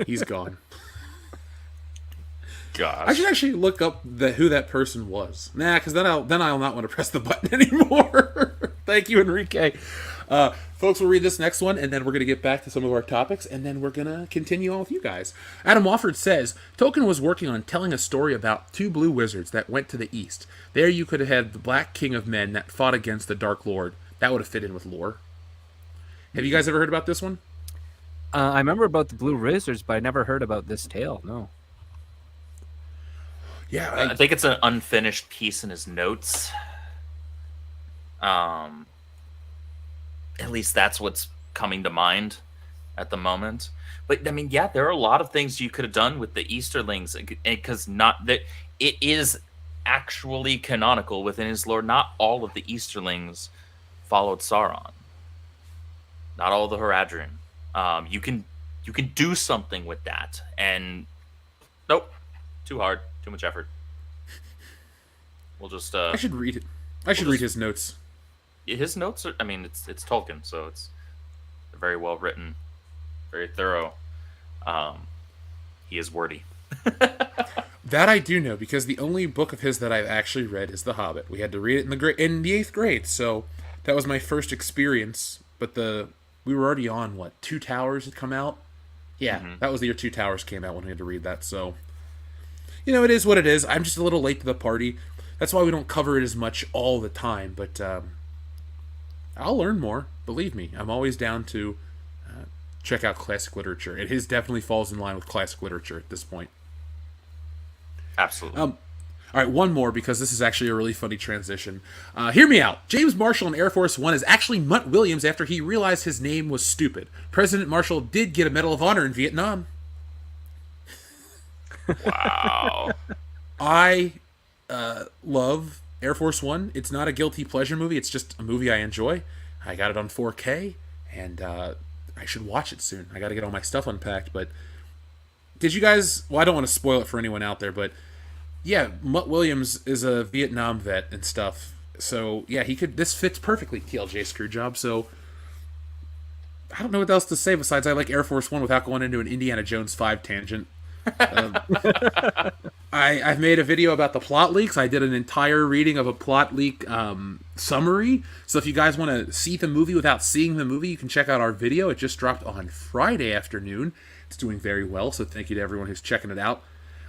He's gone. Gosh. I should actually look up who that person was. Nah, because then I'll not want to press the button anymore. Thank you, Enrique. Folks, we'll read this next one, and then we're going to get back to some of our topics, and then we're going to continue on with you guys. Adam Wofford says, Tolkien was working on telling a story about two blue wizards that went to the east. There you could have had the Black King of Men that fought against the Dark Lord. That would have fit in with lore. Have you guys ever heard about this one? I remember about the Blue Wizards, but I never heard about this tale. No. Yeah, I think it's an unfinished piece in his notes. At least that's what's coming to mind at the moment. But I mean, yeah, there are a lot of things you could have done with the Easterlings, because not that it is actually canonical within his lore. Not all of the Easterlings followed Sauron. Not all of the Haradrim. You can do something with that, and nope, too hard, too much effort. We'll just. I should read it. I should read his notes. His notes are. I mean, it's Tolkien, so it's very well written, very thorough. He is wordy. That I do know, because the only book of his that I've actually read is The Hobbit. We had to read it in the 8th grade, so that was my first experience. But we were already on, what, Two Towers had come out? Yeah, That was the year Two Towers came out when we had to read that, so... it is what it is. I'm just a little late to the party. That's why we don't cover it as much all the time, but I'll learn more. Believe me, I'm always down to check out classic literature. It definitely falls in line with classic literature at this point. Absolutely. All right, one more, because this is actually a really funny transition. Hear me out. James Marshall in Air Force One is actually Mutt Williams after he realized his name was stupid. President Marshall did get a Medal of Honor in Vietnam. Wow. I love Air Force One. It's not a guilty pleasure movie. It's just a movie I enjoy. I got it on 4K, and I should watch it soon. I got to get all my stuff unpacked, but did you guys... Well, I don't want to spoil it for anyone out there, but yeah, Mutt Williams is a Vietnam vet and stuff. So, yeah, this fits perfectly, TLJ Screwjob. So, I don't know what else to say besides I like Air Force One without going into an Indiana Jones 5 tangent. I've made a video about the plot leaks. I did an entire reading of a plot leak summary. So if you guys want to see the movie without seeing the movie, you can check out our video. It just dropped on Friday afternoon. It's doing very well, so thank you to everyone who's checking it out.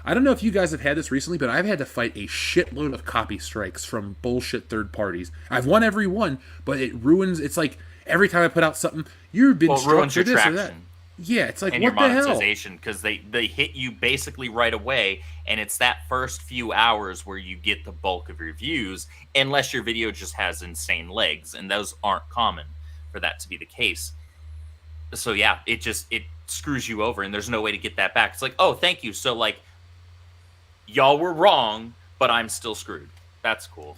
I don't know if you guys have had this recently, but I've had to fight a shitload of copy strikes from bullshit third parties. I've won every one, but it ruins... It's like every time I put out something, you've been struck for this or that. Yeah, it's like, and what your the hell? monetization, because they hit you basically right away, and it's that first few hours where you get the bulk of your views, unless your video just has insane legs, and those aren't common for that to be the case. So yeah, it screws you over, and there's no way to get that back. It's like, oh, thank you. So like, y'all were wrong, but I'm still screwed. That's cool.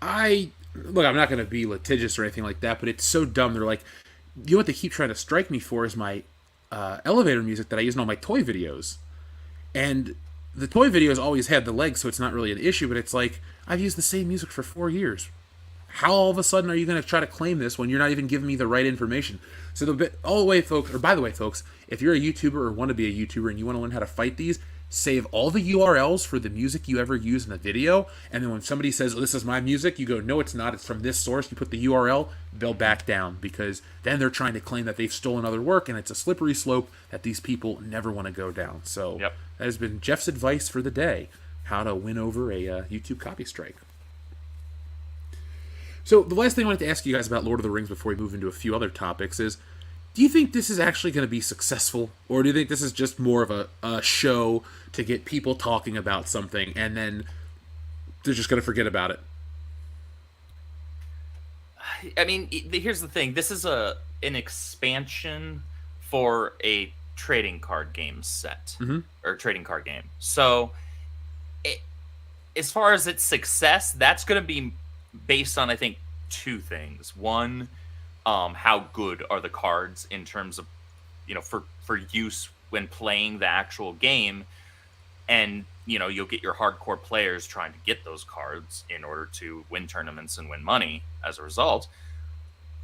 Look, I'm not going to be litigious or anything like that, but it's so dumb. They're like, you know what they keep trying to strike me for is my elevator music that I use in all my toy videos. And the toy videos always had the legs, so it's not really an issue, but it's like, I've used the same music for 4 years. How all of a sudden are you going to try to claim this when you're not even giving me the right information? So by the way, folks, if you're a YouTuber or want to be a YouTuber and you want to learn how to fight these, save all the URLs for the music you ever use in the video, and then when somebody says, oh, this is my music, you go, no, it's not, it's from this source, you put the URL, they'll back down, because then they're trying to claim that they've stolen other work, and it's a slippery slope that these people never want to go down. So That has been Jeff's advice for the day, how to win over a YouTube copy strike. So the last thing I wanted to ask you guys about Lord of the Rings before we move into a few other topics is, do you think this is actually going to be successful? Or do you think this is just more of a show to get people talking about something and then they're just going to forget about it? I mean, here's the thing. This is an expansion for a trading card game set or trading card game. So, as far as its success, that's going to be based on, I think, two things. One, how good are the cards in terms of, for use when playing the actual game, and you'll get your hardcore players trying to get those cards in order to win tournaments and win money as a result.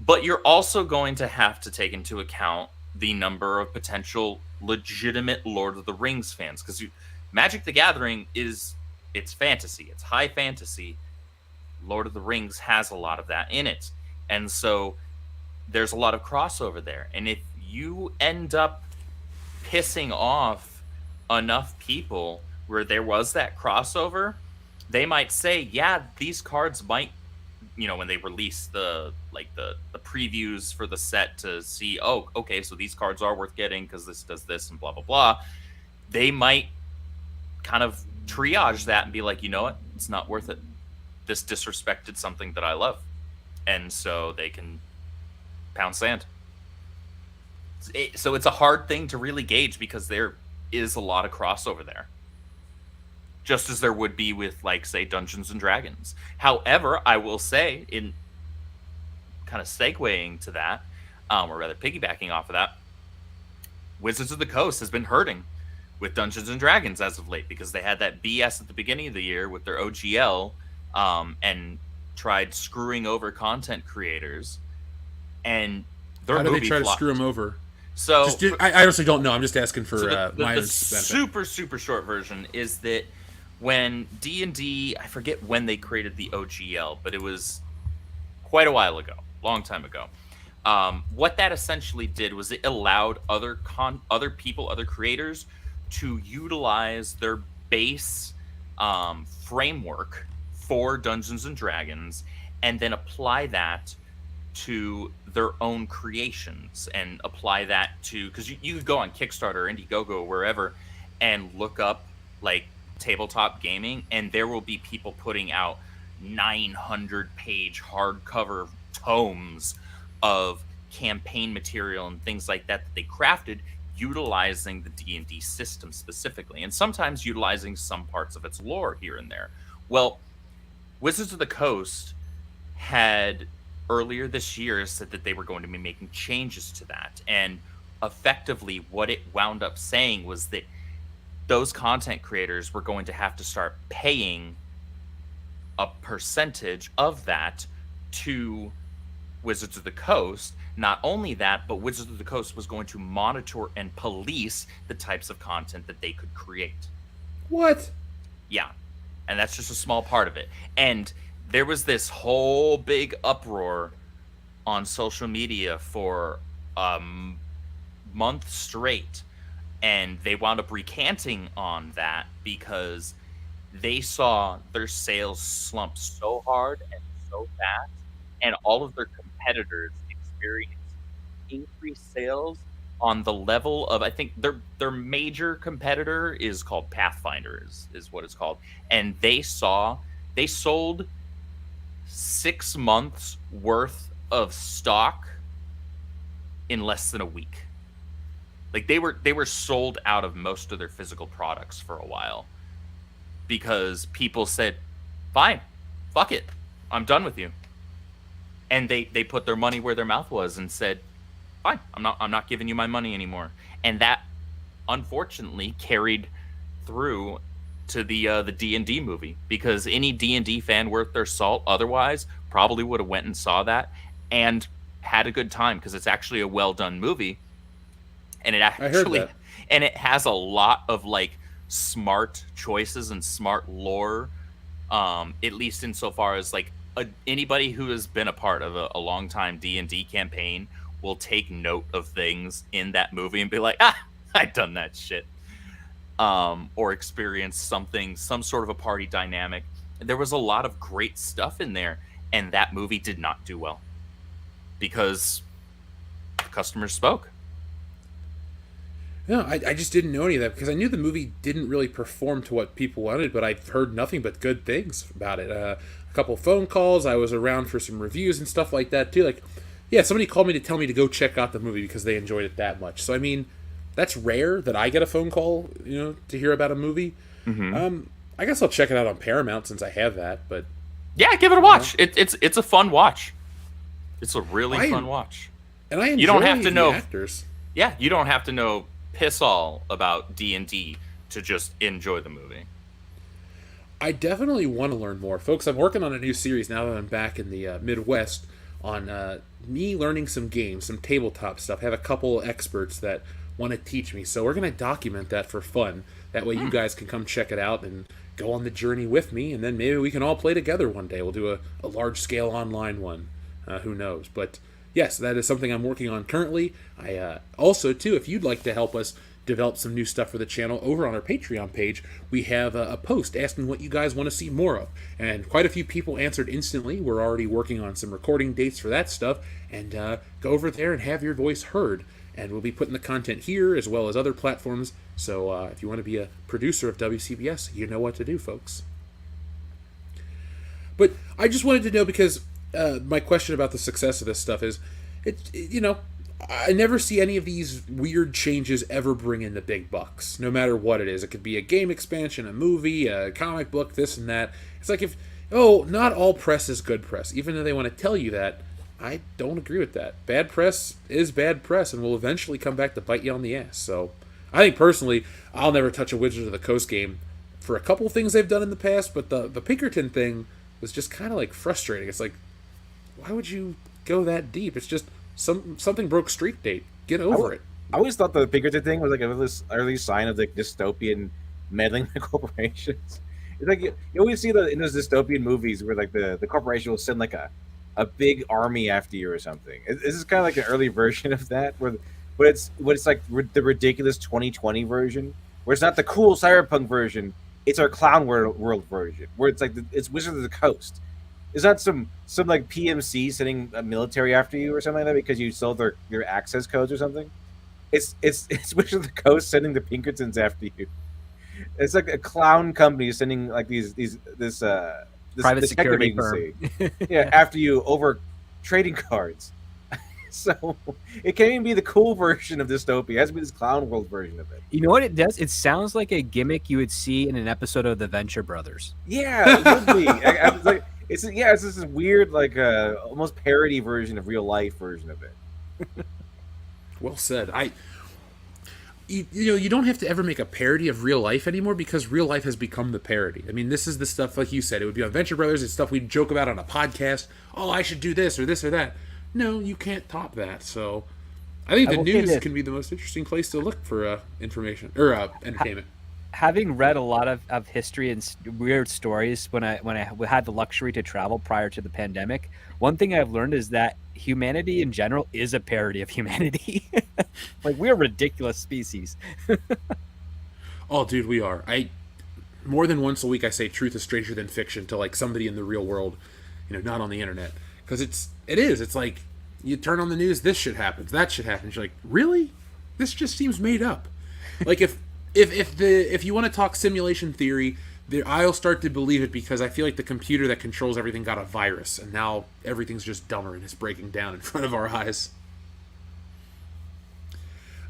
But you're also going to have to take into account the number of potential legitimate Lord of the Rings fans, because Magic the Gathering it's fantasy, it's high fantasy. Lord of the Rings has a lot of that in it, and so there's a lot of crossover there. And if you end up pissing off enough people where there was that crossover, they might say, yeah, these cards might, when they release the previews for the set to see, oh, okay, so these cards are worth getting because this does this and blah blah blah, they might kind of triage that and be like, you know what, it's not worth it. This disrespected something that I love, and so they can pound sand. So it's a hard thing to really gauge because there is a lot of crossover there, just as there would be with, like, say, Dungeons and Dragons. However, I will say, in kind of segueing to that, or rather piggybacking off of that, Wizards of the Coast has been hurting with Dungeons and Dragons as of late because they had that BS at the beginning of the year with their OGL, and tried screwing over content creators, and their how do they movie try flopped. to screw them over? So I honestly don't know. I'm just asking for the super short version is that when D&D, I forget when they created the OGL, but it was quite a while ago, long time ago. What that essentially did was it allowed other people, other creators, to utilize their base framework for Dungeons and Dragons, and then apply that to their own creations, and apply that to, because you could go on Kickstarter, Indiegogo, or wherever, and look up like tabletop gaming, and there will be people putting out 900-page hardcover tomes of campaign material and things like that they crafted utilizing the D&D system specifically, and sometimes utilizing some parts of its lore here and there. Well, Wizards of the Coast had earlier this year said that they were going to be making changes to that, and effectively what it wound up saying was that those content creators were going to have to start paying a percentage of that to Wizards of the Coast. Not only that, but Wizards of the Coast was going to monitor and police the types of content that they could create. What? Yeah. And that's just a small part of it. And there was this whole big uproar on social media for a month straight. And they wound up recanting on that because they saw their sales slump so hard and so fast, and all of their competitors experienced increased sales on the level of, I think their major competitor is called Pathfinder, is what it's called, and they sold 6 months worth of stock in less than a week. Like they were sold out of most of their physical products for a while because people said, "Fine, fuck it, I'm done with you," and they put their money where their mouth was and said, "Fine, I'm not giving you my money anymore." And that unfortunately carried through to the D&D movie, because any D&D fan worth their salt otherwise probably would have went and saw that and had a good time, because it's actually a well done movie. And it actually, and it has a lot of like smart choices and smart lore, at least insofar as like anybody who has been a part of a long time D&D campaign will take note of things in that movie and be like, I've done that shit, or experience some sort of a party dynamic. There was a lot of great stuff in there, and that movie did not do well because the customers spoke. No, I just didn't know any of that because I knew the movie didn't really perform to what people wanted, but I've heard nothing but good things about it. A couple phone calls, I was around for some reviews and stuff like that too. Like, yeah, somebody called me to tell me to go check out the movie because they enjoyed it that much. So I mean, that's rare that I get a phone call, to hear about a movie. I guess I'll check it out on Paramount since I have that. But yeah, give it a watch. It's a fun watch. It's a really fun watch. And I enjoy you don't have to know actors. Yeah, you don't have to know piss all about D&D to just enjoy the movie. I definitely want to learn more, folks. I'm working on a new series now that I'm back in the Midwest on me learning some games, some tabletop stuff. I have a couple experts that want to teach me, so we're going to document that for fun. That way you guys can come check it out and go on the journey with me, and then maybe we can all play together one day. We'll do a large-scale online one. Who knows? But yes, that is something I'm working on currently. I also, too, if you'd like to help us develop some new stuff for the channel, over on our Patreon page, we have a post asking what you guys want to see more of. And quite a few people answered instantly. We're already working on some recording dates for that stuff. And go over there and have your voice heard. And we'll be putting the content here as well as other platforms. So if you want to be a producer of WCBS, you know what to do, folks. But I just wanted to know, because my question about the success of this stuff is, I never see any of these weird changes ever bring in the big bucks, no matter what it is. It could be a game expansion, a movie, a comic book, this and that. It's like not all press is good press. Even though they want to tell you that, I don't agree with that. Bad press is bad press and will eventually come back to bite you on the ass. So I think personally, I'll never touch a Wizards of the Coast game for a couple things they've done in the past, but the Pinkerton thing was just kind of like frustrating. It's like, why would you go that deep? It's just something broke streak date. Get over it. I always thought the Pinkerton thing was like an early sign of like dystopian meddling with corporations. It's like you always see in those dystopian movies where like the corporation will send like a big army after you or something. This is kind of like an early version of that, but it's like the ridiculous 2020 version, where it's not the cool cyberpunk version. It's our clown world version, where it's like it's Wizards of the Coast. It's not some like PMC sending a military after you or something like that because you stole their access codes or something. It's Wizards of the Coast sending the Pinkertons after you. It's like a clown company sending like this private security agency, firm. yeah, after you over trading cards. So it can't even be the cool version of dystopia. It has to be this clown world version of it. You know what it does? It sounds like a gimmick you would see in an episode of the Venture Brothers. Yeah, it would be. It's this weird, like almost parody version of real life version of it. Well said. You don't have to ever make a parody of real life anymore because real life has become the parody. I mean, this is the stuff, like you said, it would be on Venture Brothers. It's stuff we'd joke about on a podcast. Oh, I should do this or that. No, you can't top that. So I think the news can be the most interesting place to look for information or entertainment. Having read a lot of history and weird stories when I had the luxury to travel prior to the pandemic, one thing I've learned is that humanity in general is a parody of humanity. Like, we're a ridiculous species. Oh, dude, we are. More than once a week I say truth is stranger than fiction to like somebody in the real world, not on the internet, because it is. It's like you turn on the news, this shit happens, that shit happens. You're like, really? This just seems made up. Like if you want to talk simulation theory, I'll start to believe it because I feel like the computer that controls everything got a virus, and now everything's just dumber and it's breaking down in front of our eyes.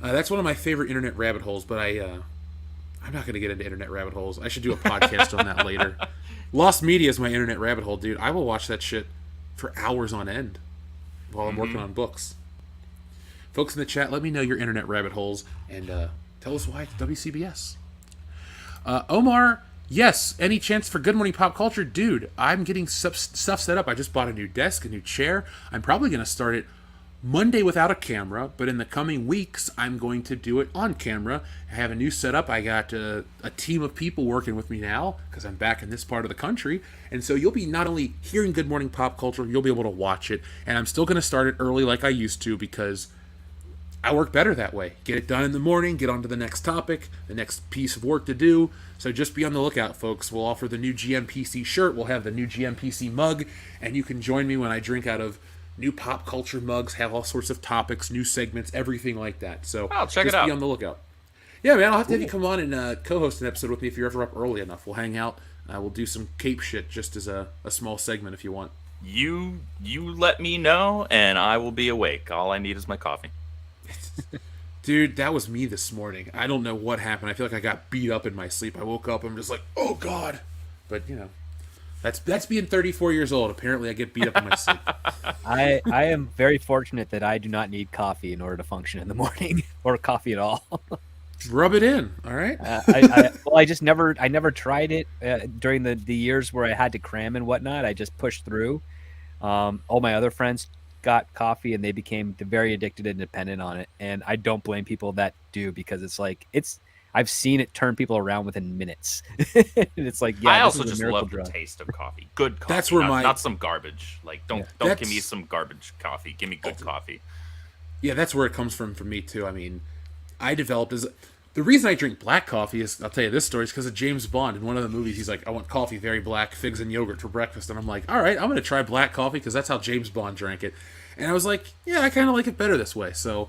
That's one of my favorite internet rabbit holes, but I'm not going to get into internet rabbit holes. I should do a podcast on that later. Lost Media is my internet rabbit hole, dude. I will watch that shit for hours on end while I'm working on books. Folks in the chat, let me know your internet rabbit holes and tell us why it's WCBS. Omar, yes, any chance for Good Morning Pop Culture? Dude, I'm getting stuff set up. I just bought a new desk, a new chair. I'm probably going to start it Monday without a camera, but in the coming weeks, I'm going to do it on camera. I have a new setup. I got a team of people working with me now because I'm back in this part of the country. And so you'll be not only hearing Good Morning Pop Culture, you'll be able to watch it. And I'm still going to start it early like I used to because I work better that way. Get it done in the morning, get on to the next topic, the next piece of work to do. So just be on the lookout, folks. We'll offer the new GMPC shirt. We'll have the new GMPC mug. And you can join me when I drink out of new pop culture mugs, have all sorts of topics, new segments, everything like that. So check it out. Be on the lookout. Yeah, man, I'll have to have you come on and co-host an episode with me if you're ever up early enough. We'll hang out. We'll do some cape shit just as a small segment if you want. You let me know, and I will be awake. All I need is my coffee. Dude, that was me this morning. I don't know what happened. I feel like I got beat up in my sleep. I woke up, I'm just like, oh god. But that's being 34 years old. Apparently, I get beat up in my sleep. I am very fortunate that I do not need coffee in order to function in the morning, or coffee at all. Rub it in, all right? I never tried it during the years where I had to cram and whatnot. I just pushed through. All my other friends got coffee and they became very addicted and dependent on it. And I don't blame people that do, because I've seen it turn people around within minutes. And it's like, yeah, I also just love the taste of coffee. Good coffee. That's where not some garbage. Like don't give me some garbage coffee. Give me good coffee. Yeah, that's where it comes from for me too. I mean, I developed the reason I drink black coffee is, I'll tell you this story, is because of James Bond. In one of the movies, he's like, I want coffee very black, figs and yogurt for breakfast. And I'm like, all right, I'm going to try black coffee because that's how James Bond drank it. And I was like, yeah, I kind of like it better this way. So,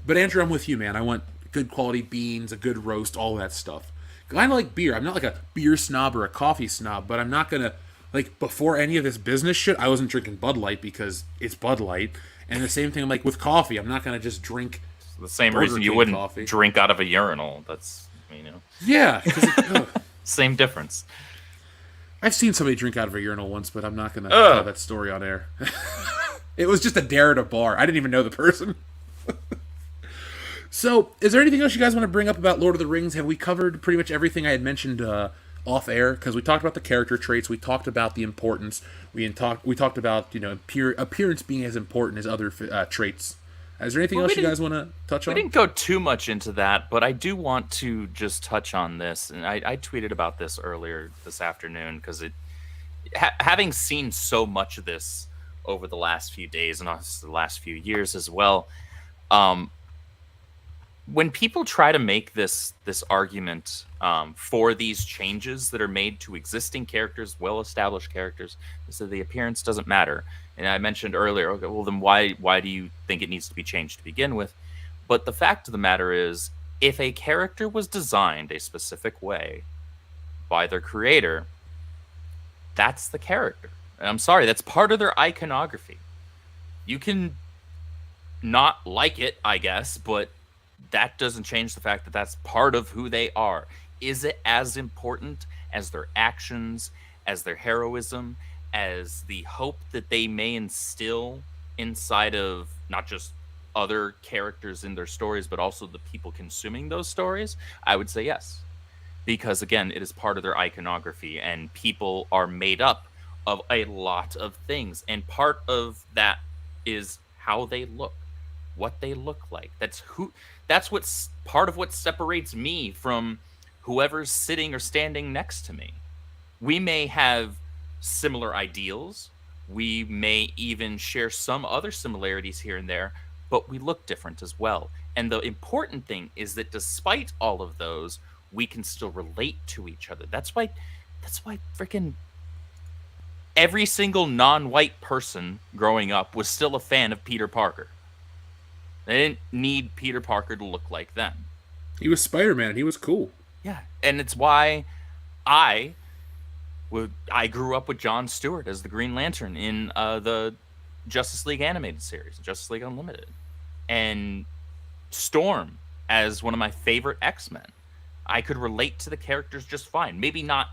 but Andrew, I'm with you, man. I want good quality beans, a good roast, all that stuff. Kind of like beer. I'm not like a beer snob or a coffee snob, but I'm not going to, like, before any of this business shit, I wasn't drinking Bud Light because it's Bud Light. And the same thing, like, with coffee. I'm not going to just drink the same Burger reason you King wouldn't coffee. drink out of a urinal. That's, Yeah. same difference. I've seen somebody drink out of a urinal once, but I'm not going to tell that story on air. It was just a dare at a bar. I didn't even know the person. So, is there anything else you guys want to bring up about Lord of the Rings? Have we covered pretty much everything I had mentioned off air? Because we talked about the character traits, we talked about the importance, we talked about appearance being as important as other traits. Is there anything else you guys want to touch on? We didn't go too much into that, but I do want to just touch on this, and I tweeted about this earlier this afternoon because having seen so much of this over the last few days and also the last few years as well. When people try to make this argument for these changes that are made to existing characters, well-established characters, so the appearance doesn't matter. And I mentioned earlier, okay, well then why do you think it needs to be changed to begin with? But the fact of the matter is, if a character was designed a specific way by their creator, that's the character. And I'm sorry, that's part of their iconography. You can not like it, I guess, but that doesn't change the fact that that's part of who they are. Is it as important as their actions, as their heroism, as the hope that they may instill inside of not just other characters in their stories, but also the people consuming those stories? I would say yes. Because again, it is part of their iconography, and people are made up of a lot of things. And part of that is how they look, what they look like. That's what's part of what separates me from whoever's sitting or standing next to me. We may have similar ideals. We may even share some other similarities here and there, but we look different as well. And the important thing is that despite all of those, we can still relate to each other. That's why freaking every single non-white person growing up was still a fan of Peter Parker. They didn't need Peter Parker to look like them. He was Spider-Man, and he was cool. Yeah, and it's why I grew up with Jon Stewart as the Green Lantern in the Justice League animated series, Justice League Unlimited, and Storm as one of my favorite X-Men. I could relate to the characters just fine. Maybe not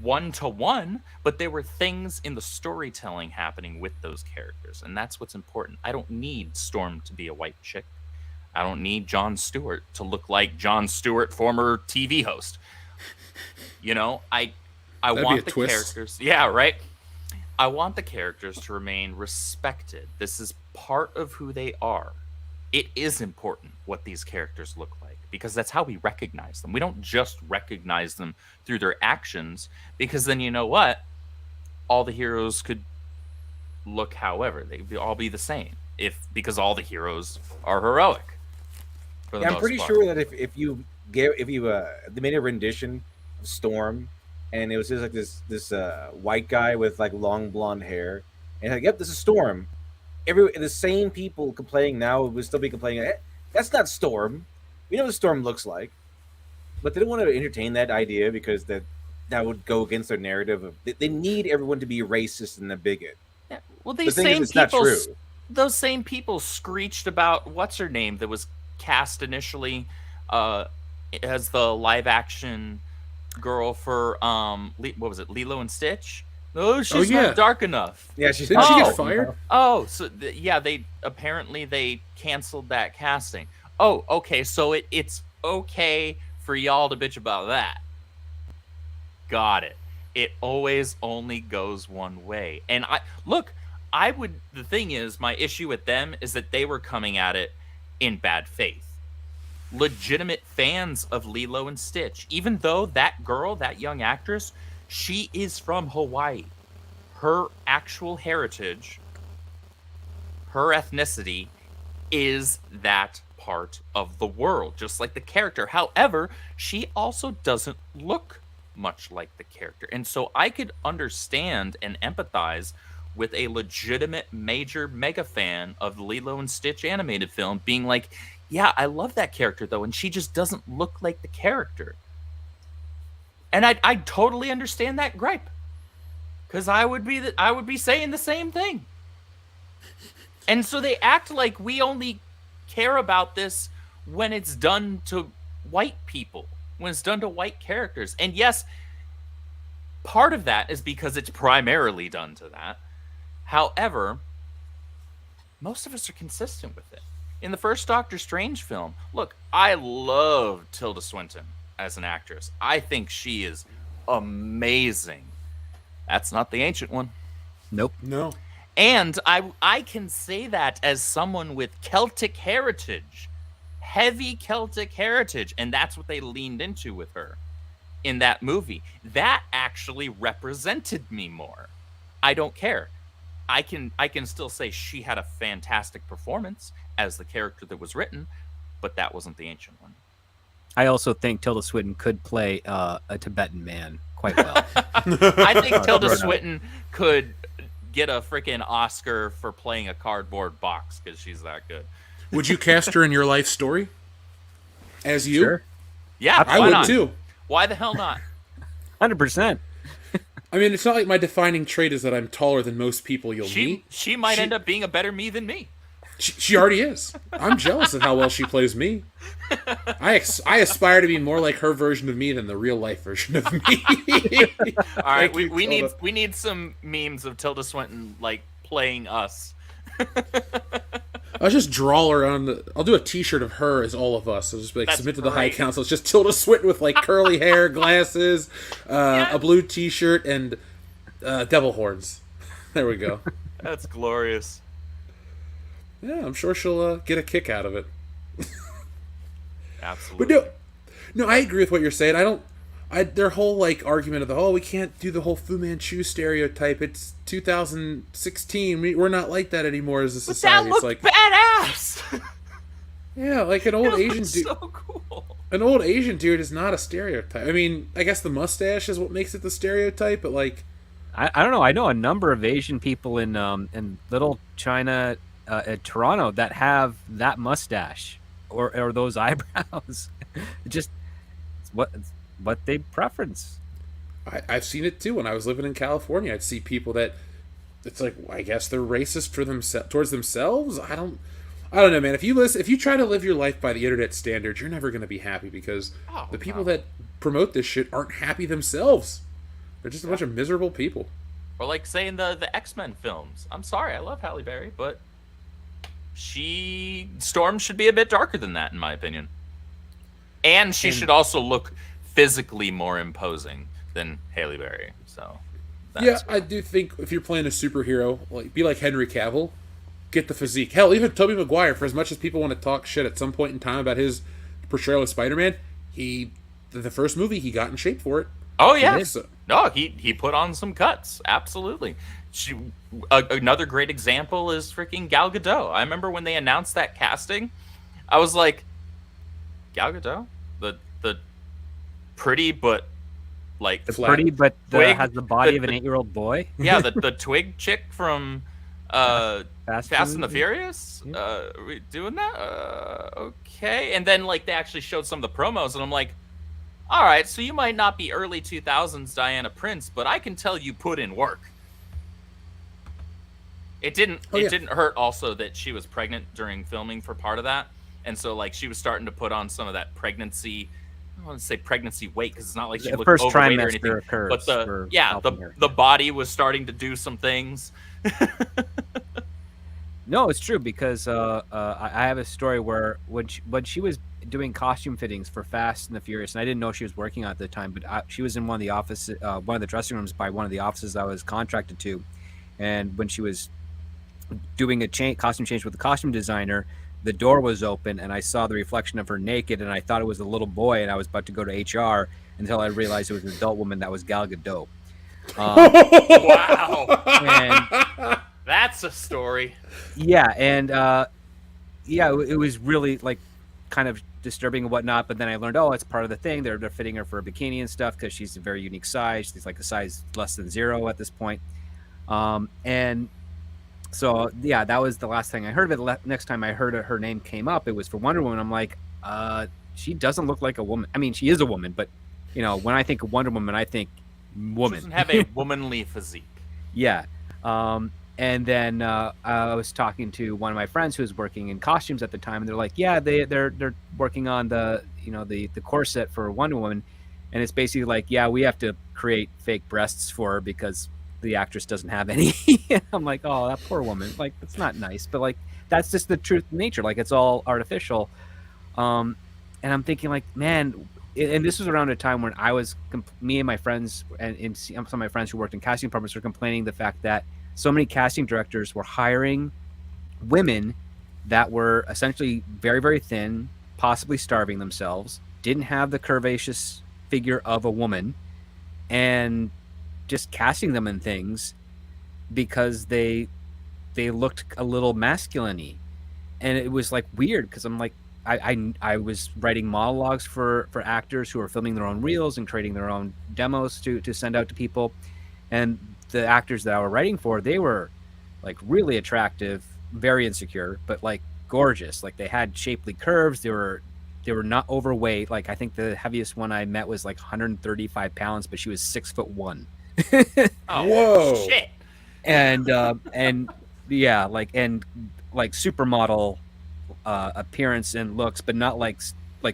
one-to-one, but there were things in the storytelling happening with those characters, and that's what's important. I don't need Storm to be a white chick. I don't need Jon Stewart to look like Jon Stewart, former TV host. I want the characters. Yeah, right. I want the characters to remain respected. This is part of who they are. It is important what these characters look like, because that's how we recognize them. We don't just recognize them through their actions, because then you know what? All the heroes could look however. They'd all be the same because all the heroes are heroic. I'm pretty sure that if you they made a rendition of Storm, and it was just like this white guy with like long blonde hair, and like, yep, this is Storm. The same people complaining now would still be complaining, that's not Storm. We know what Storm looks like. but they don't want to entertain that idea because that would go against their narrative of they need everyone to be racist and a bigot. Yeah. Well, The thing is, it's not true. Those same people screeched about what's her name that was cast initially as the live action girl for what was it, Lilo and Stitch? Oh, she's not dark enough. Yeah, didn't she get fired? Oh, so they canceled that casting. Oh, okay, so it's okay for y'all to bitch about that. Got it. It always only goes one way. And the thing is, my issue with them is that they were coming at it in bad faith. Legitimate fans of Lilo and Stitch, even though that girl, that young actress, she is from Hawaii. Her actual heritage, her ethnicity is that part of the world, just like the character. However, she also doesn't look much like the character. And so I could understand and empathize with a legitimate major mega fan of the Lilo and Stitch animated film being like, yeah, I love that character though, and she just doesn't look like the character. And I totally understand that gripe. Because I would be saying the same thing. And so they act like we only care about this when it's done to white people, when it's done to white characters. And yes, part of that is because it's primarily done to that. However, most of us are consistent with it. In the first Doctor Strange film, look, I love Tilda Swinton as an actress. I think she is amazing. That's not the Ancient One. Nope. No. And I can say that as someone with Celtic heritage, heavy Celtic heritage, and that's what they leaned into with her in that movie. That actually represented me more. I don't care. I can still say she had a fantastic performance as the character that was written, but that wasn't the Ancient One. I also think Tilda Swinton could play a Tibetan man quite well. I think Tilda Swinton could get a freaking Oscar for playing a cardboard box because she's that good. Would you cast her in your life story? As you? Sure. Yeah, I would too. Why the hell not? 100%. I mean, it's not like my defining trait is that I'm taller than most people you'll meet. She might end up being a better me than me. She already is. I'm jealous of how well she plays me. I aspire to be more like her version of me than the real life version of me. All right, we need some memes of Tilda Swinton like playing us. I'll just draw her on I'll do a T-shirt of her as all of us. I'll just like submit to the High Council. It's just Tilda Swinton with like curly hair, glasses, a blue T-shirt, and devil horns. There we go. That's glorious. Yeah, I'm sure she'll get a kick out of it. Absolutely. But no, I agree with what you're saying. Their whole like argument of we can't do the whole Fu Manchu stereotype. It's 2016. We're not like that anymore as a society. But that looked badass. Yeah, like an old Asian dude. So cool. An old Asian dude is not a stereotype. I mean, I guess the mustache is what makes it the stereotype, but like, I don't know. I know a number of Asian people in Little China, at Toronto, that have that mustache or those eyebrows. Just what they preference. I've seen it too. When I was living in California, I'd see people that it's like, I guess they're racist towards themselves. I don't know, man. If you try to live your life by the internet standards, you're never going to be happy because the people that promote this shit aren't happy themselves. They're just a bunch of miserable people. Or like saying the X-Men films. I'm sorry, I love Halle Berry, but Storm should be a bit darker than that, in my opinion. And she should also look physically more imposing than Halle Berry. So I do think if you're playing a superhero, like be like Henry Cavill, get the physique. Hell, even Tobey Maguire, for as much as people want to talk shit at some point in time about his portrayal of Spider-Man, the first movie he got in shape for it. Oh yeah, no, he put on some cuts, absolutely. Another great example is freaking Gal Gadot. I remember when they announced that casting, I was like, Gal Gadot, the pretty but like pretty but has the body of an 8-year-old boy. Yeah, the twig chick from Fast and the Furious. Yeah. Are we doing that? Okay. And then like they actually showed some of the promos, and I'm like, all right, so you might not be early 2000s Diana Prince, but I can tell you put in work. It didn't hurt also that she was pregnant during filming for part of that. And so like she was starting to put on some of that pregnancy, I don't want to say pregnancy weight because it's not like she looked first overweight or trimester anything. occurs But the body was starting to do some things. No, it's true because I have a story where when she was doing costume fittings for Fast and the Furious, and I didn't know she was working on it at the time, but she was in one of the dressing rooms by one of the offices I was contracted to, and when she was doing a costume change with the costume designer, the door was open and I saw the reflection of her naked, and I thought it was a little boy, and I was about to go to HR until I realized it was an adult woman that was Gal Gadot. Wow. And that's a story. Yeah, and it was really like kind of disturbing and whatnot. But then I learned, it's part of the thing. They're fitting her for a bikini and stuff because she's a very unique size. She's like a size less than 0 at this point. And so that was the last thing I heard of it. Next time I heard her name came up, it was for Wonder Woman. I'm like, she doesn't look like a woman. I mean, she is a woman, but when I think of Wonder Woman, I think woman. She doesn't have a womanly physique. Yeah. And then I was talking to one of my friends who was working in costumes at the time, and they're like, "Yeah, they're working on the corset for Wonder Woman," and it's basically like, "Yeah, we have to create fake breasts for her because the actress doesn't have any." I'm like, "Oh, that poor woman. Like, that's not nice." But like, that's just the truth of nature. Like, it's all artificial. And I'm thinking, like, man. And this was around a time when me and my friends and some of my friends who worked in casting departments were complaining the fact that so many casting directors were hiring women that were essentially very, very thin, possibly starving themselves, didn't have the curvaceous figure of a woman, and just casting them in things because they looked a little masculine-y. And it was like weird because I'm like, I was writing monologues for actors who were filming their own reels and creating their own demos to send out to people. And the actors that I were writing for, they were like really attractive, very insecure, but like gorgeous. Like they had shapely curves. They were not overweight. Like I think the heaviest one I met was like 135 pounds, but she was 6'1". Oh, whoa! Shit. And yeah, like supermodel appearance and looks, but not like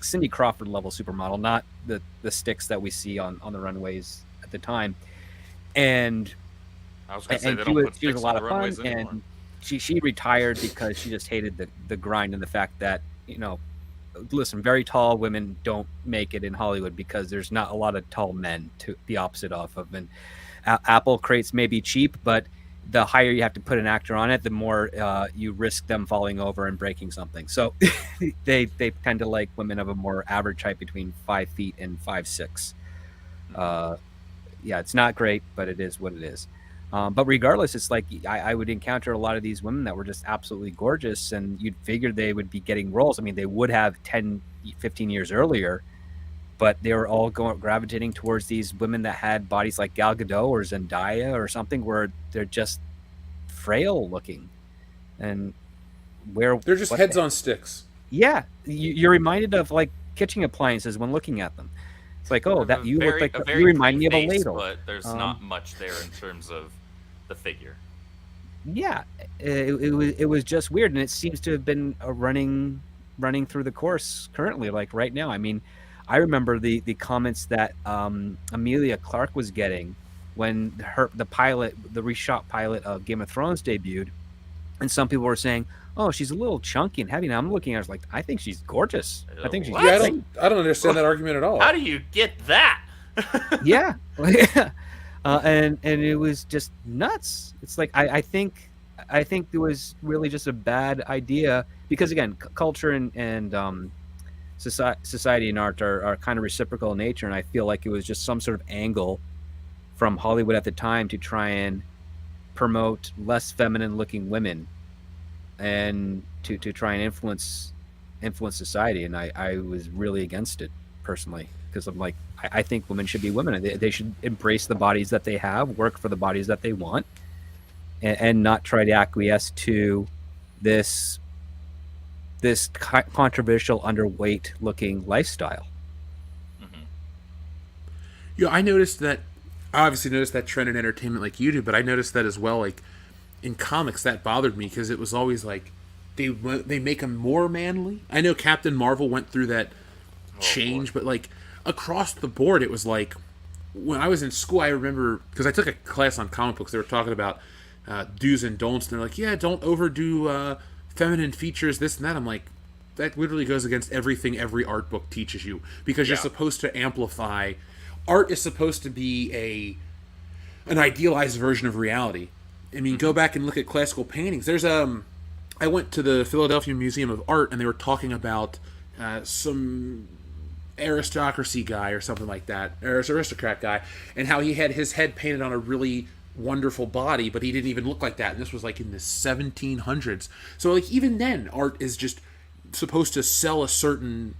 Cindy Crawford level supermodel, not the sticks that we see on the runways at the time. And I was gonna say they don't put sticks on the runways anymore. And she retired because she just hated the grind and the fact that listen, very tall women don't make it in Hollywood because there's not a lot of tall men to the opposite of. And Apple crates may be cheap, but the higher you have to put an actor on it, the more you risk them falling over and breaking something. So they kind of like women of a more average height between 5 feet and 5'6". Yeah, it's not great, but it is what it is. But regardless, it's like I would encounter a lot of these women that were just absolutely gorgeous, and you'd figure they would be getting roles. I mean, they would have 10, 15 years earlier, but they were all gravitating towards these women that had bodies like Gal Gadot or Zendaya or something where they're just frail looking. And where they're just heads on sticks. Yeah. You're reminded of like kitchen appliances when looking at them. It's like, oh, that you look like you remind me of a ladle. But there's not much there in terms of the figure. Yeah. It was just weird, and it seems to have been running through the course currently, like right now. I mean, I remember the comments that Emilia Clarke was getting when the reshot pilot of Game of Thrones debuted, and some people were saying, "Oh, she's a little chunky and heavy." Now I'm looking at her like, I think she's gorgeous. I think she's. Yeah, I don't understand that argument at all. How do you get that? Yeah, and it was just nuts. It's like I think it was really just a bad idea because again, culture and society and art are kind of reciprocal in nature, and I feel like it was just some sort of angle from Hollywood at the time to try and promote less feminine looking women and to try and influence society. And I was really against it personally because I'm like, I think women should be women. They should embrace the bodies that they have, work for the bodies that they want, and not try to acquiesce to this controversial underweight looking lifestyle. I noticed that. I obviously noticed that trend in entertainment like you do, but I noticed that as well. Like in comics, that bothered me because it was always like they make them more manly. I know Captain Marvel went through that change, but like across the board, it was like when I was in school, I remember because I took a class on comic books. They were talking about do's and don'ts, and they're like, "Yeah, don't overdo feminine features, this and that." I'm like, that literally goes against everything every art book teaches you because you're supposed to amplify. Art is supposed to be an idealized version of reality. I mean, go back and look at classical paintings. There's I went to the Philadelphia Museum of Art, and they were talking about some aristocracy guy or something like that, or aristocrat guy, and how he had his head painted on a really wonderful body, but he didn't even look like that. And this was like in the 1700s. So like even then, art is just supposed to sell a certain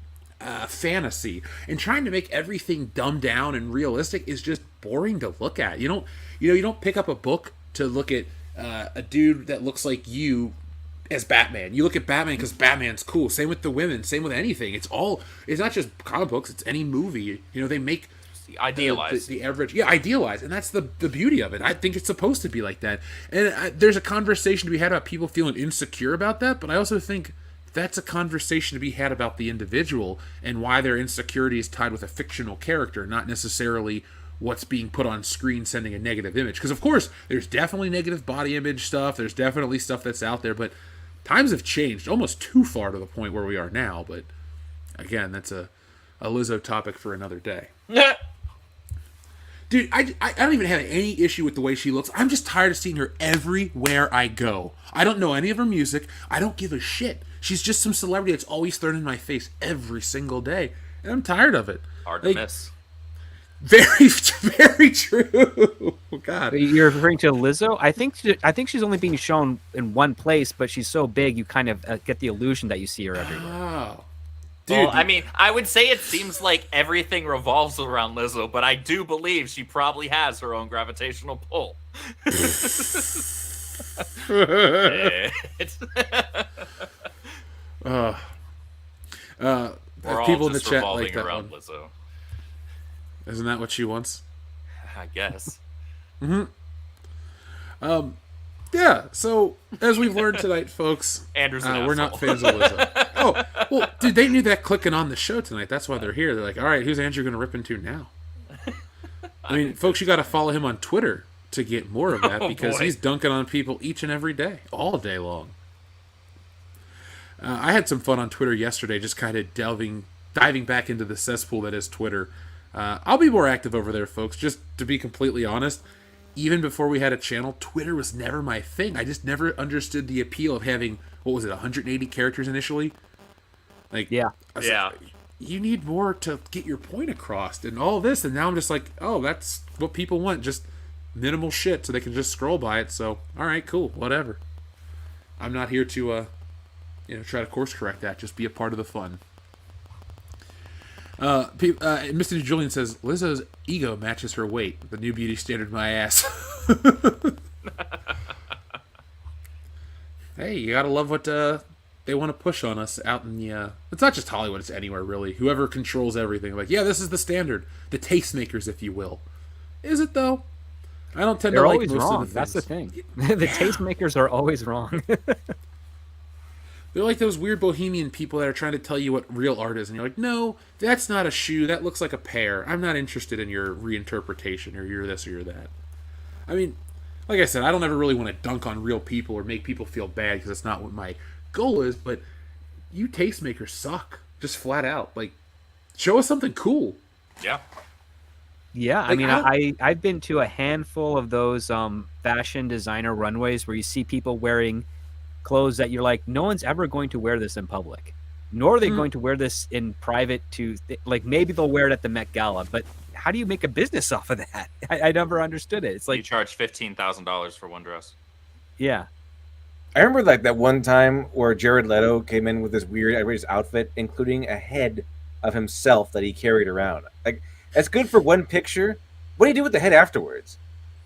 fantasy, and trying to make everything dumbed down and realistic is just boring to look at. You don't pick up a book to look at a dude that looks like you as Batman. You look at Batman because Batman's cool. Same with the women. Same with anything. It's not just comic books. It's any movie. They make idealize the average. Yeah, idealize, and that's the beauty of it. I think it's supposed to be like that. And there's a conversation to be had about people feeling insecure about that, but I also think that's a conversation to be had about the individual and why their insecurity is tied with a fictional character, not necessarily what's being put on screen sending a negative image. Because, of course, there's definitely negative body image stuff. There's definitely stuff that's out there. But times have changed almost too far to the point where we are now. But, again, that's a Lizzo topic for another day. Dude, I don't even have any issue with the way she looks. I'm just tired of seeing her everywhere I go. I don't know any of her music. I don't give a shit. She's just some celebrity that's always thrown in my face every single day. And I'm tired of it. Hard to miss. Very, very true. God. You're referring to Lizzo? I think she's only being shown in one place, but she's so big you kind of get the illusion that you see her everywhere. Oh. Dude, well, I mean, I would say it seems like everything revolves around Lizzo, but I do believe she probably has her own gravitational pull. People in the chat like that around one. Lizzo. Isn't that what she wants? I guess. Yeah, so as we've learned tonight, folks, Andrew's we're not fans of Lizzo. Oh, well, dude, they knew that clicking on the show tonight. That's why they're here. They're like, all right, who's Andrew going to rip into now? I mean, folks, you got to follow him on Twitter to get more of that because he's dunking on people each and every day, all day long. I had some fun on Twitter yesterday, just kind of diving back into the cesspool that is Twitter. I'll be more active over there, folks, just to be completely honest. Even before we had a channel, Twitter was never my thing. I just never understood the appeal of having, 180 characters initially? Like, yeah. Like, you need more to get your point across and all this. And now I'm just like, oh, that's what people want. Just minimal shit so they can just scroll by it. So, all right, cool, whatever. I'm not here to, try to course correct that. Just be a part of the fun. Mr. Julian says Lizzo's ego matches her weight. The new beauty standard, my ass. Hey, you gotta love what they want to push on us out in the. It's not just Hollywood; it's anywhere really. Whoever controls everything, like, yeah, this is the standard. The tastemakers, if you will. Is it though? I don't tend They're to like always most wrong. of the That's the things. thing. The tastemakers are always wrong. They're like those weird bohemian people that are trying to tell you what real art is, and you're like, no, that's not a shoe. That looks like a pear. I'm not interested in your reinterpretation or your this or your that. I mean, like I said, I don't ever really want to dunk on real people or make people feel bad because that's not what my goal is, but you tastemakers suck. Just flat out. Like, show us something cool. Yeah. Yeah, Like, I mean, I've been to a handful of those fashion designer runways where you see people wearing clothes that you're like, no one's ever going to wear this in public, nor are they going to wear this in private. Like, maybe they'll wear it at the Met Gala, but how do you make a business off of that? I never understood it. It's like you charge $15,000 for one dress. Yeah. I remember like that one time where Jared Leto came in with this weird outrageous outfit, including a head of himself that he carried around. Like, that's good for one picture. What do you do with the head afterwards?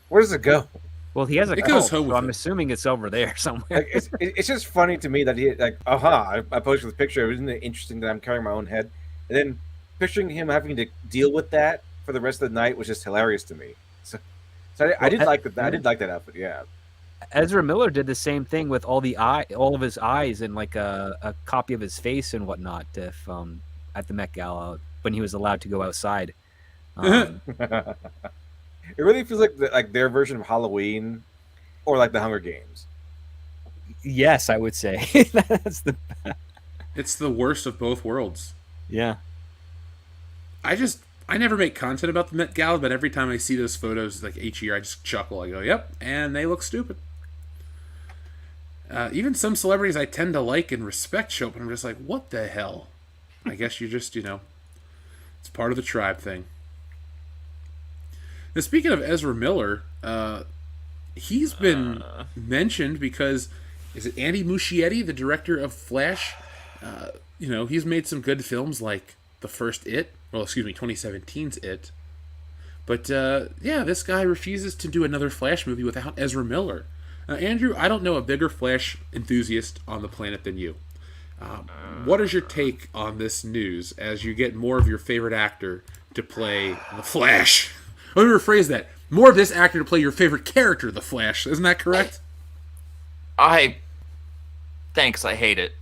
Where does it go? Well, he has a It goes coat, home so with I'm him. assuming it's over there somewhere. Like, it's just funny to me that he like, I posted this picture. Isn't it interesting that I'm carrying my own head? And then picturing him having to deal with that for the rest of the night was just hilarious to me. So I did like that. I did like that outfit. Yeah. Ezra Miller did the same thing with all of his eyes and like a copy of his face and whatnot. If at the Met Gala when he was allowed to go outside. It really feels like their version of Halloween, or like the Hunger Games. Yes, I would say that's the. It's the worst of both worlds. Yeah. I never make content about the Met Gala, but every time I see those photos, like each year, I just chuckle. I go, "Yep," and they look stupid. Even some celebrities I tend to like and respect show up, and I'm just like, "What the hell?" I guess you just, it's part of the tribe thing. Now, speaking of Ezra Miller, he's been mentioned because is it Andy Muschietti, the director of Flash? He's made some good films like the first It. Well, excuse me, 2017's It. But, this guy refuses to do another Flash movie without Ezra Miller. Andrew, I don't know a bigger Flash enthusiast on the planet than you. What is your take on this news as you get more of your favorite actor to play the Flash? Let me rephrase that. More of this actor to play your favorite character, the Flash. Isn't that correct? Thanks, I hate it.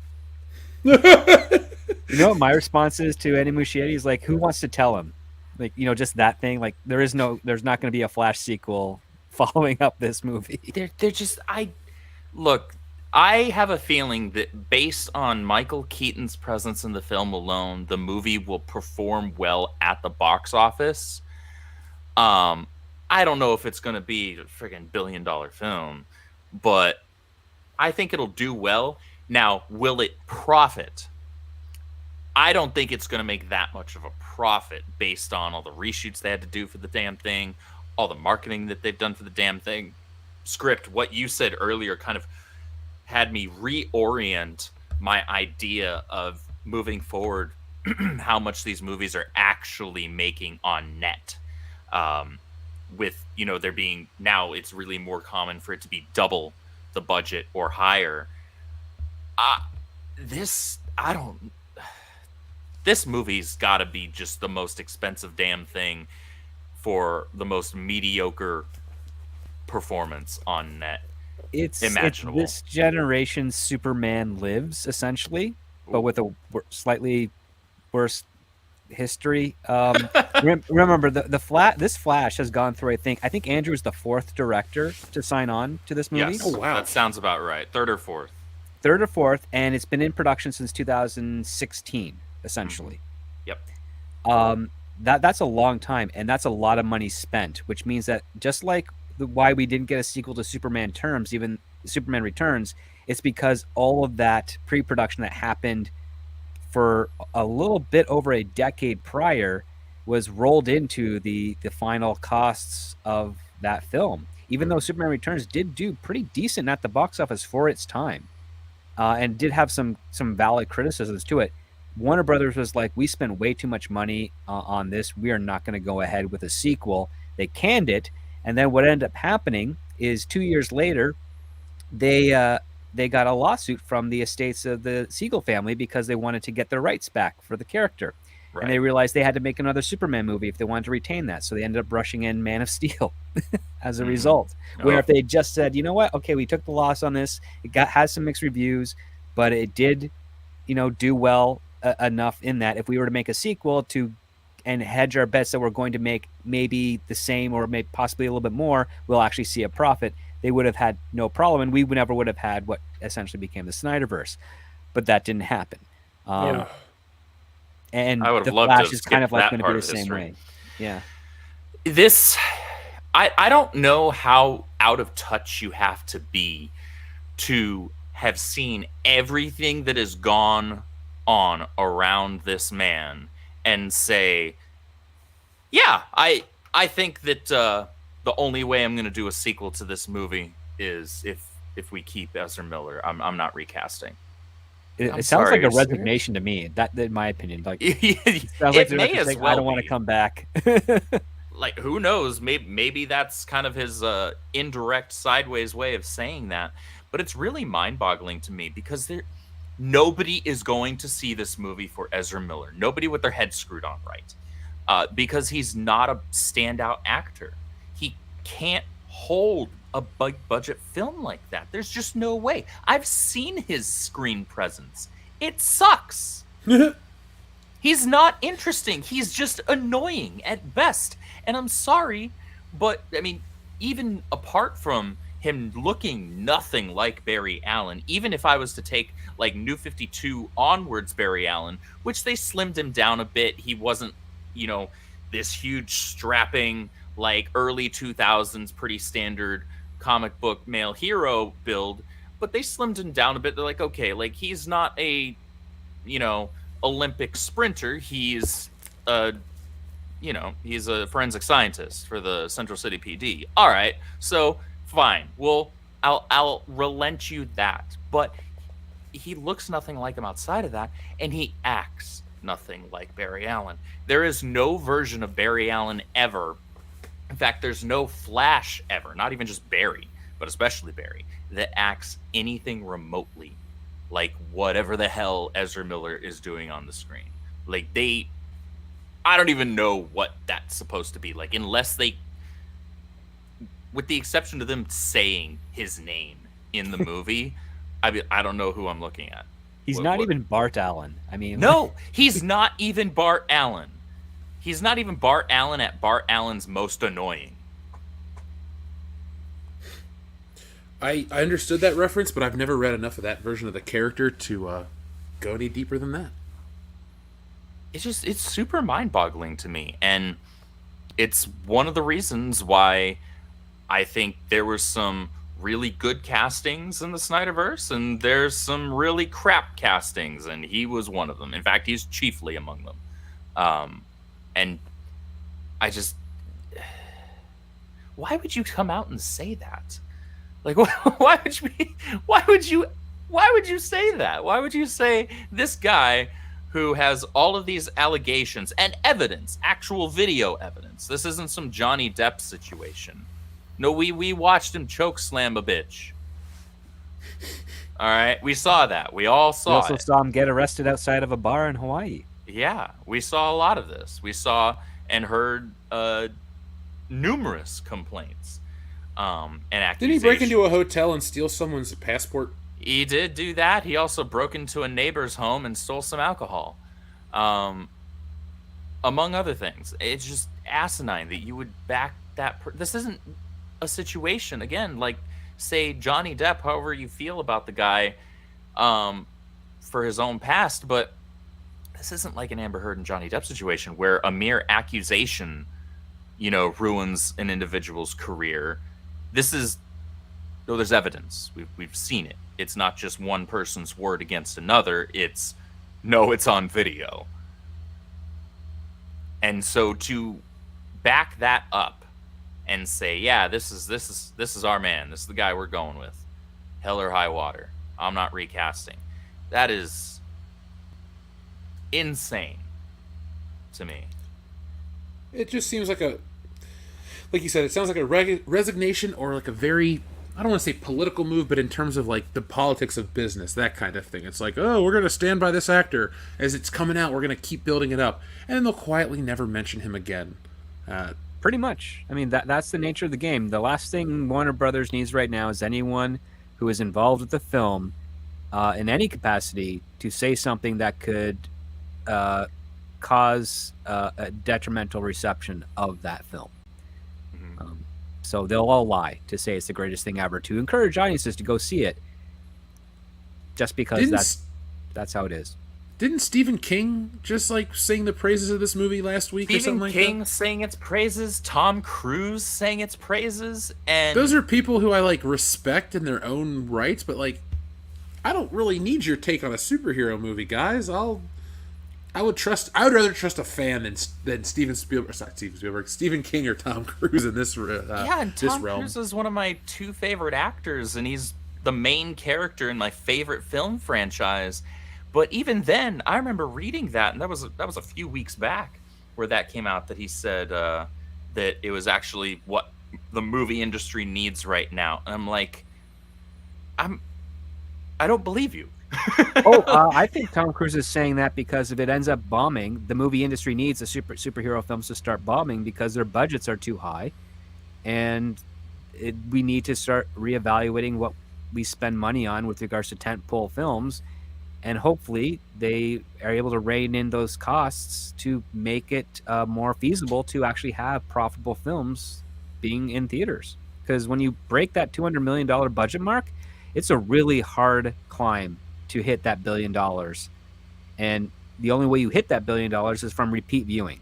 You know what my response is to Andy Muschietti is like, who wants to tell him? Like, just that thing. Like, there's not going to be a Flash sequel following up this movie. They're just look. I have a feeling that based on Michael Keaton's presence in the film alone, the movie will perform well at the box office. I don't know if it's going to be a friggin' billion-dollar film, but I think it'll do well. Now, will it profit? I don't think it's going to make that much of a profit based on all the reshoots they had to do for the damn thing, all the marketing that they've done for the damn thing. Script, what you said earlier kind of had me reorient my idea of moving forward, how much these movies are actually making on net. With, there being, now it's really more common for it to be double the budget or higher. This movie's got to be just the most expensive damn thing for the most mediocre performance on net imaginable. It's this generation's Superman Lives, essentially, but with a slightly worse history. Remember, this Flash has gone through, I think Andrew is the fourth director to sign on to this movie. Yes, oh, wow. That sounds about right. Third or fourth, and it's been in production since 2016, essentially. Yep. That's a long time, and that's a lot of money spent, which means that just like why we didn't get a sequel to Superman Returns, it's because all of that pre-production that happened for a little bit over a decade prior was rolled into the final costs of that film. Even though Superman Returns did do pretty decent at the box office for its time, and did have some valid criticisms to it, Warner Brothers was like, we spent way too much money on this. We are not going to go ahead with a sequel. They canned it. And then what ended up happening is 2 years later, they got a lawsuit from the estates of the Siegel family because they wanted to get their rights back for the character. Right. And they realized they had to make another Superman movie if they wanted to retain that. So they ended up rushing in Man of Steel as a result. Where if they just said, you know what, okay, we took the loss on this. It has some mixed reviews, but it did, do well enough in that if we were to make a sequel and hedge our bets that we're going to make maybe the same or maybe possibly a little bit more, we'll actually see a profit. They would have had no problem, and we never would have had what essentially became the Snyderverse. But that didn't happen. And I would have the loved Flash to is kind of like going to be the same same way. Yeah. I don't know how out of touch you have to be to have seen everything that has gone on around this man and say, yeah, I think that the only way I'm going to do a sequel to this movie is if we keep Ezra Miller. I'm not recasting. It sounds like a resignation to me. That, in my opinion, like it sounds like may as saying, well I don't want to come back. Like, who knows? Maybe that's kind of his indirect sideways way of saying that. But it's really mind-boggling to me because nobody is going to see this movie for Ezra Miller. Nobody with their head screwed on right. because he's not a standout actor. He can't hold a big budget film like that. There's just no way. I've seen his screen presence. It sucks. He's not interesting. He's just annoying at best. And I'm sorry, but I mean, even apart from him looking nothing like Barry Allen, even if I was to take like New 52 onwards Barry Allen, which they slimmed him down a bit, he wasn't, you know, this huge strapping like early 2000s pretty standard comic book male hero build, but they slimmed him down a bit. They're like, okay, like he's not a, you know, Olympic sprinter. He's he's a forensic scientist for the Central City PD. All right, so fine. Well, I'll relent you that. But he looks nothing like him outside of that, and he acts nothing like Barry Allen. There is no version of Barry Allen ever. In fact, there's no Flash ever, not even just Barry, but especially Barry, that acts anything remotely like whatever the hell Ezra Miller is doing on the screen. Like I don't even know what that's supposed to be like, unless they, with the exception of them saying his name in the movie, I don't know who I'm looking at. He's not even Bart Allen. I mean, no, he's not even Bart Allen. He's not even Bart Allen at Bart Allen's most annoying. I understood that reference, but I've never read enough of that version of the character to go any deeper than that. It's super mind-boggling to me, and it's one of the reasons why I think there were some really good castings in the Snyderverse, and there's some really crap castings, and he was one of them. In fact, he's chiefly among them. And I just, why would you come out and say that? Like, why would you say that? Why would you say this guy who has all of these allegations and evidence, actual video evidence? This isn't some Johnny Depp situation. No, we watched him choke slam a bitch. All right, we saw that. We all saw we also it. saw him get arrested outside of a bar in Hawaii. Yeah, we saw a lot of this. We saw and heard numerous complaints and accusations. Didn't he break into a hotel and steal someone's passport? He did do that. He also broke into a neighbor's home and stole some alcohol, among other things. It's just asinine that you would back that. This isn't a situation, again, like, say, Johnny Depp, however you feel about the guy for his own past, but this isn't like an Amber Heard and Johnny Depp situation where a mere accusation, ruins an individual's career. This is, there's evidence. We've seen it. It's not just one person's word against another. It's on video. And so to back that up and say, yeah, this is our man. This is the guy we're going with. Hell or high water. I'm not recasting. That is insane to me. It just seems like like you said, it sounds like a resignation or like a very, I don't want to say political move, but in terms of like the politics of business, that kind of thing. It's like, oh, we're going to stand by this actor as it's coming out. We're going to keep building it up. And then they'll quietly never mention him again. Pretty much. I mean, that's the nature of the game. The last thing Warner Brothers needs right now is anyone who is involved with the film in any capacity to say something that could cause a detrimental reception of that film. Mm-hmm. So they'll all lie to say it's the greatest thing ever, to encourage audiences to go see it, just because that's how it is. Didn't Stephen King just like sing the praises of this movie last week or something like that? Stephen King sang its praises. Tom Cruise sang its praises, and those are people who I like respect in their own rights, but like, I don't really need your take on a superhero movie, guys. I would rather trust a fan than Stephen King or Tom Cruise in this and Tom Cruise is one of my two favorite actors, and he's the main character in my favorite film franchise. But even then, I remember reading that, and that was a few weeks back where that came out, that he said that it was actually what the movie industry needs right now. And I'm like, I don't believe you. I think Tom Cruise is saying that because if it ends up bombing, the movie industry needs the superhero films to start bombing because their budgets are too high, and we need to start reevaluating what we spend money on with regards to tentpole films, and hopefully they are able to rein in those costs to make it more feasible to actually have profitable films being in theaters. Because when you break that $200 million budget mark, it's a really hard climb to hit that $1 billion. And the only way you hit that $1 billion is from repeat viewing.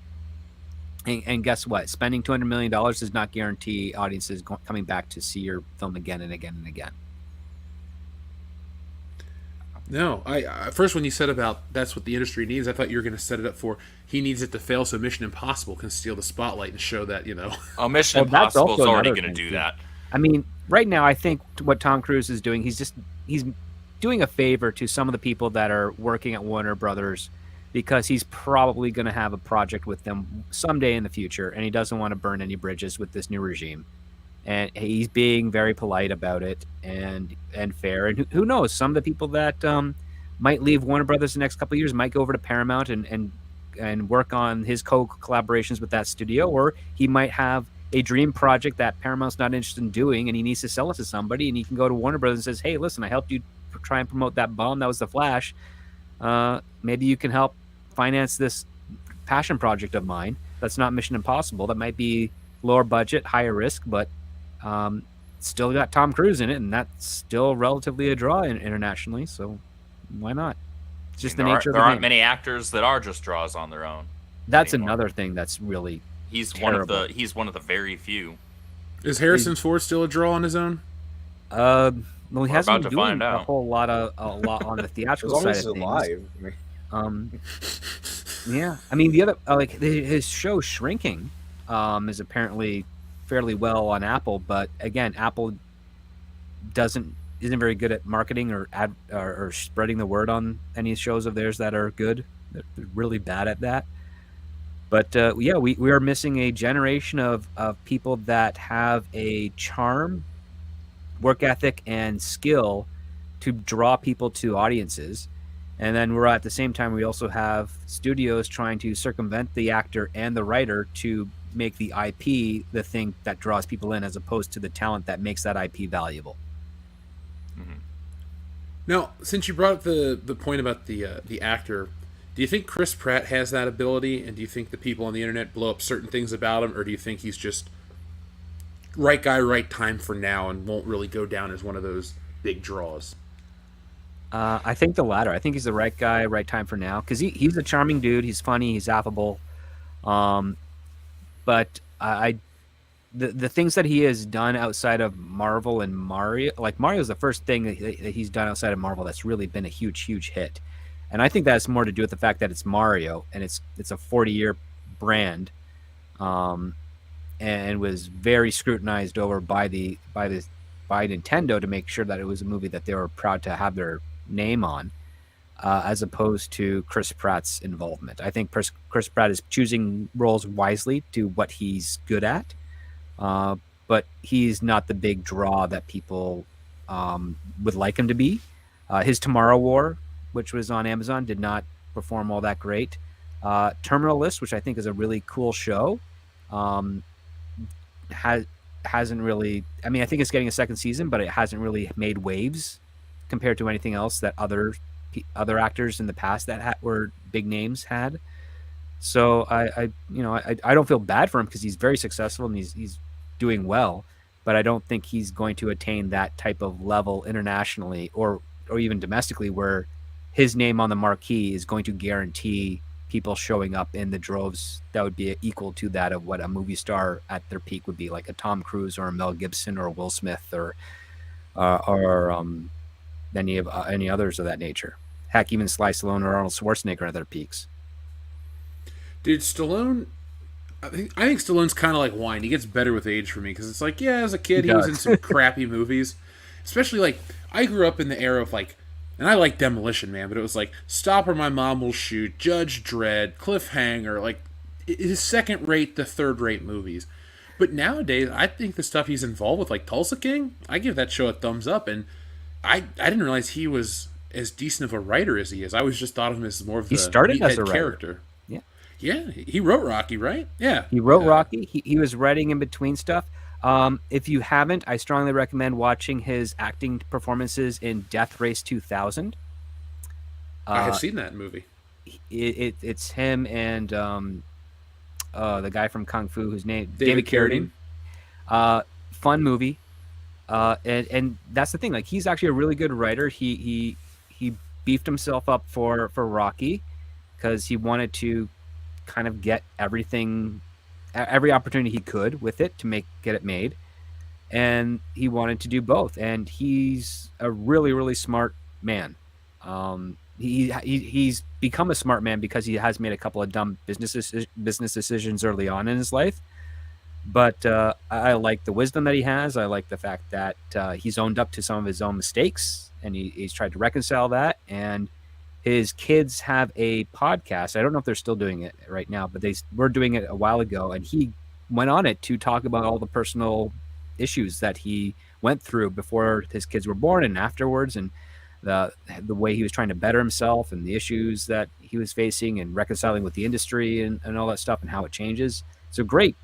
And guess what? Spending $200 million does not guarantee audiences coming back to see your film again and again and again. No, I first when you said about that's what the industry needs, I thought you were going to set it up for he needs it to fail so Mission Impossible can steal the spotlight and show that, you know. Oh, Mission Impossible is already going to do that. I mean, right now, I think what Tom Cruise is doing, he's doing a favor to some of the people that are working at Warner Brothers, because he's probably going to have a project with them someday in the future, and he doesn't want to burn any bridges with this new regime. And he's being very polite about it and fair. And who knows? Some of the people that might leave Warner Brothers the next couple of years might go over to Paramount and work on his collaborations with that studio, or he might have a dream project that Paramount's not interested in doing, and he needs to sell it to somebody, and he can go to Warner Brothers and says, "Hey, listen, I helped you try and promote that bomb that was The Flash. Maybe you can help finance this passion project of mine. That's not Mission Impossible. That might be lower budget, higher risk, but still got Tom Cruise in it, and that's still relatively a draw internationally. So why not? It's just the nature of the game. There aren't many actors that are just draws on their own. That's another thing that's really terrible. He's one of the very few. Is Harrison Ford still a draw on his own? Well, he hasn't been doing a whole lot on the theatrical side of things. Yeah, I mean the other his show Shrinking is apparently fairly well on Apple, but again, Apple isn't very good at marketing or spreading the word on any shows of theirs that are good. They're really bad at that. But yeah, we are missing a generation of people that have a charm, work ethic, and skill to draw people to audiences. And then we're at the same time, we also have studios trying to circumvent the actor and the writer to make the IP the thing that draws people in, as opposed to the talent that makes that IP valuable. Mm-hmm. Now, since you brought up the point about the actor, do you think Chris Pratt has that ability, and do you think the people on the internet blow up certain things about him, or do you think he's just right guy, right time for now, and won't really go down as one of those big draws? I think the latter. I think he's the right guy, right time for now, because he's a charming dude. He's funny. He's affable. But the things that he has done outside of Marvel and Mario, like Mario's the first thing that he's done outside of Marvel that's really been a huge hit. And I think that has more to do with the fact that it's Mario and it's a 40-year brand, and was very scrutinized over by Nintendo to make sure that it was a movie that they were proud to have their name on, as opposed to Chris Pratt's involvement. I think Chris Pratt is choosing roles wisely to what he's good at, but he's not the big draw that people would like him to be. His Tomorrow War, which was on Amazon, did not perform all that great. Terminal List, which I think is a really cool show, hasn't really. I mean, I think it's getting a second season, but it hasn't really made waves compared to anything else that other actors in the past that were big names had. So I don't feel bad for him because he's very successful and he's doing well, but I don't think he's going to attain that type of level internationally or even domestically where his name on the marquee is going to guarantee people showing up in the droves that would be equal to that of what a movie star at their peak would be, like a Tom Cruise or a Mel Gibson or a Will Smith or any others of that nature. Heck, even Sly Stallone or Arnold Schwarzenegger at their peaks. Dude, Stallone, I think Stallone's kind of like wine. He gets better with age for me because it's like, yeah, as a kid, he was in some crappy movies. Especially, like, I grew up in the era of, like, and I like Demolition Man, but it was like Stop or My Mom Will Shoot, Judge Dredd, Cliffhanger, like his second-rate to third-rate movies. But nowadays, I think the stuff he's involved with, like Tulsa King, I give that show a thumbs up. And I didn't realize he was as decent of a writer as he is. I always just thought of him as more of the He started as meathead a writer. character. Yeah. Yeah, he wrote Rocky, right? Yeah. He wrote Rocky. He was writing in between stuff. If you haven't, I strongly recommend watching his acting performances in Death Race 2000. I have seen that movie. It's him and the guy from Kung Fu, whose name David Carradine. Fun movie, and that's the thing. Like, he's actually a really good writer. He beefed himself up for Rocky because he wanted to kind of get every opportunity he could with it to get it made, and he wanted to do both. And he's a really, really smart man. He's become a smart man because he has made a couple of dumb business decisions early on in his life. But I like the wisdom that he has. I like the fact that he's owned up to some of his own mistakes, and he's tried to reconcile that. And his kids have a podcast. I don't know if they're still doing it right now, but they were doing it a while ago. And he went on it to talk about all the personal issues that he went through before his kids were born and afterwards, and the way he was trying to better himself and the issues that he was facing and reconciling with the industry and all that stuff and how it changes. It's a great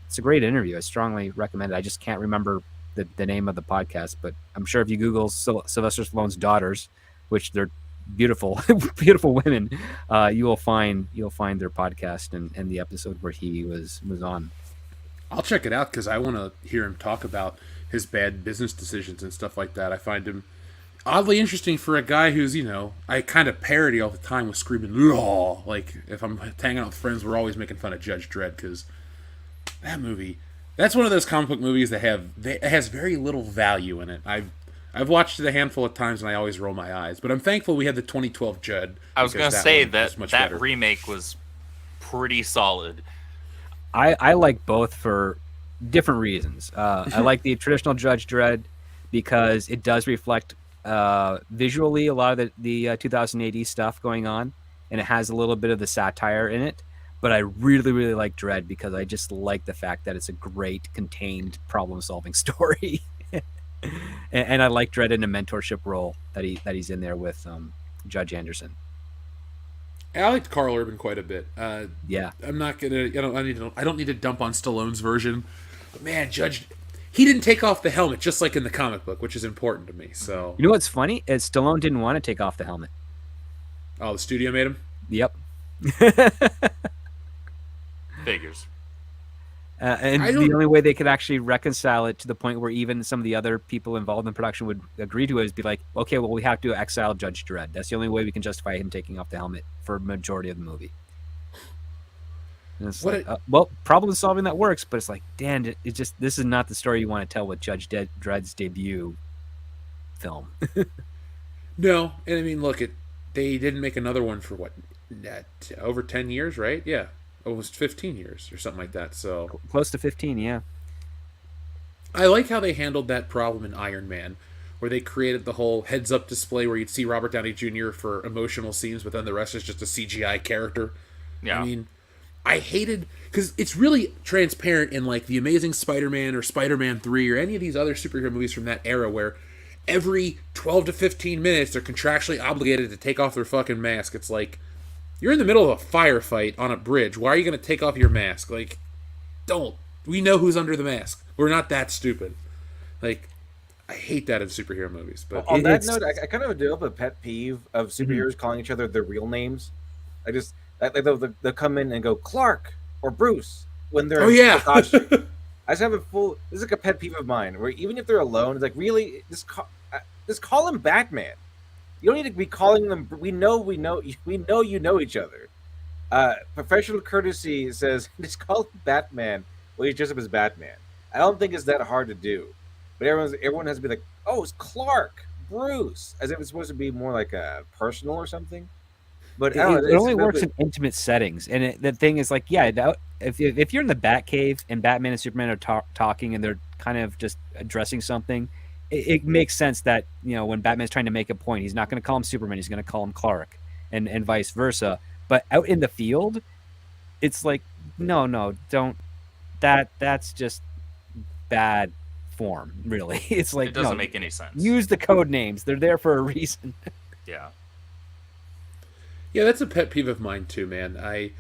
interview. I strongly recommend it. I just can't remember the name of the podcast, but I'm sure if you Google Sylvester Stallone's daughters, which they're beautiful, beautiful women, you'll find their podcast and the episode where he was on. I'll check it out because I want to hear him talk about his bad business decisions and stuff like that. I find him oddly interesting for a guy who's, I kind of parody all the time with screaming law. Like, if I'm hanging out with friends, we're always making fun of Judge Dredd because that movie, that's one of those comic book movies that has very little value in it. I've watched it a handful of times and I always roll my eyes, but I'm thankful we had the 2012 Judd. I was going to say that better. remake was pretty solid. I like both for different reasons. I like the traditional Judge Dredd because it does reflect visually a lot of the 2000 AD stuff going on, and it has a little bit of the satire in it. But I really, really like Dredd because I just like the fact that it's a great contained problem-solving story. and I like Dredd in a mentorship role that he's in there with Judge Anderson. I liked Carl Urban quite a bit. Yeah, I'm not gonna. I don't need to dump on Stallone's version, but man, he didn't take off the helmet just like in the comic book, which is important to me. So you know what's funny is Stallone didn't want to take off the helmet. Oh, the studio made him. Yep. Figures. And the only way they could actually reconcile it to the point where even some of the other people involved in production would agree to it is be like, okay, well, we have to exile Judge Dredd. That's the only way we can justify him taking off the helmet for a majority of the movie. And it's problem solving that works, but it's like, Dan, this is not the story you want to tell with Judge Dredd's debut film. No, and I mean, look, they didn't make another one for over 10 years, right? Yeah. Almost 15 years or something like that. So close to 15, yeah. I like how they handled that problem in Iron Man, where they created the whole heads-up display where you'd see Robert Downey Jr. for emotional scenes, but then the rest is just a CGI character. Yeah. I mean, I hated because it's really transparent in like the Amazing Spider-Man or Spider-Man 3 or any of these other superhero movies from that era where every 12 to 15 minutes they're contractually obligated to take off their fucking mask. It's like, you're in the middle of a firefight on a bridge. Why are you going to take off your mask? Like, don't. We know who's under the mask. We're not that stupid. Like, I hate that in superhero movies. But on that note, I kind of develop a pet peeve of superheroes calling each other their real names. They'll come in and go Clark or Bruce when they're in costume. I just have this is like a pet peeve of mine where even if they're alone, it's like, really, just call him Batman. You don't need to be calling them. We know you know each other. Professional courtesy says just call him Batman. Well, he's dressed up as Batman. I don't think it's that hard to do. But everyone has to be like, oh, it's Clark, Bruce, as if it's supposed to be more like a personal or something. But it only works in intimate settings. And the thing is, like, yeah, if you're in the Batcave and Batman and Superman are talking and they're kind of just addressing something, it makes sense that, when Batman's trying to make a point, he's not going to call him Superman, he's going to call him Clark, and vice versa. But out in the field, it's like, no, don't. That's just bad form, really. It's like, it doesn't make any sense. Use the code names; they're there for a reason. Yeah. Yeah, that's a pet peeve of mine too, man. I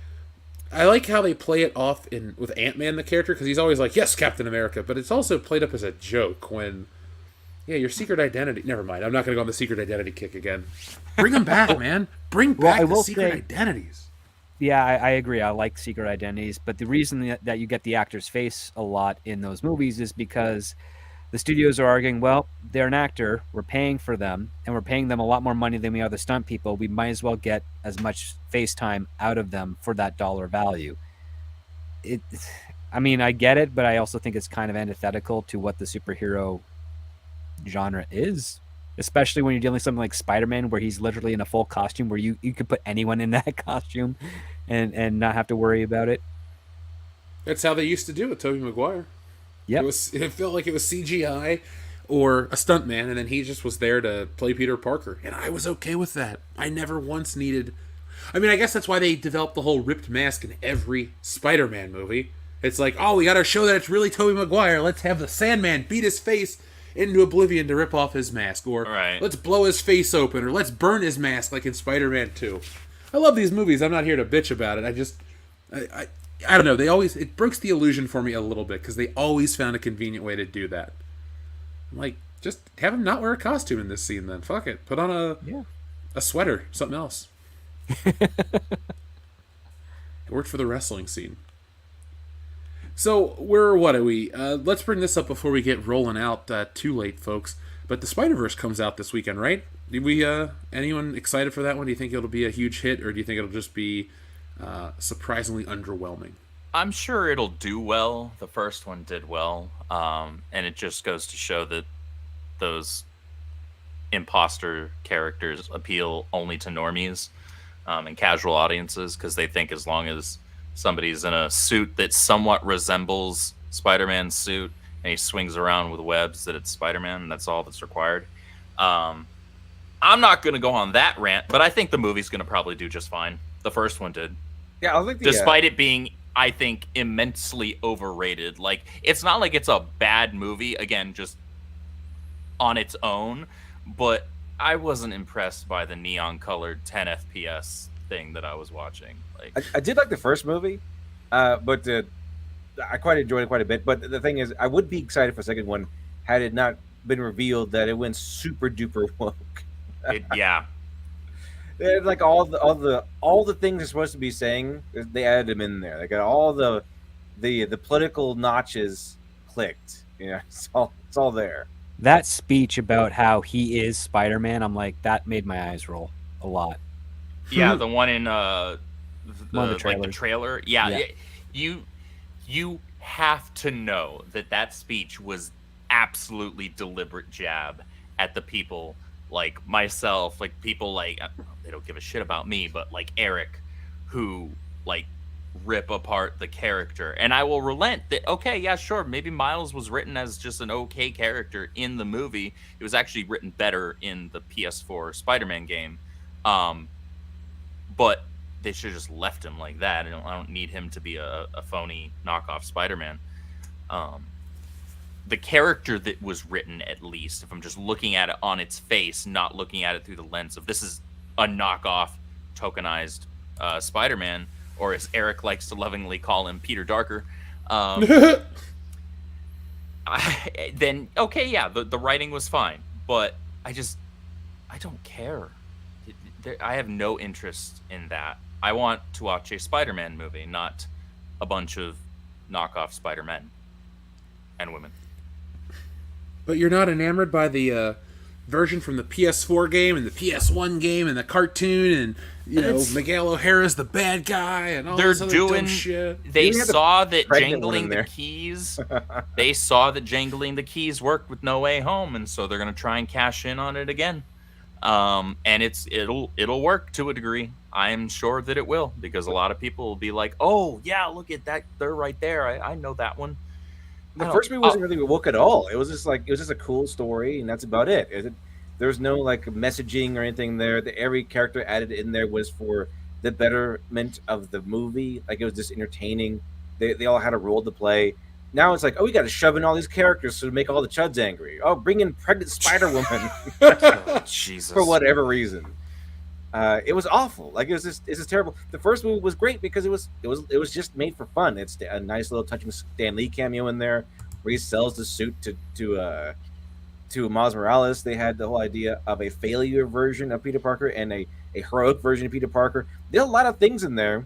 like how they play it off in with Ant-Man the character because he's always like, "Yes, Captain America," but it's also played up as a joke when, yeah, your secret identity. Never mind. I'm not going to go on the secret identity kick again. Bring them back, man. Bring back the secret identities. Yeah, I agree. I like secret identities, but the reason that you get the actor's face a lot in those movies is because the studios are arguing, well, they're an actor, we're paying for them, and we're paying them a lot more money than we are the stunt people. We might as well get as much face time out of them for that dollar value. I mean, I get it, but I also think it's kind of antithetical to what the superhero genre is, especially when you're dealing with something like Spider-Man, where he's literally in a full costume, where you could put anyone in that costume and not have to worry about it. That's how they used to do it with Tobey Maguire. Yep. It felt like it was CGI or a stuntman, and then he just was there to play Peter Parker. And I was okay with that. I never once needed... I mean, I guess that's why they developed the whole ripped mask in every Spider-Man movie. It's like, oh, we gotta show that it's really Tobey Maguire. Let's have the Sandman beat his face into oblivion to rip off his mask. Or let's blow his face open. Or let's burn his mask like in Spider-Man 2. I love these movies. I'm not here to bitch about it. I don't know. It breaks the illusion for me a little bit because they always found a convenient way to do that. I'm like, just have him not wear a costume in this scene then. Fuck it. Put on a sweater, something else. It worked for the wrestling scene. So, what are we? Let's bring this up before we get rolling out too late, folks. But the Spider-Verse comes out this weekend, right? Did we, anyone excited for that one? Do you think it'll be a huge hit, or do you think it'll just be surprisingly underwhelming? I'm sure it'll do well. The first one did well. And it just goes to show that those imposter characters appeal only to normies and casual audiences, because they think as long as somebody's in a suit that somewhat resembles Spider-Man's suit and he swings around with webs, that it's Spider-Man, and that's all that's required. I'm not going to go on that rant, but I think the movie's going to probably do just fine. The first one did. Yeah, I think despite it being, I think, immensely overrated. Like, it's not like it's a bad movie, again, just on its own, but I wasn't impressed by the neon-colored 10 FPS thing that I was watching. Like, I did like the first movie, but I quite enjoyed it quite a bit. But the thing is, I would be excited for the second one had it not been revealed that it went super duper woke. Yeah. Like all the things they're supposed to be saying, they added them in there. They got all the political notches clicked. You know, it's all there. That speech about how he is Spider-Man, I'm like, that made my eyes roll a lot. Yeah, the one in the trailer. Yeah. You have to know that speech was absolutely deliberate jab at the people like myself, like people like, they don't give a shit about me, but like Eric, who like rip apart the character. And I will relent that, okay, yeah, sure, maybe Miles was written as just an okay character in the movie. It was actually written better in the PS4 Spider-Man game. But they should have just left him like that. I don't need him to be a phony knockoff Spider-Man. The character that was written, at least, if I'm just looking at it on its face, not looking at it through the lens of this is a knockoff, tokenized Spider-Man, or as Eric likes to lovingly call him, Peter Darker, then, okay, yeah, the writing was fine. But I don't care. I have no interest in that. I want to watch a Spider-Man movie, not a bunch of knockoff Spider-Men and women. But you're not enamored by the version from the PS4 game and the PS1 game and the cartoon and, you know, Miguel O'Hara's the bad guy and all this other dumb shit. They saw that jangling the keys. They saw that jangling the keys worked with No Way Home, and so they're going to try and cash in on it again. And it'll work to a degree. I'm sure that it will, because a lot of people will be like, "Oh yeah, look at that! They're right there. I know that one." The first movie wasn't really woke at all. It was just a cool story, and that's about it. There's no like messaging or anything there. Every character added in there was for the betterment of the movie. Like, it was just entertaining. They all had a role to play. Now it's like, oh, we got to shove in all these characters to make all the chuds angry. Oh, bring in pregnant Spider-Woman. Oh, Jesus. For whatever reason. It was awful. Like it was terrible. The first movie was great because it was just made for fun. It's a nice little touching Stan Lee cameo in there where he sells the suit to Miles Morales. They had the whole idea of a failure version of Peter Parker and a heroic version of Peter Parker. There are a lot of things in there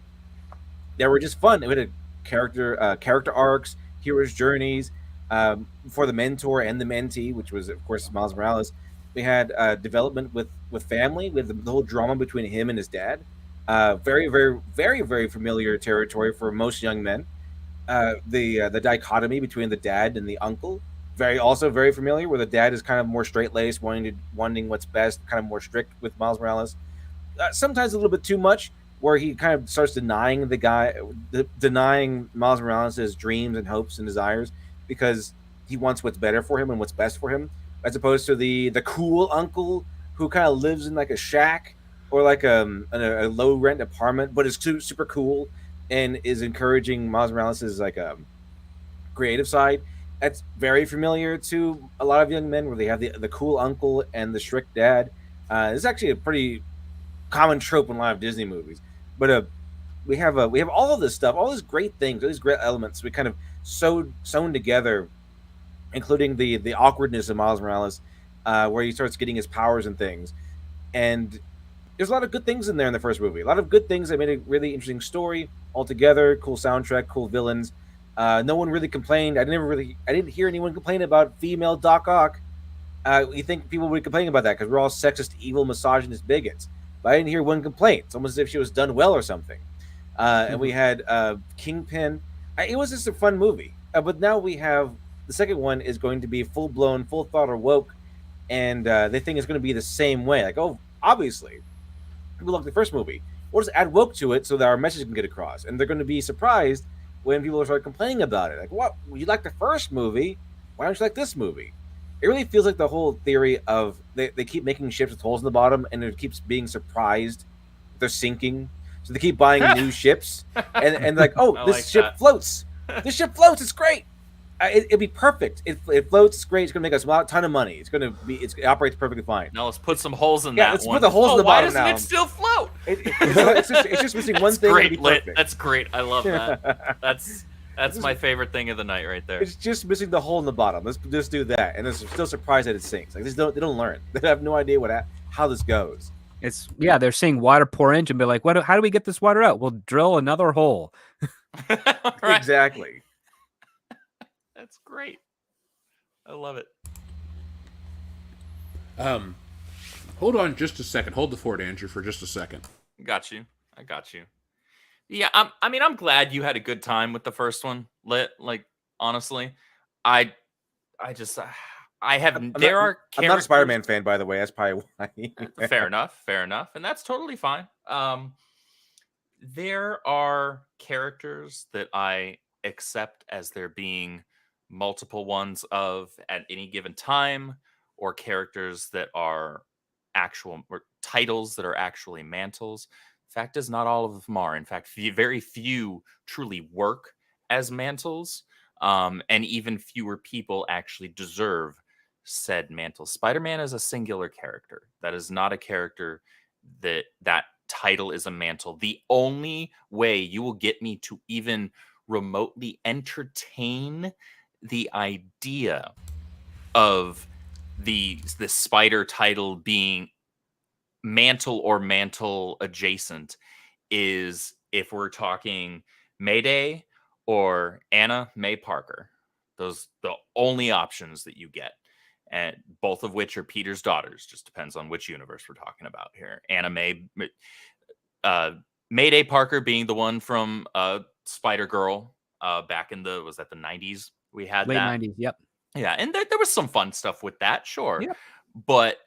that were just fun. It had character arcs, heroes' journeys for the mentor and the mentee, which was of course Miles Morales. We had development with family, with the whole drama between him and his dad. Very, very, very, very familiar territory for most young men. The dichotomy between the dad and the uncle, also very familiar. Where the dad is kind of more straight laced, wanting what's best, kind of more strict with Miles Morales. Sometimes a little bit too much, where he kind of starts denying Miles Morales' dreams and hopes and desires because he wants what's better for him and what's best for him, as opposed to the cool uncle who kind of lives in like a shack or like a low rent apartment, but is super cool and is encouraging Miles Morales' like creative side. That's very familiar to a lot of young men, where they have the cool uncle and the strict dad. It's actually a pretty common trope in a lot of Disney movies. But we have all of this stuff, all these great things, all these great elements we kind of sewn together, including the awkwardness of Miles Morales, where he starts getting his powers and things. And there's a lot of good things in there in the first movie. A lot of good things that made a really interesting story altogether. Cool soundtrack, cool villains. No one really complained. I didn't hear anyone complain about female Doc Ock. You think people would complain about that because we're all sexist, evil, misogynist bigots. But I didn't hear one complaint. It's almost as if she was done well or something. And we had Kingpin. It was just a fun movie. But now we have the second one is going to be full blown, full throttle woke, and they think it's going to be the same way. Like, oh, obviously, people like the first movie. We'll just add woke to it so that our message can get across. And they're going to be surprised when people start complaining about it. Like, what? You like the first movie? Why don't you like this movie? It really feels like the whole theory of they keep making ships with holes in the bottom, and it keeps being surprised they're sinking. So they keep buying new ships, and like, oh, this ship floats. This ship floats. It's great. It'd be perfect. It floats. It's great. It's gonna make us a ton of money. It operates perfectly fine. Now let's put some holes in that. Let's one. put the holes in the bottom now. Why doesn't it still float? It's just missing one thing. Great, Lit. That's great. I love that. That's my favorite thing of the night right there. It's just missing the hole in the bottom. Let's just do that, and they're still surprised that it sinks. Like they don't learn. They have no idea how this goes. They're seeing water pour in and be like, how do we get this water out? We'll drill another hole. Right. Exactly. That's great. I love it. Hold on just a second. Hold the fort, Andrew, for just a second. Got you. I got you. Yeah, I'm glad you had a good time with the first one, Lit. Like, honestly, I'm not a Spider-Man fan, by the way. That's probably why. Fair enough, and that's totally fine. There are characters that I accept as there being multiple ones of at any given time, or characters that are actual or titles that are actually mantles. Fact is, not all of them are. In fact, very few truly work as mantles, and even fewer people actually deserve said mantle. Spider-Man is a singular character. That is not a character that title is a mantle. The only way you will get me to even remotely entertain the idea of the spider title being mantle or mantle adjacent is if we're talking Mayday or Anna May Parker. Those the only options that you get, and both of which are Peter's daughters. Just depends on which universe we're talking about here. Anna May, Mayday Parker being the one from Spider Girl back in the 90s. We had late that 90s. Yep. Yeah, and there was some fun stuff with that, sure. Yep. But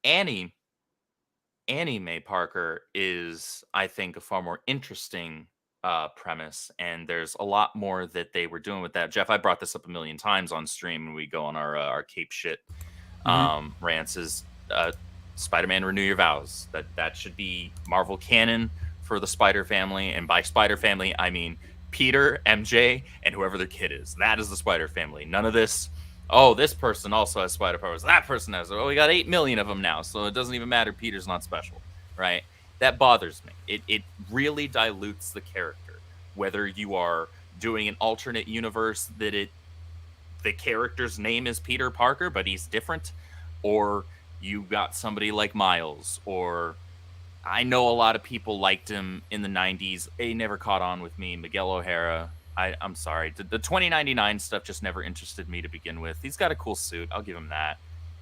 Annie May Parker is, I think, a far more interesting premise, and there's a lot more that they were doing with that. Jeff, I brought this up a million times on stream when we go on our Cape Shit rants. Is Spider-Man Renew Your Vows? That should be Marvel canon for the Spider family, and by Spider family I mean Peter, MJ, and whoever their kid is. That is the Spider family. None of this oh, this person also has spider powers. That person has. Oh, we got 8 million of them now, so it doesn't even matter. Peter's not special, right? That bothers me. It really dilutes the character. Whether you are doing an alternate universe that the character's name is Peter Parker, but he's different, or you got somebody like Miles, or I know a lot of people liked him in the 90s. He never caught on with me. Miguel O'Hara. I'm sorry. The 2099 stuff just never interested me to begin with. He's got a cool suit. I'll give him that.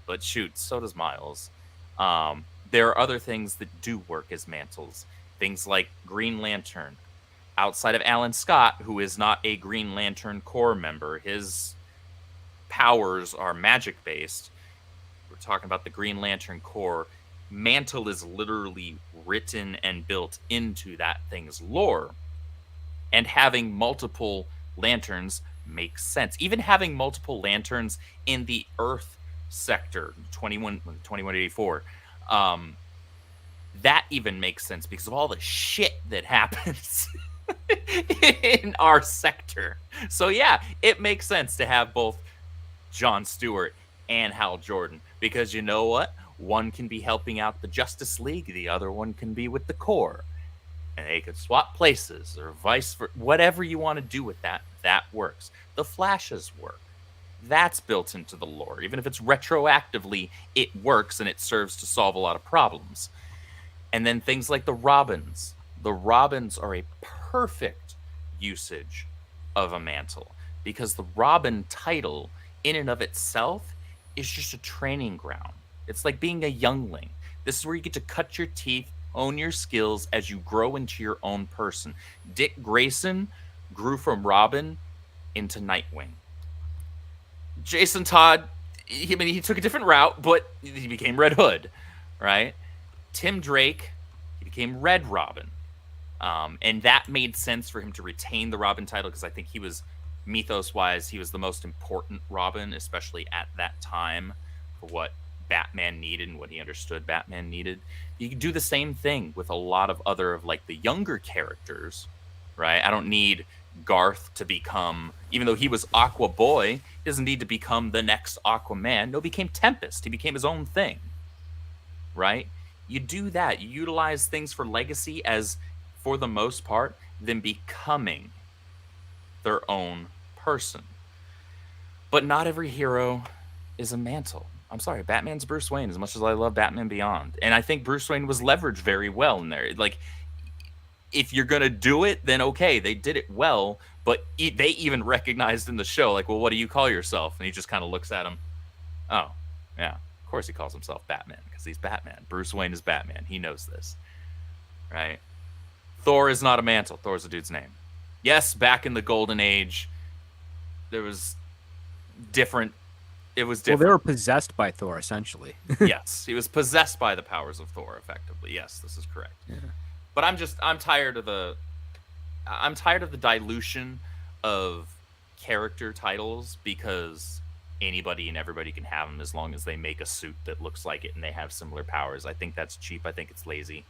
But shoot, so does Miles. There are other things that do work as mantles. Things like Green Lantern. Outside of Alan Scott, who is not a Green Lantern Corps member, his powers are magic-based. We're talking about the Green Lantern Corps. Mantle is literally written and built into that thing's lore. And having multiple lanterns makes sense. Even having multiple lanterns in the Earth sector, 2184, that even makes sense because of all the shit that happens in our sector. So yeah, it makes sense to have both Jon Stewart and Hal Jordan, because you know what? One can be helping out the Justice League, the other one can be with the Corps. And they could swap places or vice versa. Whatever you want to do with that, that works. The Flashes work. That's built into the lore. Even if it's retroactively, it works and it serves to solve a lot of problems. And then things like the Robins. The Robins are a perfect usage of a mantle, because the Robin title in and of itself is just a training ground. It's like being a youngling. This is where you get to cut your teeth, own your skills as you grow into your own person. Dick Grayson grew from Robin into Nightwing. Jason Todd, he took a different route, but he became Red Hood, right? Tim Drake, he became Red Robin. And that made sense for him to retain the Robin title, because I think he was, mythos-wise, he was the most important Robin, especially at that time, for what Batman needed and what he understood Batman needed. You can do the same thing with a lot of other of like the younger characters, right? I don't need Garth to become, even though he was Aqua Boy, he doesn't need to become the next Aquaman. No, he became Tempest. He became his own thing, right? You do that. You utilize things for legacy as, for the most part, them becoming their own person. But not every hero is a mantle. I'm sorry, Batman's Bruce Wayne, as much as I love Batman Beyond. And I think Bruce Wayne was leveraged very well in there. Like, if you're going to do it, then okay, they did it well, but they even recognized in the show, like, well, what do you call yourself? And he just kind of looks at him. Oh, yeah, of course he calls himself Batman, because he's Batman. Bruce Wayne is Batman. He knows this, right? Thor is not a mantle. Thor's a dude's name. Yes, back in the Golden Age, there was different. It was different. Well, they were possessed by Thor, essentially. Yes, he was possessed by the powers of Thor, effectively. Yes, this is correct. Yeah. But I'm tired of the dilution of character titles, because anybody and everybody can have them as long as they make a suit that looks like it and they have similar powers. I think that's cheap. I think it's lazy.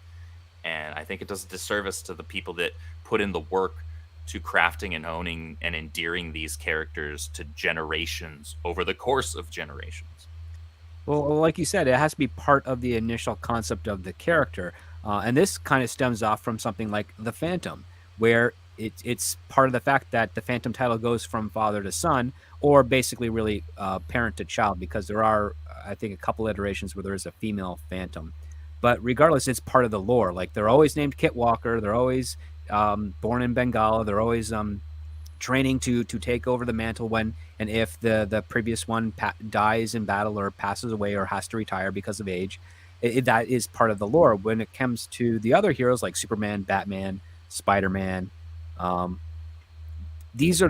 And I think it does a disservice to the people that put in the work to crafting and owning and endearing these characters to generations over the course of generations. Well, like you said, it has to be part of the initial concept of the character. And this kind of stems off from something like the Phantom, where it's part of the fact that the Phantom title goes from father to son, or basically really parent to child, because there are, I think, a couple iterations where there is a female Phantom. But regardless, it's part of the lore. Like, they're always named Kit Walker. They're always born in Bengala. They're always training to take over the mantle when and if the previous one dies in battle or passes away or has to retire because of age. That is part of the lore. When it comes to the other heroes like Superman, Batman, Spider-Man, these are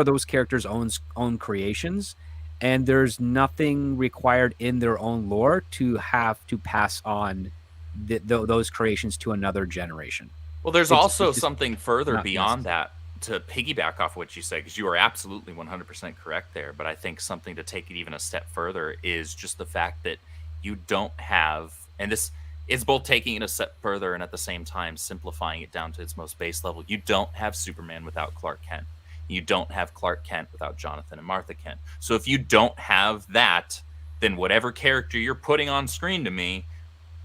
those characters' own creations, and there's nothing required in their own lore to have to pass on those creations to another generation. Well, there's also something further beyond that, to piggyback off what you said, because you are absolutely 100% correct there. But I think something to take it even a step further is just the fact that you don't have, and this is both taking it a step further and at the same time simplifying it down to its most base level. You don't have Superman without Clark Kent. You don't have Clark Kent without Jonathan and Martha Kent. So if you don't have that, then whatever character you're putting on screen to me,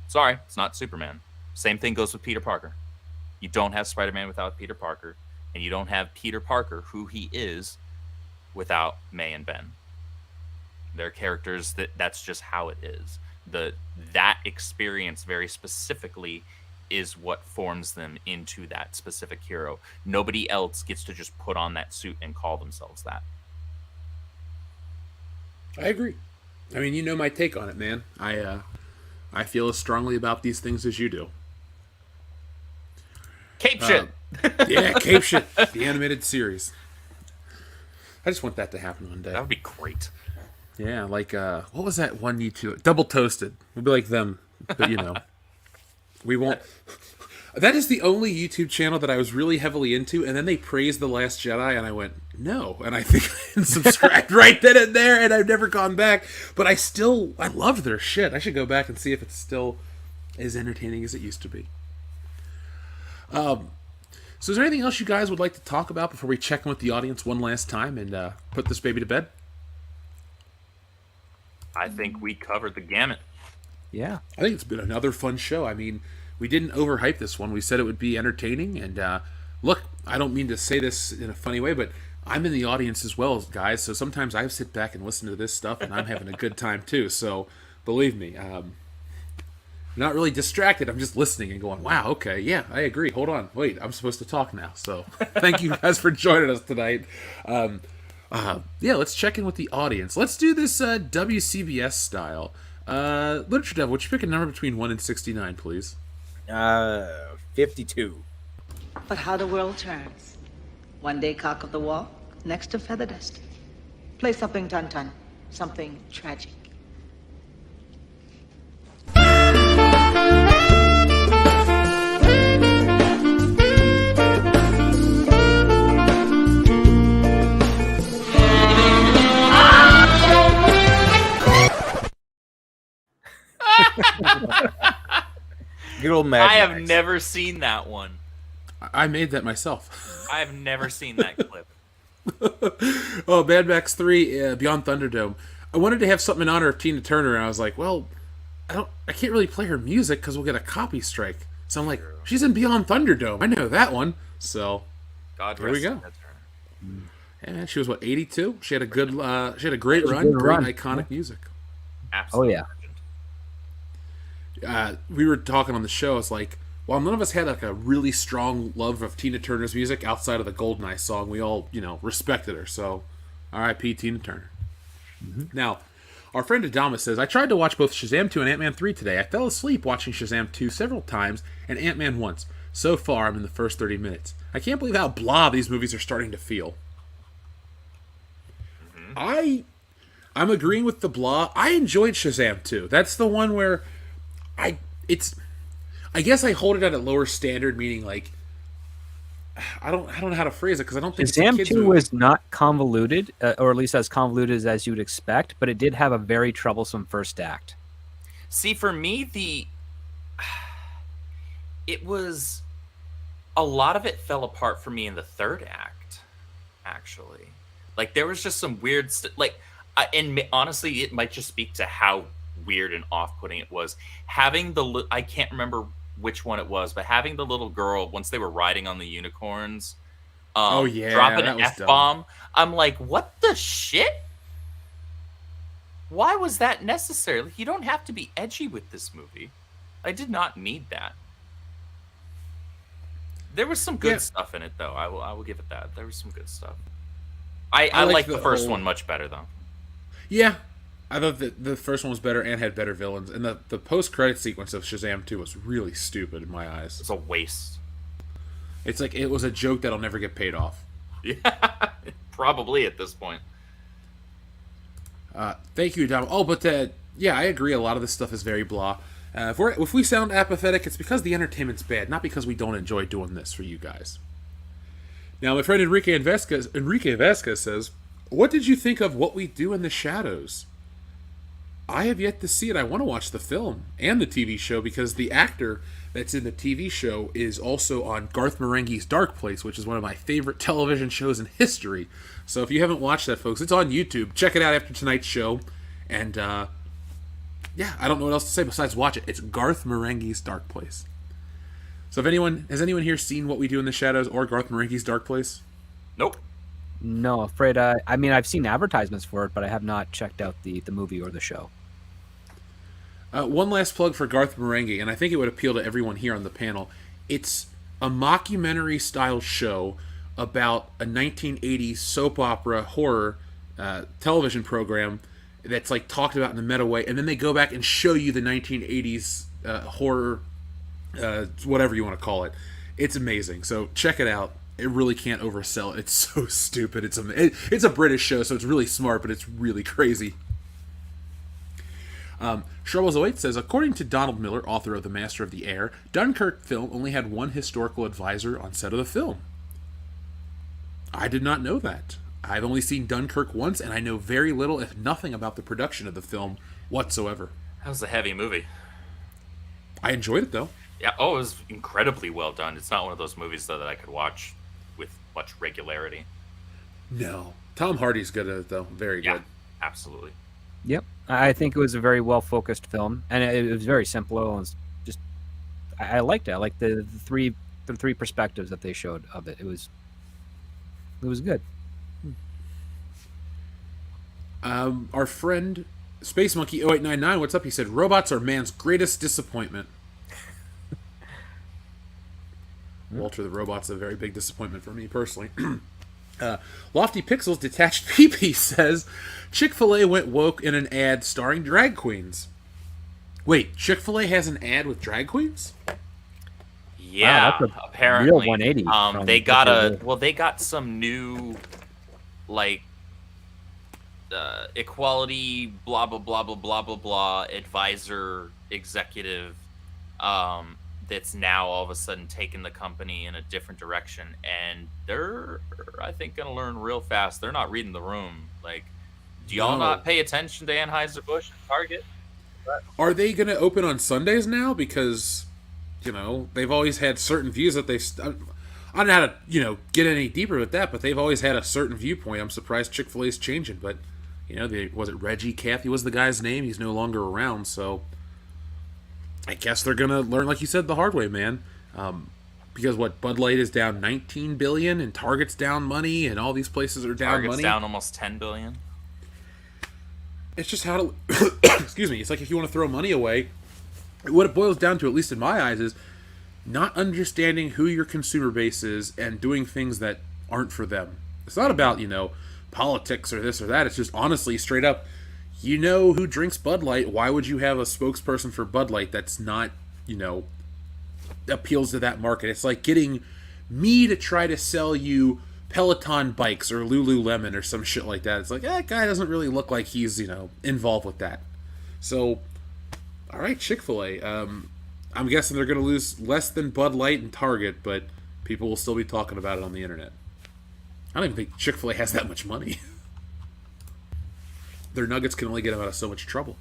sorry, it's not Superman. Same thing goes with Peter Parker. You don't have Spider-Man without Peter Parker, and you don't have Peter Parker, who he is, without May and Ben. They're characters that's just how it is. That experience very specifically is what forms them into that specific hero. Nobody else gets to just put on that suit and call themselves that. I agree. I mean, you know my take on it, man. I feel as strongly about these things as you do. Cape shit. Yeah, Cape Shit, the animated series. I just want that to happen one day. That would be great. Yeah, like what was that one YouTube? Double Toasted. We'll be like them, but you know, we won't. That is the only YouTube channel that I was really heavily into, and then they praised The Last Jedi, and I went, no. And I think I unsubscribed right then and there, and I've never gone back. But I loved their shit. I should go back and see if it's still as entertaining as it used to be. So is there anything else you guys would like to talk about before we check in with the audience one last time and put this baby to bed? I think we covered the gamut. Yeah. I think it's been another fun show. I mean, we didn't overhype this one. We said it would be entertaining. And look, I don't mean to say this in a funny way, but I'm in the audience as well, guys. So sometimes I sit back and listen to this stuff, and I'm having a good time too. So believe me, I'm not really distracted. I'm just listening and going, wow, okay, yeah, I agree. Hold on. Wait, I'm supposed to talk now. So thank you guys for joining us tonight. Yeah, let's check in with the audience. Let's do this WCBS style. Lit.Dev, would you pick a number between 1 and 69, please? 52. But how the world turns. One day cock of the walk, next to feather dust. Play something tun-tun, something tragic. Good old Mad I have Max. never seen that one. I made that myself. I have never seen that clip. Oh, Mad Max 3, Beyond Thunderdome. I wanted to have something in honor of Tina Turner, and I was like, well, I can't really play her music because we'll get a copy strike. So I'm like, she's in Beyond Thunderdome. I know that one. So God there we rest go. Tina Turner. Yeah, she was what, 82? She had a good, she had a great She run, did a great run. iconic music. Absolutely. yeah. legend. We were talking on the show. It's like, while none of us had like a really strong love of Tina Turner's music outside of the GoldenEye song, we all, respected her. So, R.I.P. Tina Turner. Now, our friend Adamas says, I tried to watch both Shazam 2 and Ant-Man 3 today. I fell asleep watching Shazam 2 several times and Ant-Man once. So far, I'm in the first 30 minutes. I can't believe how blah these movies are starting to feel. I'm agreeing with the blah. I enjoyed Shazam 2. That's the one where I guess I hold it at a lower standard, meaning like I don't know how to phrase it because I don't think it's a Shazam kid's 2 movie. was not convoluted, or at least as convoluted as you would expect, but it did have a very troublesome first act. See, for me, it was a lot of it fell apart for me in the third act. Actually, like there was just some weird honestly, it might just speak to how weird and off-putting it was. Having I can't remember which one it was, but having the little girl once they were riding on the unicorns, dropping that an was F-bomb. I'm like, what the shit? Why was that necessary? Like, you don't have to be edgy with this movie. I did not need that. There was some good stuff in it, though. I will give it that. There was some good stuff. I like the first one much better, though. Yeah, I thought that the first one was better and had better villains, and the post-credit sequence of Shazam 2 was really stupid in my eyes. It's a waste. It's like it was a joke that'll never get paid off. Yeah, probably at this point. Thank you, Dom. Oh, but yeah, I agree. A lot of this stuff is very blah. If we sound apathetic, it's because the entertainment's bad, not because we don't enjoy doing this for you guys. Now, my friend Enrique Vasquez says, what did you think of What We Do in the Shadows? I have yet to see it. I want to watch the film and the TV show because the actor that's in the TV show is also on Garth Marenghi's Dark Place, which is one of my favorite television shows in history. So if you haven't watched that, folks, it's on YouTube. Check it out after tonight's show. And, yeah, I don't know what else to say besides watch it. It's Garth Marenghi's Dark Place. So has anyone here seen What We Do in the Shadows or Garth Marenghi's Dark Place? Nope. No, afraid. I mean, I've seen advertisements for it, but I have not checked out the movie or the show. One last plug for Garth Marenghi, and I think it would appeal to everyone here on the panel. It's a mockumentary-style show about a 1980s soap opera horror television program that's like talked about in a meta way, and then they go back and show you the 1980s horror, whatever you want to call it. It's amazing. So check it out. It really can't oversell it. It's so stupid. It's a British show, so it's really smart, but it's really crazy. Shrubbles08 says, according to Donald Miller, author of The Master of the Air, Dunkirk film only had one historical advisor on set of the film. I did not know that. I've only seen Dunkirk once, and I know very little, if nothing, about the production of the film whatsoever. That was a heavy movie. I enjoyed it, though. Yeah, it was incredibly well done. It's not one of those movies, though, that I could watch with much regularity. No. Tom Hardy's good at it, though. Very good. Absolutely. Yep, I think it was a very well-focused film, and it was very simple. And just, I liked it. I liked the three perspectives that they showed of it. It was good. Our friend Space Monkey 0899, what's up? He said, robots are man's greatest disappointment. Walter the Robot's a very big disappointment for me personally. Lofty Pixels Detached PP says, Chick-fil-A went woke in an ad starring drag queens. Wait, Chick-fil-A has an ad with drag queens? Yeah, wow, apparently. Real 180. They got some new, like, equality, blah blah blah blah blah blah blah advisor executive, that's now all of a sudden taking the company in a different direction, and they're, I think, gonna learn real fast. They're not reading the room. Like, do y'all not pay attention to Anheuser-Busch and Target? Are they gonna open on Sundays now? Because, you know, they've always had certain views that they. I don't know how to, you know, get any deeper with that, but they've always had a certain viewpoint. I'm surprised Chick-fil-A's changing, but, you know, was it Reggie Cathy was the guy's name? He's no longer around, so I guess they're gonna learn, like you said, the hard way, man. Because what, Bud Light is down $19 billion, and Target's down money, and all these places are down Target's money. down almost $10 billion. It's just how to. Excuse me. It's like if you want to throw money away, what it boils down to, at least in my eyes, is not understanding who your consumer base is and doing things that aren't for them. It's not about, you know, politics or this or that. It's just honestly, straight up, you know who drinks Bud Light. Why would you have a spokesperson for Bud Light that's not, you know, appeals to that market? It's like getting me to try to sell you Peloton bikes or Lululemon or some shit like that. It's like, that guy doesn't really look like he's, you know, involved with that. So, all right, Chick-fil-A. I'm guessing they're going to lose less than Bud Light and Target, but people will still be talking about it on the internet. I don't even think Chick-fil-A has that much money. Their nuggets can only get them out of so much trouble.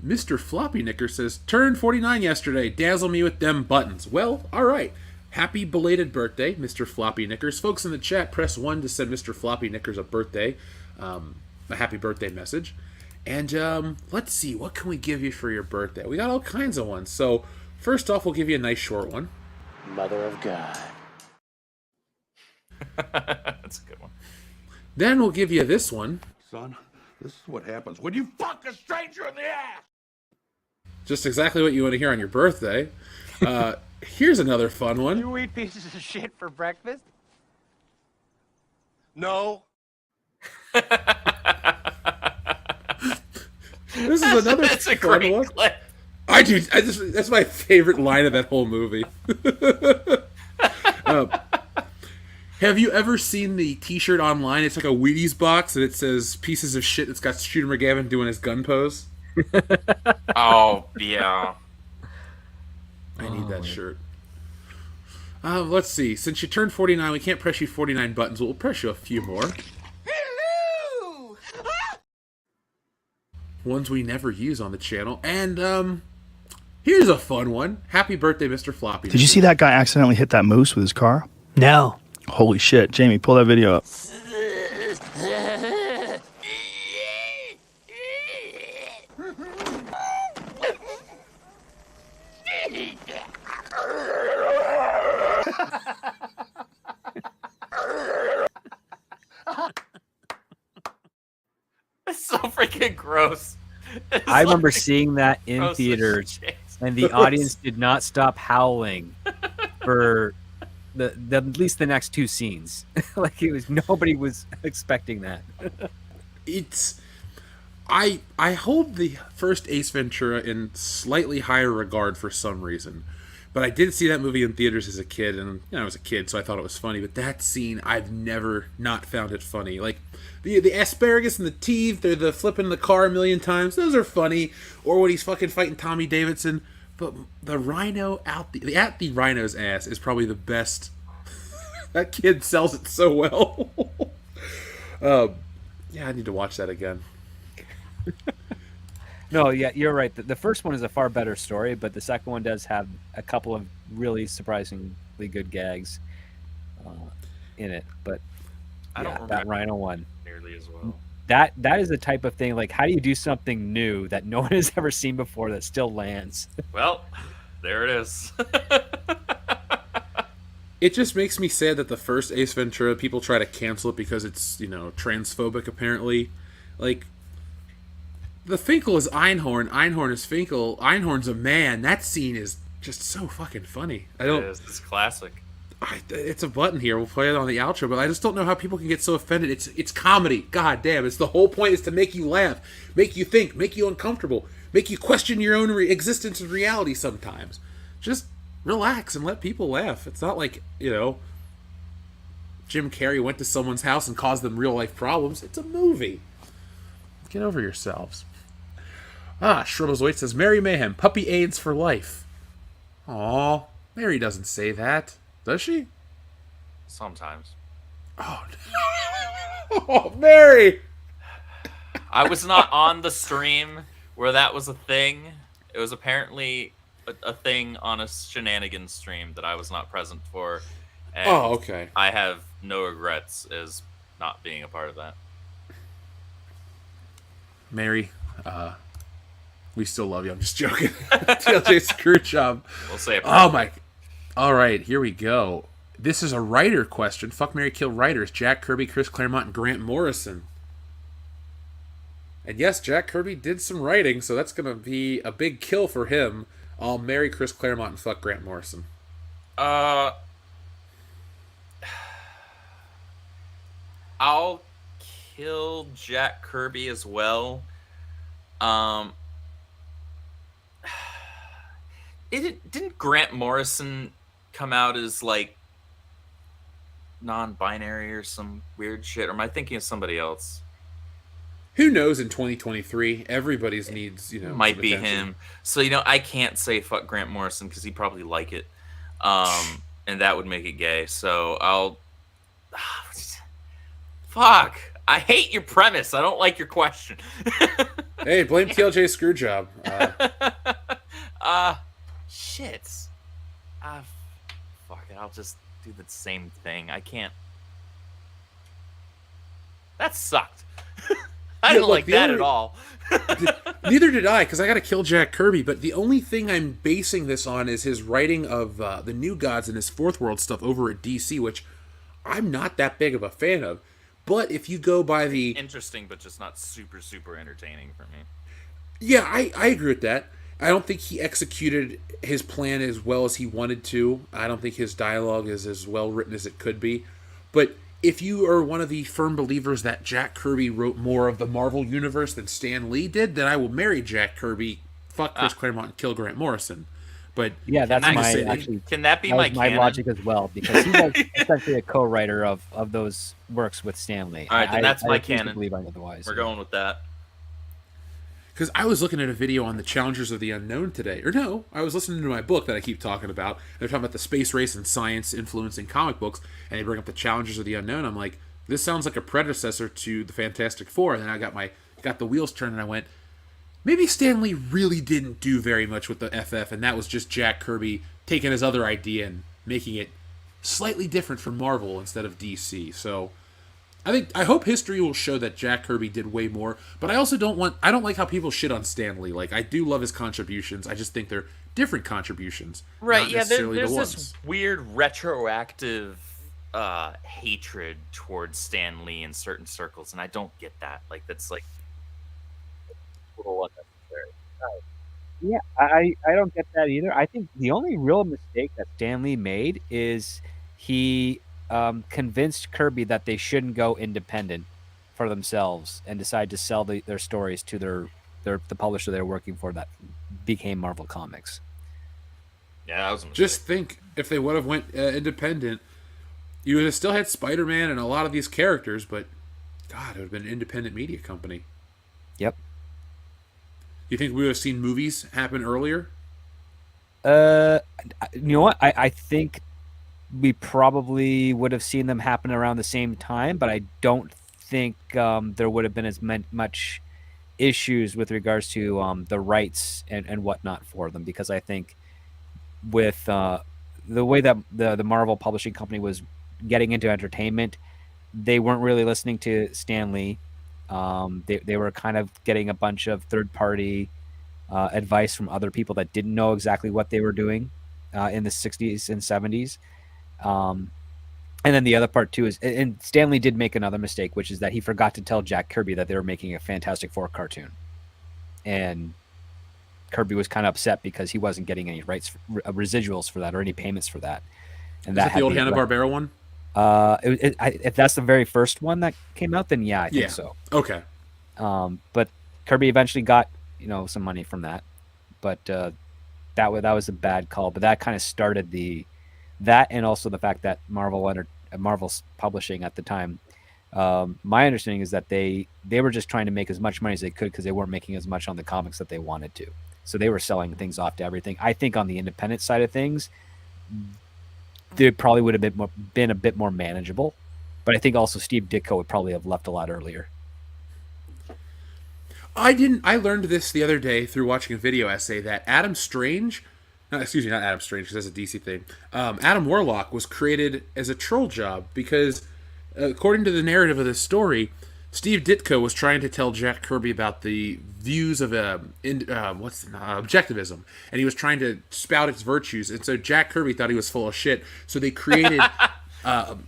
Mr. Floppy Knicker says, turned 49 yesterday. Dazzle me with them buttons. Well, all right. Happy belated birthday, Mr. Floppy Knickers. Folks in the chat, press 1 to send Mr. Floppy Knickers a birthday, a happy birthday message. And let's see, what can we give you for your birthday? We got all kinds of ones. So first off, we'll give you a nice short one. Mother of God. That's a good one. Then we'll give you this one. Son, this is what happens when you fuck a stranger in the ass. Just exactly what you want to hear on your birthday. Here's another fun one. You eat pieces of shit for breakfast? No. This is another That's a fun great one. clip. That's my favorite line of that whole movie. Have you ever seen the T-shirt online? It's like a Wheaties box, and it says "pieces of shit." It's got Shooter McGavin doing his gun pose. Oh, yeah. I need that shirt. Let's see. Since you turned 49, we can't press you 49 buttons. But we'll press you a few more. Hello! Ones we never use on the channel. And Here's a fun one. Happy birthday, Mr. Floppy. Did you see that guy accidentally hit that moose with his car? No. Holy shit. Jamie, pull that video up. It's so freaking gross. I remember seeing that in theaters, and the audience did not stop howling for the at least the next two scenes. Like nobody was expecting that. I hold the first Ace Ventura in slightly higher regard for some reason. But I did see that movie in theaters as a kid, and I was a kid, so I thought it was funny. But that scene, I've never not found it funny. Like the asparagus and the teeth, or the flipping the car a million times, those are funny. Or when he's fucking fighting Tommy Davidson. But the rhino at the rhino's ass is probably the best. That kid sells it so well. Yeah, I need to watch that again. No, yeah, you're right. The first one is a far better story, but the second one does have a couple of really surprisingly good gags in it. But I don't remember that rhino one nearly as well. That is the type of thing. Like, how do you do something new that no one has ever seen before that still lands? Well, there it is. It just makes me sad that the first Ace Ventura, people try to cancel it because it's, transphobic, apparently. Like, the Finkel is Einhorn, Einhorn is Finkel, Einhorn's a man. That scene is just so fucking funny. It is. It's classic. It's a button here. We'll play it on the outro, but I just don't know how people can get so offended. It's comedy. God damn. It's the whole point is to make you laugh, make you think, make you uncomfortable, make you question your own existence and reality sometimes. Just relax and let people laugh. It's not like, Jim Carrey went to someone's house and caused them real life problems. It's a movie. Get over yourselves. Shribblezoid says, Mary Mayhem, puppy AIDS for life. Aw, Mary doesn't say that. Does she? Sometimes. Oh, oh, Mary! I was not on the stream where that was a thing. It was apparently a thing on a shenanigans stream that I was not present for. And okay. I have no regrets as not being a part of that. Mary, we still love you. I'm just joking. TLJ Screwjob. We'll say it. Oh my. All right, here we go. This is a writer question. Fuck, Marry, Kill writers. Jack Kirby, Chris Claremont, and Grant Morrison. And yes, Jack Kirby did some writing, so that's going to be a big kill for him. I'll marry Chris Claremont and fuck Grant Morrison. I'll kill Jack Kirby as well. Didn't Grant Morrison come out as like non-binary or some weird shit? Or am I thinking of somebody else? Who knows in 2023? Everybody's needs, might be attention. him. So, I can't say fuck Grant Morrison because he'd probably like it. And that would make it gay. So I'll... Fuck. I hate your premise. I don't like your question. Hey, blame TLJ Screwjob. Shit. Fuck it. I'll just do the same thing. I can't... That sucked. I didn't like that at all. Neither did I, because I got to kill Jack Kirby. But the only thing I'm basing this on is his writing of the New Gods and his Fourth World stuff over at DC, which I'm not that big of a fan of. But if you go by the... Interesting, but just not super, super entertaining for me. Yeah, I agree with that. I don't think he executed his plan as well as he wanted to. I don't think his dialogue is as well written as it could be. But... if you are one of the firm believers that Jack Kirby wrote more of the Marvel Universe than Stan Lee did, then I will marry Jack Kirby, fuck Chris Claremont, and kill Grant Morrison. But yeah, that's can that be my logic as well? Because he was essentially a co-writer of those works with Stan Lee. All right, then that's my canon. Believe otherwise. We're going with that. Because I was looking at a video on the Challengers of the Unknown today. Or no, I was listening to my book that I keep talking about. They're talking about the space race and science influencing comic books, and they bring up the Challengers of the Unknown. I'm like, this sounds like a predecessor to the Fantastic Four. And then I got the wheels turned, and I went, maybe Stan Lee really didn't do very much with the FF, and that was just Jack Kirby taking his other idea and making it slightly different from Marvel instead of DC. So I hope history will show that Jack Kirby did way more, but I also I don't like how people shit on Stan Lee. Like, I do love his contributions. I just think they're different contributions. Right, not yeah, necessarily there's the this ones. weird retroactive hatred towards Stan Lee in certain circles, and I don't get that. Like, that's like a little unnecessary. Yeah, I don't get that either. I think the only real mistake that Stan Lee made is he convinced Kirby that they shouldn't go independent for themselves and decide to sell their stories to the publisher they're working for that became Marvel Comics. Yeah, that was a mistake. Just think, if they would have went independent, you would have still had Spider-Man and a lot of these characters, but God, it would have been an independent media company. Yep. You think we would have seen movies happen earlier? You know what? I think we probably would have seen them happen around the same time, but I don't think there would have been as much issues with regards to the rights and whatnot for them, because I think with the way that the Marvel publishing company was getting into entertainment, they weren't really listening to Stan Lee. They were kind of getting a bunch of third-party advice from other people that didn't know exactly what they were doing in the 60s and 70s. And then the other part, too, is, and Stan Lee did make another mistake, which is that he forgot to tell Jack Kirby that they were making a Fantastic Four cartoon. And Kirby was kind of upset because he wasn't getting any rights, residuals for that, or any payments for that. And Is that the old Hanna-Barbera one? If that's the very first one that came out, then yeah, I think so. Okay. But Kirby eventually got some money from that, but that was a bad call. But that kind of started that, and also the fact that Marvel's publishing at the time. My understanding is that they were just trying to make as much money as they could because they weren't making as much on the comics that they wanted to. So they were selling things off to everything. I think on the independent side of things, they probably would have been a bit more manageable. But I think also Steve Ditko would probably have left a lot earlier. I learned this the other day through watching a video essay that Adam Strange, not Adam Strange because that's a DC thing. Adam Warlock was created as a troll job because, according to the narrative of this story, Steve Ditko was trying to tell Jack Kirby about the views of objectivism, and he was trying to spout its virtues. And so Jack Kirby thought he was full of shit. So they created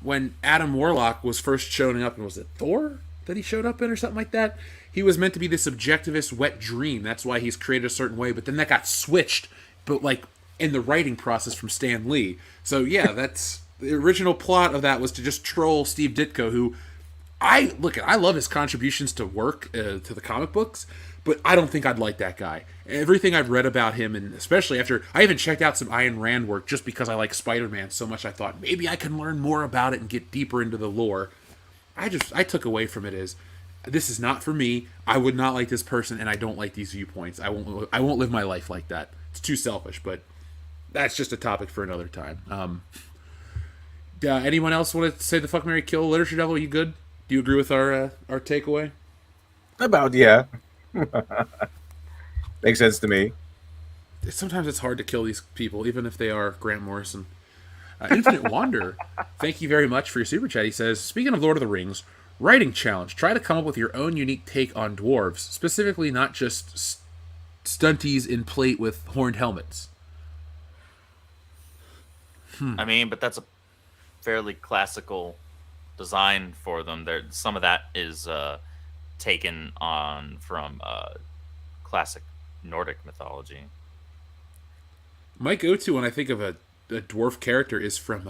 when Adam Warlock was first showing up, and was it Thor that he showed up in or something like that? He was meant to be this objectivist wet dream. That's why he's created a certain way. But then that got switched, but like in the writing process from Stan Lee. So yeah, that's the original plot of that was to just troll Steve Ditko, who I love his contributions to work to the comic books, but I don't think I'd like that guy. Everything I've read about him, and especially after I even checked out some Ayn Rand work just because I like Spider-Man so much, I thought maybe I can learn more about it and get deeper into the lore. I took away from it as this is not for me. I would not like this person, and I don't like these viewpoints. I won't live my life like that. It's too selfish, but that's just a topic for another time. Anyone else want to say the fuck, marry, kill literature devil? Are you good? Do you agree with our takeaway? About, yeah. Makes sense to me. Sometimes it's hard to kill these people, even if they are Grant Morrison. Infinite Wander, thank you very much for your super chat. He says, speaking of Lord of the Rings, writing challenge. Try to come up with your own unique take on dwarves, specifically not just stunties in plate with horned helmets. I mean, but that's a fairly classical design for them. Some of that is taken on from classic Nordic mythology. My go-to when I think of a dwarf character is from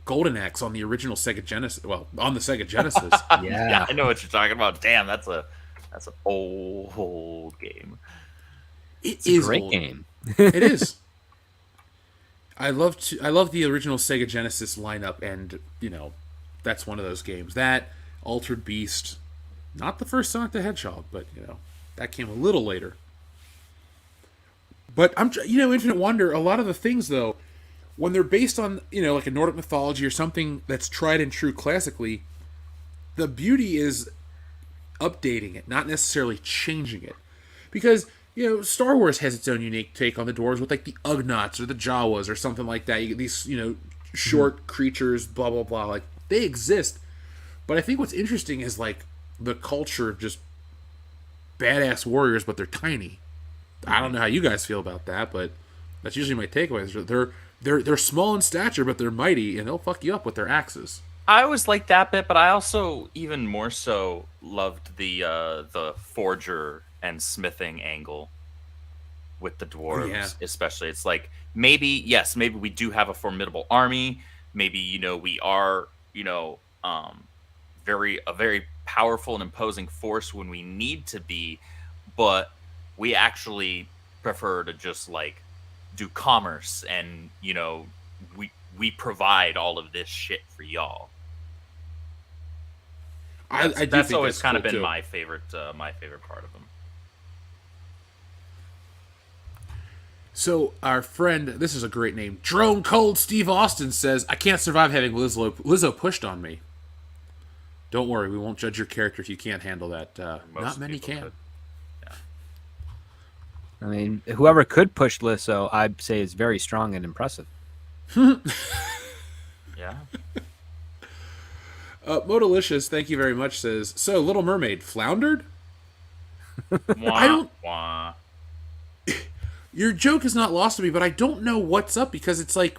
Golden Axe on the original Sega Genesis. Well, on the Sega Genesis. Yeah, I know what you're talking about. Damn, that's an old game. It's a great game. It is. I love the original Sega Genesis lineup, and that's one of those games. That Altered Beast, not the first Sonic the Hedgehog, but that came a little later. But Infinite Wonder. A lot of the things though, when they're based on like a Nordic mythology or something that's tried and true classically, the beauty is updating it, not necessarily changing it. because Star Wars has its own unique take on the dwarves with like the Ugnaughts or the Jawas or something like that. You get these short creatures, blah blah blah. Like they exist, but I think what's interesting is like the culture of just badass warriors, but they're tiny. I don't know how you guys feel about that, but that's usually my takeaway. They're small in stature, but they're mighty, and they'll fuck you up with their axes. I always liked that bit, but I also even more so loved the forger and smithing angle with the dwarves, especially. It's like maybe we do have a formidable army. Maybe we are a very powerful and imposing force when we need to be, but we actually prefer to just like do commerce and we provide all of this shit for y'all. That's always kind of been my favorite part of them. So our friend, this is a great name, Drone Cold Steve Austin says, I can't survive having Lizzo pushed on me. Don't worry, we won't judge your character if you can't handle that. Not many can. Could. Yeah. I mean, whoever could push Lizzo, I'd say is very strong and impressive. Yeah. Modalicious, thank you very much, says, so Little Mermaid floundered? I don't... Your joke is not lost to me, but I don't know what's up, because it's like,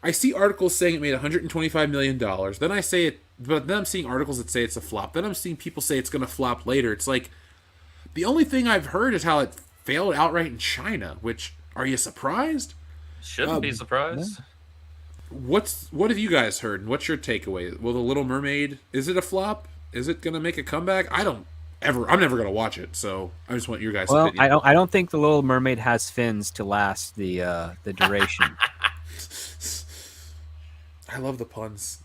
I see articles saying it made $125 million, then I say it, but then I'm seeing articles that say it's a flop, then I'm seeing people say it's going to flop later. It's like, the only thing I've heard is how it failed outright in China, which, are you surprised? Shouldn't be surprised. Yeah. What have you guys heard? What's your takeaway? Will The Little Mermaid, is it a flop? Is it going to make a comeback? I'm never going to watch it, so I just want your guys' opinion. I don't think The Little Mermaid has fins to last the duration. I love the puns.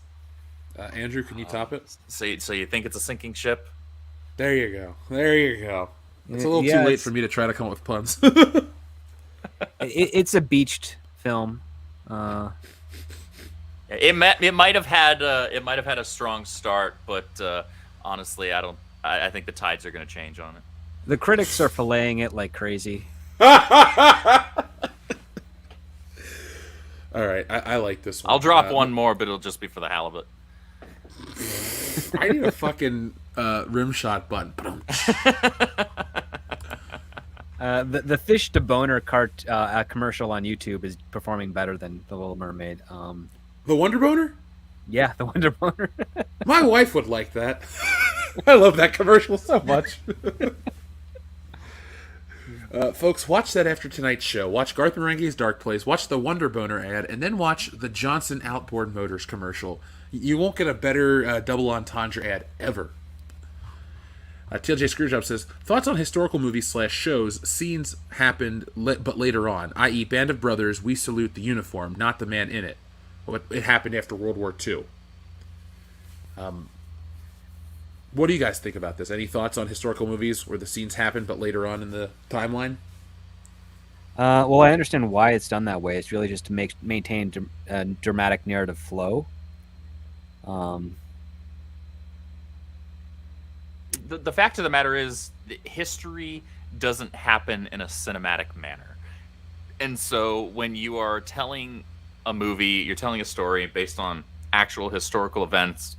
Andrew, can you top it? So you think it's a sinking ship? There you go. It's a little too late for me to try to come up with puns. It's a beached film. It might have had a strong start, but honestly, I think the tides are going to change on it. The critics are filleting it like crazy. All right, I like this one. I'll drop one more, but it'll just be for the halibut. I need a fucking rim shot button. The fish to boner commercial on YouTube is performing better than The Little Mermaid. The Wonder Boner? Yeah, the Wonder Boner. My wife would like that. I love that commercial so much. Folks, watch that after tonight's show. Watch Garth Marenghi's Dark Place, watch the Wonder Boner ad, and then watch the Johnson Outboard Motors commercial. You won't get a better double entendre ad ever. TLJ Screwjob says, thoughts on historical movies / shows, scenes happened but later on, i.e. Band of Brothers, we salute the uniform, not the man in it. It happened after World War II. What do you guys think about this? Any thoughts on historical movies where the scenes happen but later on in the timeline? Well, I understand why it's done that way. It's really just to maintain a dramatic narrative flow. The fact of the matter is, history doesn't happen in a cinematic manner. And so when you are telling a movie, you're telling a story based on actual historical events,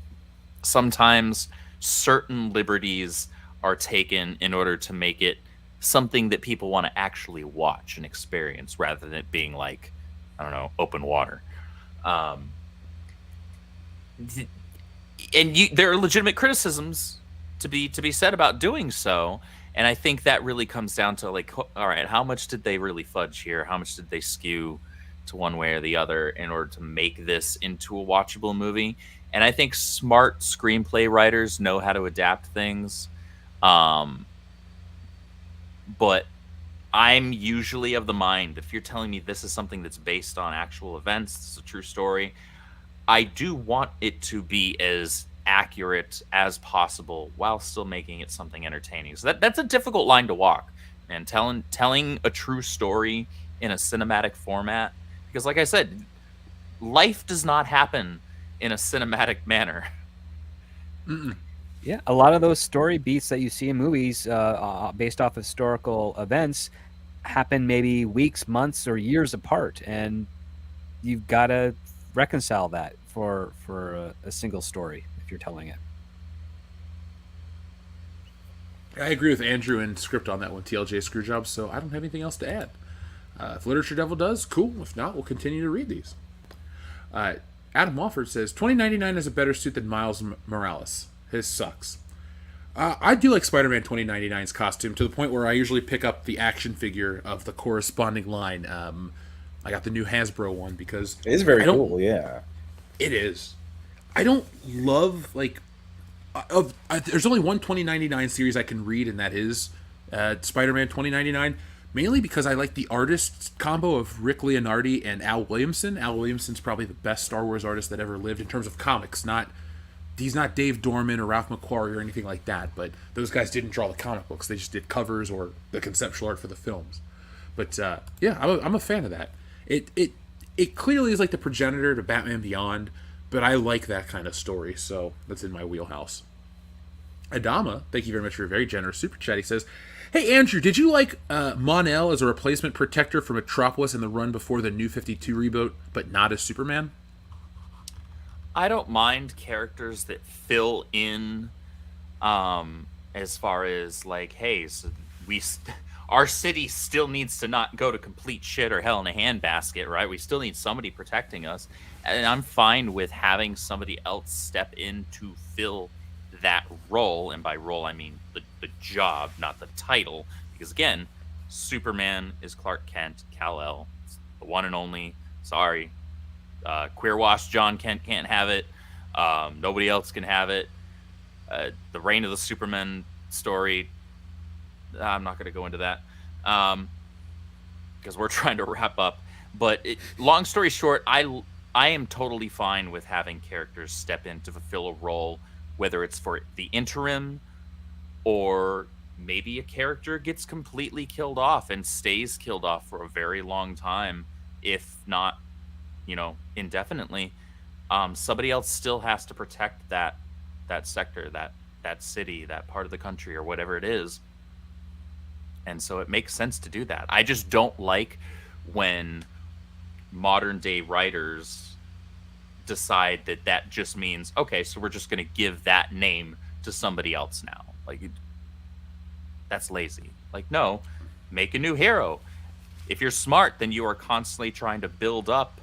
sometimes certain liberties are taken in order to make it something that people want to actually watch and experience, rather than it being like, I don't know, open water. And there are legitimate criticisms to be said about doing so, and I think that really comes down to like, all right, how much did they really fudge here? How much did they skew to one way or the other in order to make this into a watchable movie? And I think smart screenplay writers know how to adapt things. But I'm usually of the mind, if you're telling me this is something that's based on actual events, it's a true story, I do want it to be as accurate as possible while still making it something entertaining. So that's a difficult line to walk, and telling a true story in a cinematic format, because like I said, life does not happen in a cinematic manner. Mm-mm. Yeah, a lot of those story beats that you see in movies based off historical events happen maybe weeks, months, or years apart, and you've got to reconcile that for a single story if you're telling it. I agree with Andrew and script on that one, TLJ Screwjob, so I don't have anything else to add. If Literature Devil does, cool. If not, we'll continue to read these. Adam Wofford says, 2099 is a better suit than Miles Morales. His sucks. I do like Spider-Man 2099's costume to the point where I usually pick up the action figure of the corresponding line. I got the new Hasbro one because... It is very cool, yeah. It is. I don't love, like... there's only one 2099 series I can read, and that is Spider-Man 2099, mainly because I like the artist combo of Rick Leonardi and Al Williamson. Al Williamson's probably the best Star Wars artist that ever lived in terms of comics. He's not Dave Dorman or Ralph McQuarrie or anything like that, but those guys didn't draw the comic books. They just did covers or the conceptual art for the films. But yeah, I'm a fan of that. It clearly is like the progenitor to Batman Beyond, but I like that kind of story, so that's in my wheelhouse. Adama, thank you very much for your very generous super chat. He says, hey Andrew, did you like Mon-El as a replacement protector for Metropolis in the run before the New 52 reboot, but not as Superman? I don't mind characters that fill in as far as like, hey, so our city still needs to not go to complete shit or hell in a handbasket, right? We still need somebody protecting us. And I'm fine with having somebody else step in to fill that role. And by role, I mean the job, not the title. Because again, Superman is Clark Kent, Kal-El, the one and only. Sorry. Queer wash John Kent can't have it. Nobody else can have it. The Reign of the Superman story, I'm not going to go into that because we're trying to wrap up. But long story short, I am totally fine with having characters step in to fulfill a role, whether it's for the interim or maybe a character gets completely killed off and stays killed off for a very long time, if not, indefinitely. Somebody else still has to protect that sector, that city, that part of the country, or whatever it is. And so it makes sense to do that. I just don't like when modern day writers decide that just means, okay, so we're just going to give that name to somebody else now. Like, that's lazy. Like, no, make a new hero. If you're smart, then you are constantly trying to build up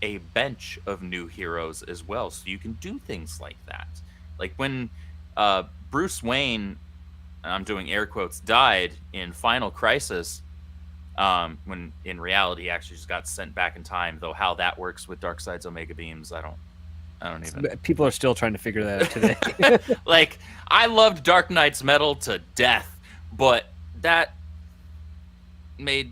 a bench of new heroes as well, so you can do things like that. Like when Bruce Wayne, I'm doing air quotes, died in Final Crisis, when in reality he actually just got sent back in time, though how that works with Darkseid's Omega Beams, I don't even... People are still trying to figure that out today. Like, I loved Dark Knight's Metal to death, but that made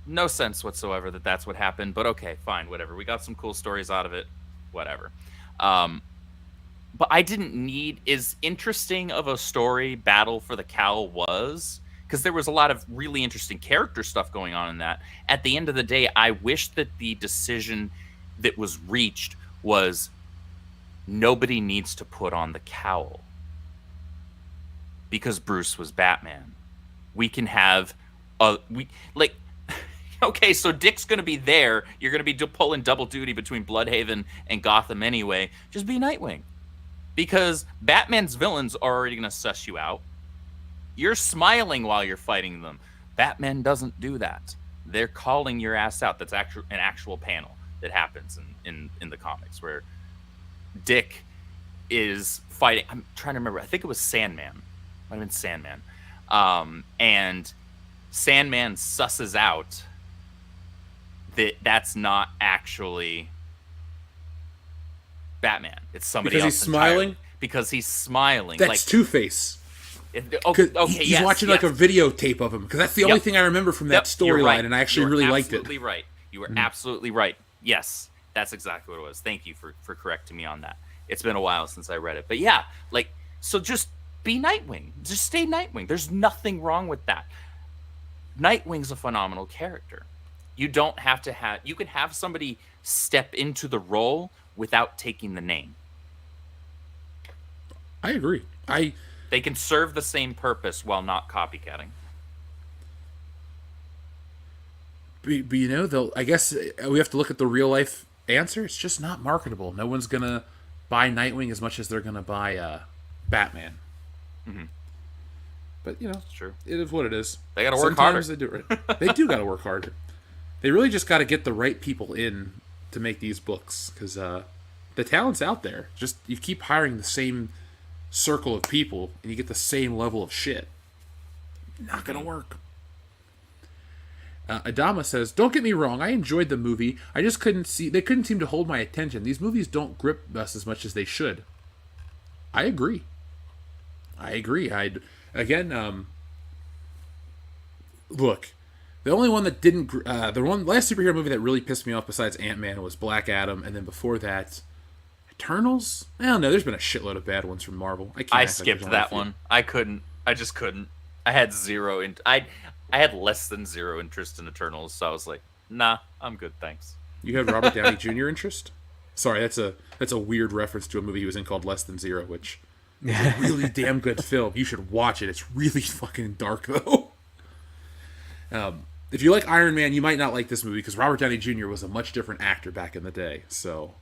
no sense whatsoever that's what happened. But okay, fine, whatever. We got some cool stories out of it, whatever. But I didn't need as interesting of a story Battle for the Cowl was, because there was a lot of really interesting character stuff going on in that. At the end of the day, I wish that the decision that was reached was nobody needs to put on the cowl because Bruce was Batman. We can have okay, so Dick's going to be there. You're going to be pulling double duty between Bloodhaven and Gotham anyway. Just be Nightwing. Because Batman's villains are already going to suss you out. You're smiling while you're fighting them. Batman doesn't do that. They're calling your ass out. That's an actual panel that happens in the comics where Dick is fighting. I'm trying to remember. I think it was Sandman. Might have been Sandman. And Sandman susses out that's not actually Batman. It's somebody else. Because he's smiling? Because he's smiling. That's like, Two-Face. Okay, he's yes, watching like a videotape of him, because that's the only thing I remember from that storyline, and I actually really liked it. Absolutely right. You were absolutely right. Yes, that's exactly what it was. Thank you for correcting me on that. It's been a while since I read it. But yeah, so just be Nightwing. Just stay Nightwing. There's nothing wrong with that. Nightwing's a phenomenal character. You don't have to have... You can have somebody step into the role without taking the name. I agree. They can serve the same purpose while not copycatting. But you know, I guess we have to look at the real life answer. It's just not marketable. No one's gonna buy Nightwing as much as they're gonna buy Batman. Mm-hmm. But you know, It's true. it is what it is. They gotta work harder. Sometimes they do it. They do gotta work harder. They really just gotta get the right people in to make these books, because the talent's out there. Just you keep hiring the same circle of people, and you get the same level of shit. Not gonna work. Adama says, "Don't get me wrong, I enjoyed the movie. I just couldn't seem to hold my attention. These movies don't grip us as much as they should." I agree. Look, the only one that didn't, the last superhero movie that really pissed me off besides Ant-Man was Black Adam, and then before that, Eternals? I don't know, there's been a shitload of bad ones from Marvel. I skipped that one. I just couldn't. I had I had less than zero interest in Eternals, so I was like, nah, I'm good, thanks. You had Robert Downey Jr. interest? Sorry, that's a weird reference to a movie he was in called Less Than Zero, which is a really damn good film. You should watch it. It's really fucking dark, though. If you like Iron Man, you might not like this movie, because Robert Downey Jr. was a much different actor back in the day. So,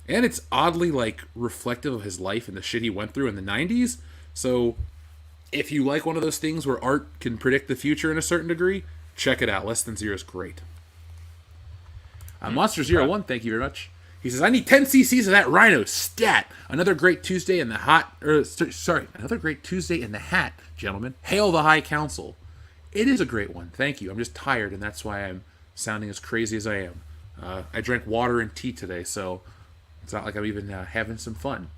and it's oddly like reflective of his life and the shit he went through in the 90s. So, if you like one of those things where art can predict the future in a certain degree, check it out. Less Than Zero is great. Monster01, thank you very much. He says, "I need 10 cc's of that Rhino stat. Another great Tuesday in the another great Tuesday in the hat, gentlemen. Hail the High Council." It is a great one. Thank you. I'm just tired, and that's why I'm sounding as crazy as I am. I drank water and tea today, so it's not like I'm even having some fun.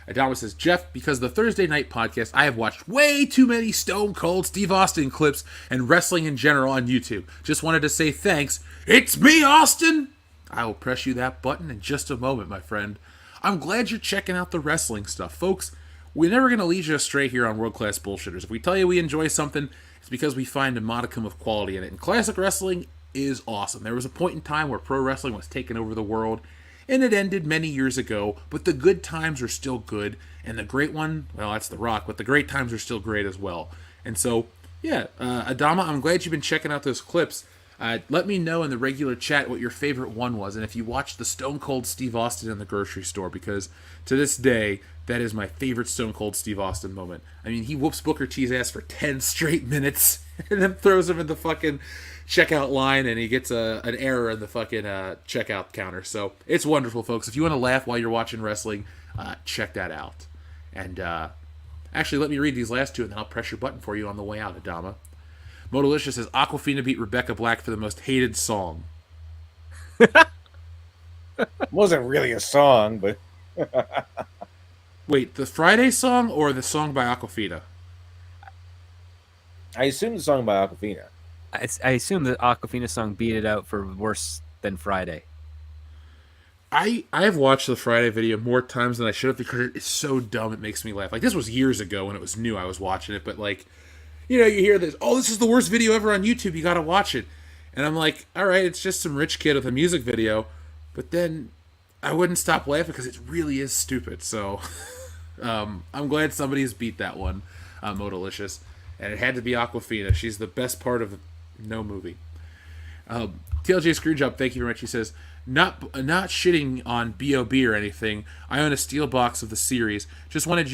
Adama says, "Jeff, because the Thursday night podcast, I have watched way too many Stone Cold Steve Austin clips and wrestling in general on YouTube. Just wanted to say thanks. It's me, Austin!" I will press you that button in just a moment, my friend. I'm glad you're checking out the wrestling stuff. Folks, we're never going to lead you astray here on World Class Bullshitters. If we tell you we enjoy something, it's because we find a modicum of quality in it. And classic wrestling is awesome. There was a point in time where pro wrestling was taking over the world, and it ended many years ago, but the good times are still good, and the great one, well, that's The Rock, but the great times are still great as well. And so, yeah, Adama, I'm glad you've been checking out those clips. Let me know in the regular chat what your favorite one was, and if you watched the Stone Cold Steve Austin in the grocery store, because to this day, that is my favorite Stone Cold Steve Austin moment. I mean, he whoops Booker T's ass for 10 straight minutes, and then throws him in the fucking checkout line, and he gets an error in the fucking checkout counter. So it's wonderful, folks. If you want to laugh while you're watching wrestling, check that out. And actually, let me read these last two, and then I'll press your button for you on the way out, Adama. Modalicious says, "Aquafina beat Rebecca Black for the most hated song." Wasn't really a song, but Wait, the Friday song or the song by Aquafina? I assume the song by Aquafina. I assume the Aquafina song beat it out for worse than Friday. I have watched the Friday video more times than I should have, because it is so dumb it makes me laugh. Like, this was years ago when it was new, I was watching it, but like, you know, you hear this, "Oh, this is the worst video ever on YouTube, you gotta watch it." And I'm like, alright, it's just some rich kid with a music video. But then I wouldn't stop laughing because it really is stupid. So I'm glad somebody's beat that one, Modalicious. And it had to be Aquafina. She's the best part of no movie. TLJ Screwjob, thank you very much. He says, not shitting on B.O.B. or anything. I own a steel box of the series. Just wanted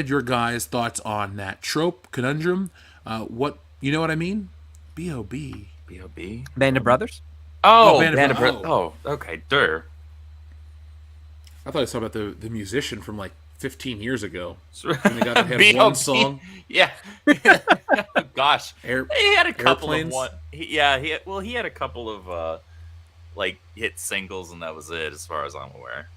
your guys' thoughts on that trope conundrum. What, you know what I mean? B.O.B. B.O.B. Band of Brothers? Oh, Band of Brothers. Oh, okay, I thought I was talking about the musician from like 15 years ago. And they got to have one song. Yeah. Gosh. He had a couple Airplanes? of he had a couple of like hit singles, and that was it as far as I'm aware.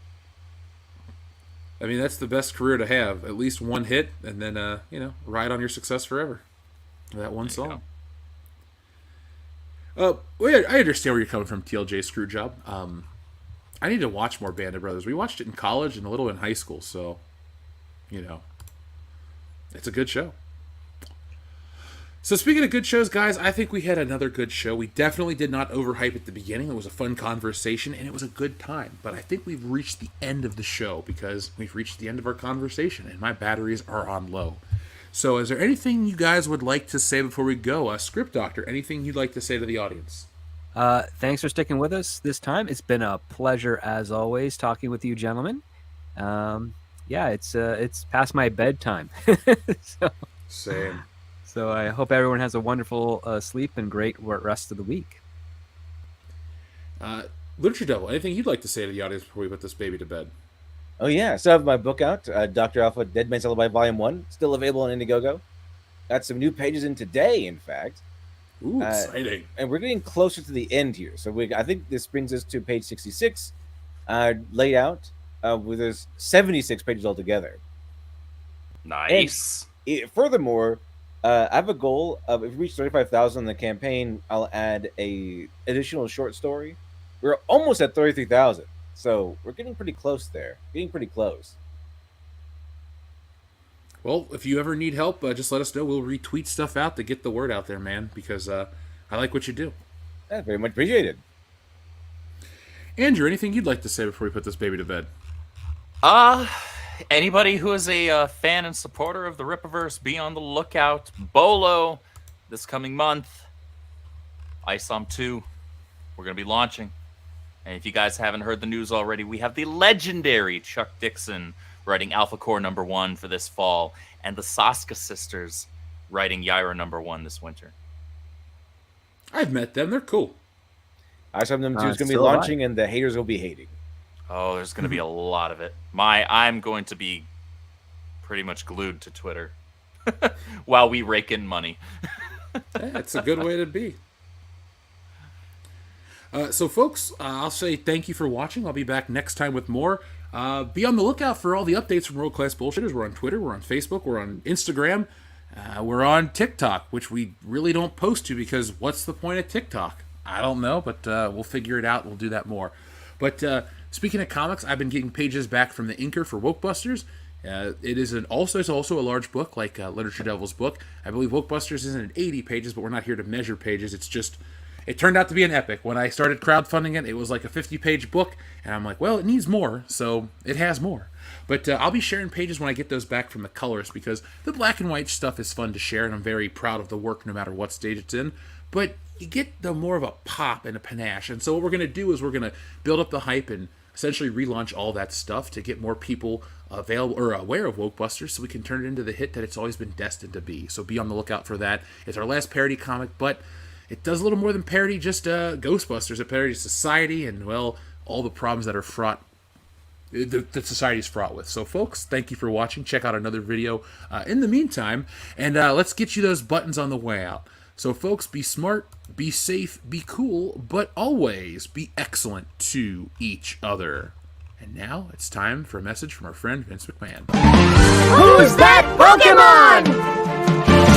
I mean, that's the best career to have. At least one hit, and then ride on your success forever. That one song. Well, I understand where you're coming from, TLJ Screwjob. I need to watch more Band of Brothers. We watched it in college and a little in high school, so it's a good show. So speaking of good shows, guys, I think we had another good show. We definitely did not overhype at the beginning. It was a fun conversation, and it was a good time. But I think we've reached the end of the show because we've reached the end of our conversation, and my batteries are on low. So is there anything you guys would like to say before we go? Script Doctor, anything you'd like to say to the audience? Thanks for sticking with us this time. It's been a pleasure, as always, talking with you gentlemen. It's past my bedtime. Same. So I hope everyone has a wonderful sleep and great rest of the week. Literature Devil, anything you'd like to say to the audience before we put this baby to bed? Oh, yeah. So I have my book out, Dr. Alpha, Dead Man's Alibi, Volume 1, still available on Indiegogo. Got some new pages in today, in fact. Ooh, exciting. And we're getting closer to the end here. So I think this brings us to page 66, laid out, with there's 76 pages altogether. Nice. Furthermore, I have a goal of if we reach 35,000 in the campaign, I'll add a additional short story. We're almost at 33,000, so we're getting pretty close there. Getting pretty close. Well, if you ever need help, just let us know. We'll retweet stuff out to get the word out there, man, because I like what you do. Yeah, very much appreciated. Andrew, anything you'd like to say before we put this baby to bed? Anybody who is a fan and supporter of the Rippaverse, be on the lookout. Bolo, this coming month. ISOM 2, we're going to be launching. And if you guys haven't heard the news already, we have the legendary Chuck Dixon writing Alpha Core #1 for this fall, and the Saska sisters writing Yaira #1 this winter. I've met them. They're cool. ISOM #2 is going to be launching, and the haters will be hating. Oh, there's going to be a lot of it. I'm going to be pretty much glued to Twitter while we rake in money. Yeah, it's a good way to be. So, folks, I'll say thank you for watching. I'll be back next time with more. Be on the lookout for all the updates from World Class Bullshitters. We're on Twitter, we're on Facebook, we're on Instagram, we're on TikTok, which we really don't post to because what's the point of TikTok? I don't know, but we'll figure it out. We'll do that more. But speaking of comics, I've been getting pages back from the inker for Wokebusters. It is also a large book, like Literature Devil's book. I believe Wokebusters isn't at 80 pages, but we're not here to measure pages. It's just, it turned out to be an epic. When I started crowdfunding it, it was like a 50-page book, and I'm like, well, it needs more, so it has more. But I'll be sharing pages when I get those back from the colorist, because the black and white stuff is fun to share, and I'm very proud of the work no matter what stage it's in. But you get the more of a pop and a panache, and so what we're going to do is we're going to build up the hype and essentially relaunch all that stuff to get more people available or aware of Wokebusters so we can turn it into the hit that it's always been destined to be. So be on the lookout for that. It's our last parody comic, but it does a little more than parody just Ghostbusters. It parodies society and, well, all the problems that are fraught, that society is fraught with. So, folks, thank you for watching. Check out another video in the meantime, and let's get you those buttons on the way out. So, folks, be smart, be safe, be cool, but always be excellent to each other. And now it's time for a message from our friend Vince McMahon. Who's that Pokemon?